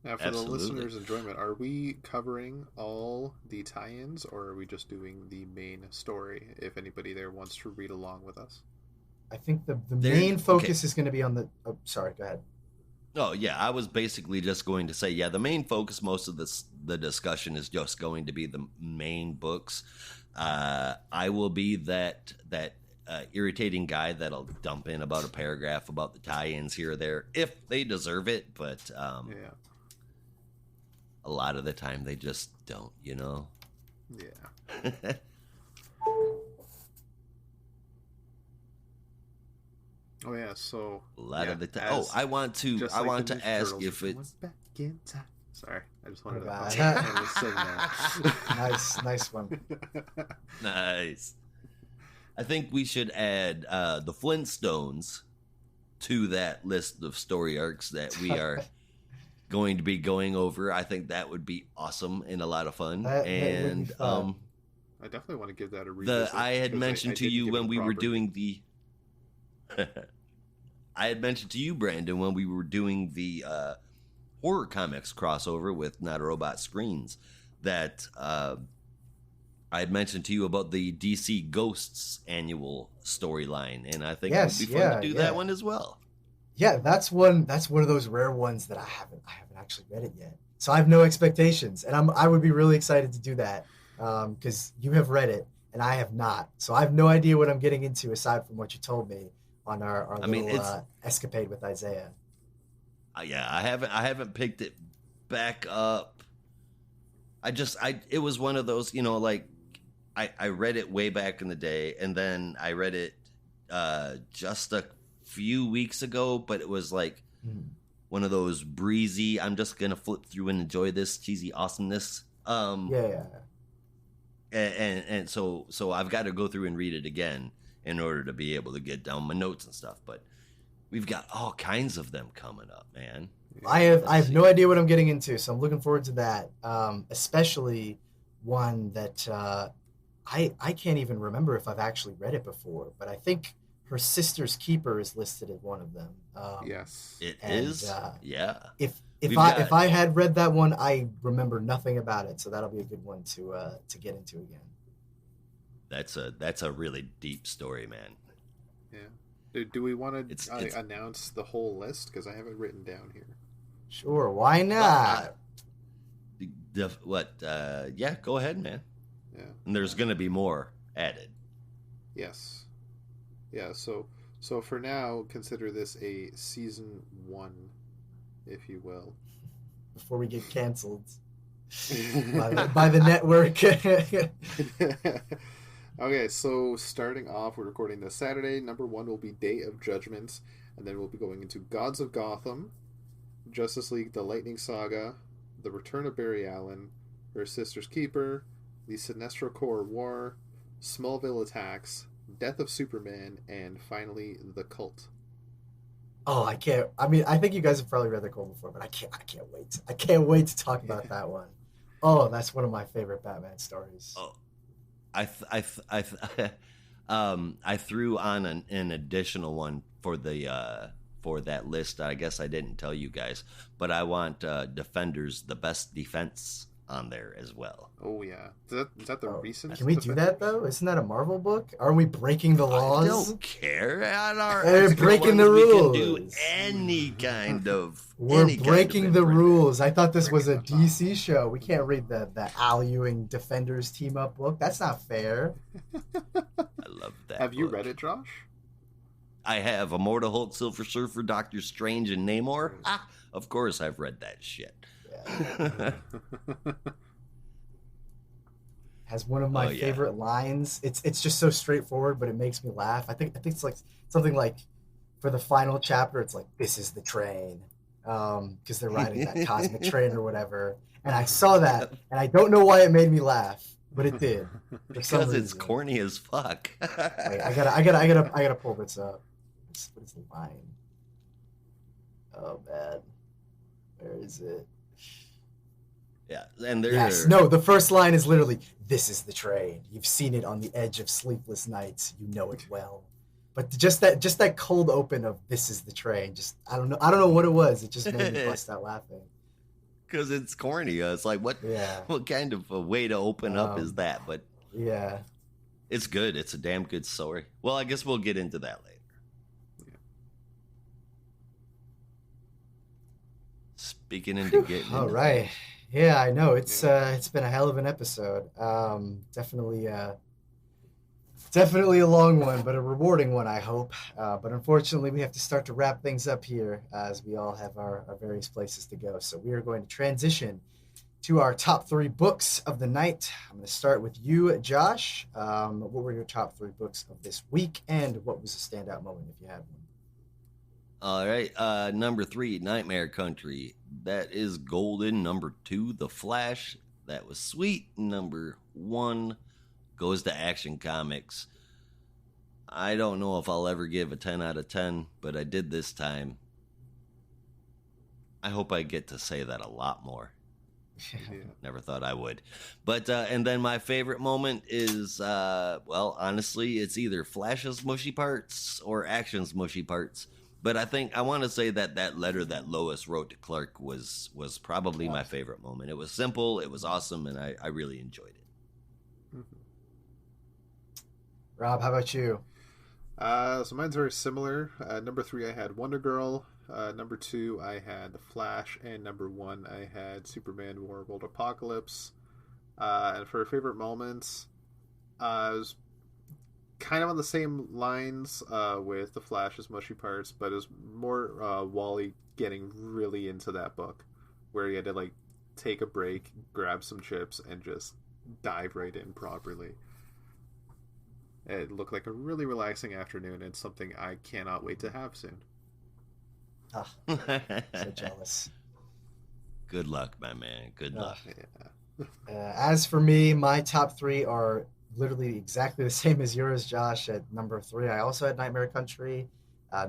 Now, for Absolutely. the listeners' enjoyment, are we covering all the tie-ins, or are we just doing the main story? If anybody there wants to read along with us, I think the main focus is going to be on the. Oh, sorry. Go ahead. Oh yeah, I was basically just going to say, yeah, the main focus, most of the discussion is just going to be the main books. I will be that irritating guy that'll dump in about a paragraph about the tie-ins here or there if they deserve it, but yeah, a lot of the time they just don't, you know. yeah. Oh yeah, so A lot of the time. as- I want to just I like want the to Ninja ask Turtles, if we it's went back in time. Sorry, I just wanted Right. to sing that. Nice one. nice. I think we should add the Flintstones to that list of story arcs that we are going to be going over. I think that would be awesome and a lot of fun. That would be And fun. I definitely want to give that a revisit. I had because mentioned I to didn't you give it when a we were proper- doing the I had mentioned to you, Brandon, when we were doing the horror comics crossover with Not a Robot Screens, that I had mentioned to you about the DC Ghosts annual storyline, and I think Yes, it would be fun yeah, to do yeah. that one as well. Yeah, that's one of those rare ones that I haven't actually read it yet. So I have no expectations, and I would be really excited to do that because you have read it and I have not. So I have no idea what I'm getting into aside from what you told me on our little escapade with Isaiah. Yeah, I haven't picked it back up. It was one of those, you know, like I read it way back in the day, and then I read it just a few weeks ago, but it was like one of those breezy, I'm just gonna flip through and enjoy this cheesy awesomeness. Yeah. And so I've got to go through and read it again in order to be able to get down my notes and stuff. But we've got all kinds of them coming up, man. I have no idea what I'm getting into, so I'm looking forward to that. Especially one that I can't even remember if I've actually read it before, but I think Her Sister's Keeper is listed as one of them. Yes. It And, is, yeah. If We've if I had read that one, I remember nothing about it, so that'll be a good one to get into again. That's a really deep story, man. Yeah. Do we want to It's- announce the whole list? Because I have it written down here. Sure, why not? Yeah, go ahead, man. Yeah. And there's going to be more added. Yes. Yeah. So for now, consider this a season 1, if you will. Before we get canceled by the network. Okay, so starting off, we're recording this Saturday. Number 1 will be Day of Judgment, and then we'll be going into Gods of Gotham, Justice League: The Lightning Saga, The Return of Barry Allen, Her Sister's Keeper, The Sinestro Corps War, Smallville Attacks, Death of Superman, and finally The Cult. Oh, I can't. I mean, I think you guys have probably read the Cole before, but I can't wait. I can't wait to talk about that one. Oh, that's one of my favorite Batman stories. Oh, I threw on an additional one for that list. I guess I didn't tell you guys, but I want Defenders: The Best Defense on there as well. Oh, yeah. Is that the recent? Can we do that, though? Isn't that a Marvel book? Are we breaking the I laws? don't care. On our We're extra breaking ones, the we can do rules. any kind of. We're any kind of breaking the imprint. rules. I thought this was a Breaking the law. DC show. We can't read the Al Ewing Defenders team up book. That's not fair. I love that. Have you book. read it, Josh? I have Immortal Hulk, Silver Surfer, Doctor Strange, and Namor. Ah, of course, I've read that shit. Yeah. Has one of my Oh, yeah. favorite lines. It's just so straightforward, but it makes me laugh. I think it's like something like for the final chapter, it's like, "This is the train," because they're riding that cosmic train or whatever. And I saw that, and I don't know why it made me laugh, but it did. For some Because it's reason. corny as fuck. Wait, I gotta pull this up. What is the line? Oh man. Where is it? Yeah, and they're Yes. No, the first line is literally, "This is the train. You've seen it on the edge of sleepless nights. You know it well." But just that cold open of "This is the train." Just I don't know what it was. It just made me bust out laughing. because it's corny. It's like Yeah. what kind of a way to open up is that? But Yeah. it's good. It's a damn good story. Well, I guess we'll get into that later. Speaking into getting All into right. things. Yeah, I know. It's been a hell of an episode. Definitely a long one, but a rewarding one, I hope. But unfortunately, we have to start to wrap things up here as we all have our various places to go. So we are going to transition to our top 3 books of the night. I'm going to start with you, Josh. What were your top 3 books of this week, and what was a standout moment if you had one? All right, number 3, Nightmare Country. That is golden. Number 2, The Flash. That was sweet. Number 1 goes to Action Comics. I don't know if I'll ever give a 10 out of 10, but I did this time. I hope I get to say that a lot more. Yeah. Never thought I would. But, and then my favorite moment is, well, honestly, it's either Flash's mushy parts or Action's mushy parts. But I want to say that letter that Lois wrote to Clark was probably my favorite moment. It was simple, it was awesome, and I really enjoyed it. Mm-hmm. Rob, how about you? So mine's very similar. Number 3, I had Wonder Girl. Number 2, I had The Flash. And number 1, I had Superman War World Apocalypse. And for favorite moments, I was kind of on the same lines with The Flash's mushy parts, but it was more Wally getting really into that book, where he had to like take a break, grab some chips, and just dive right in properly. It looked like a really relaxing afternoon, and something I cannot wait to have soon. Oh, so jealous. Good luck, my man. Good luck. Yeah. As for me, my top 3 are literally exactly the same as yours, Josh. At number 3, I also had Nightmare Country.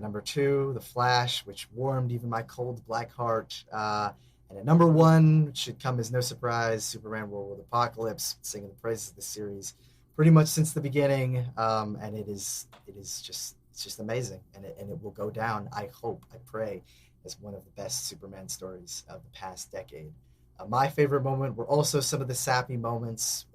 Number 2, The Flash, which warmed even my cold black heart. And at number 1, which should come as no surprise, Superman World Apocalypse, singing the praises of the series pretty much since the beginning. And it's just amazing. And it will go down, I hope, I pray, as one of the best Superman stories of the past decade. My favorite moment were also some of the sappy moments.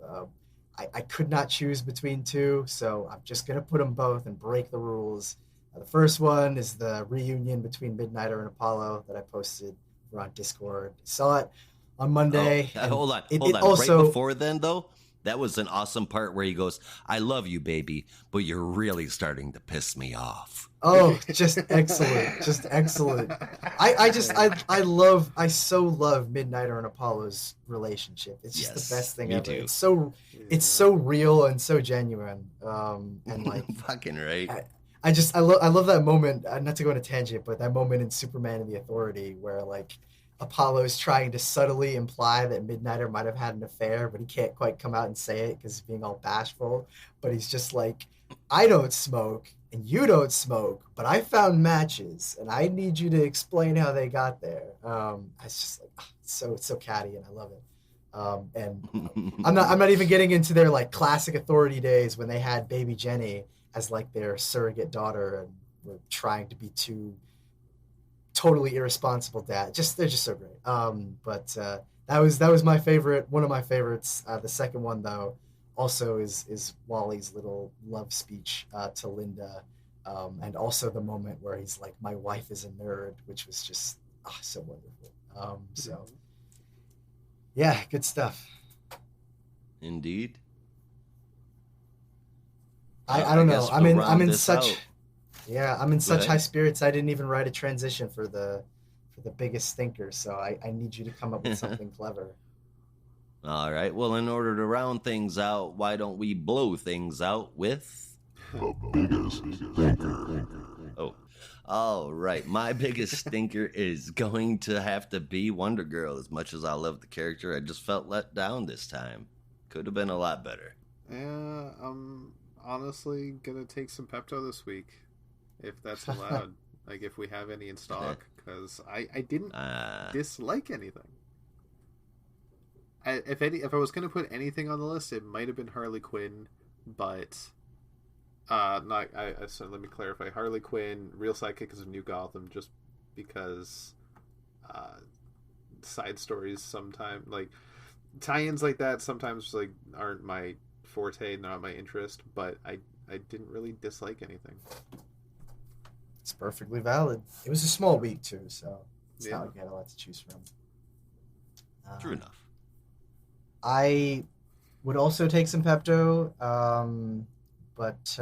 I could not choose between 2, so I'm just going to put them both and break the rules. The first one is the reunion between Midnighter and Apollo that I posted on Discord. Saw it on Monday. Oh, hold on. Also, right before then, though, that was an awesome part where he goes, "I love you, baby, but you're really starting to piss me off." Oh, just excellent. Just excellent. I so love Midnighter and Apollo's relationship. It's just the best thing ever. Too. It's so real and so genuine. And like fucking right. I love that moment, not to go on a tangent, but that moment in Superman and the Authority where like Apollo's trying to subtly imply that Midnighter might have had an affair, but he can't quite come out and say it because he's being all bashful. But he's just like, "I don't smoke and you don't smoke, but I found matches and I need you to explain how they got there." It's just like, it's so catty and I love it. And I'm not even getting into their like classic Authority days when they had baby Jenny as like their surrogate daughter and were trying to be two totally irresponsible dad. They're just so great. But that was my favorite, one of my favorites. The second one though also is Wally's little love speech to Linda, and also the moment where he's like, "My wife is a nerd," which was just so wonderful. So yeah, good stuff. Indeed. I don't know. I'm in such Out. high spirits. I didn't even write a transition for the biggest stinker. So I need you to come up with something clever. All right. Well, in order to round things out, why don't we blow things out with the biggest stinker? Oh, all right. My biggest stinker is going to have to be Wonder Girl. As much as I love the character, I just felt let down this time. Could have been a lot better. Yeah, I'm honestly gonna take some Pepto this week, if that's allowed. Like if we have any in stock, because I didn't dislike anything. If I was going to put anything on the list, it might have been Harley Quinn, but not. So let me clarify: Harley Quinn, Real Sidekicks of New Gotham, just because side stories sometimes, like tie-ins like that, sometimes like aren't my forte, not my interest. But I didn't really dislike anything. It's perfectly valid. It was a small week too, so it's Yeah. not like we had a lot to choose from. True enough. I would also take some Pepto, but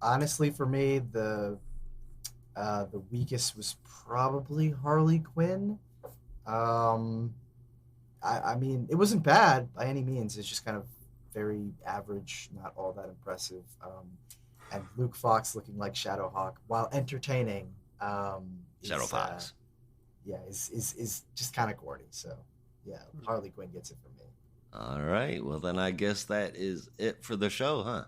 honestly, for me, the weakest was probably Harley Quinn. I mean, it wasn't bad by any means. It's just kind of very average, not all that impressive. And Luke Fox looking like Shadowhawk while entertaining. Shadow Fox. Is just kind of corny. So, yeah, Harley Quinn gets it from me. All right. Well, then I guess that is it for the show, huh?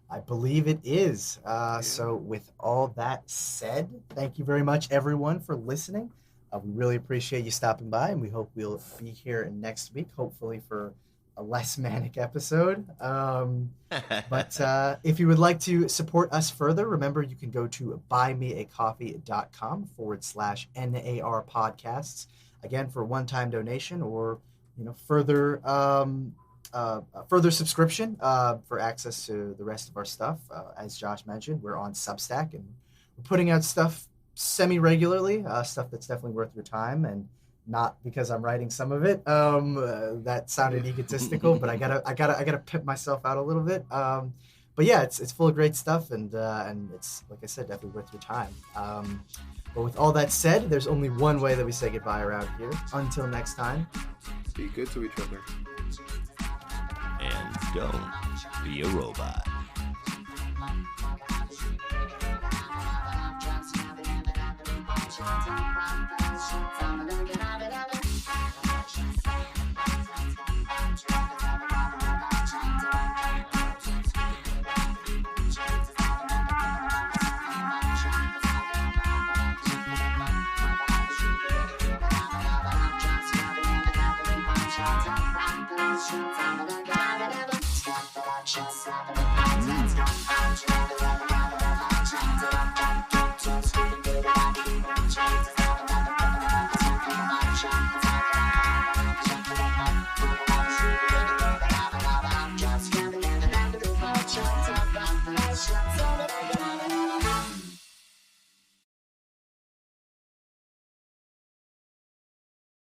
I believe it is. So, with all that said, thank you very much, everyone, for listening. We really appreciate you stopping by, and we hope we'll be here next week, hopefully for a less manic episode. But if you would like to support us further, remember you can go to buymeacoffee.com/NAR podcasts. Again, for a one-time donation or further subscription for access to the rest of our stuff. As Josh mentioned, we're on Substack and we're putting out stuff semi-regularly, stuff that's definitely worth your time, and not because I'm writing some of it. That sounded egotistical, but I gotta pimp myself out a little bit. But yeah, it's full of great stuff, and it's, like I said, definitely worth your time. But with all that said, there's only one way that we say goodbye around here. Until next time, Be good to each other. And don't be a robot. Just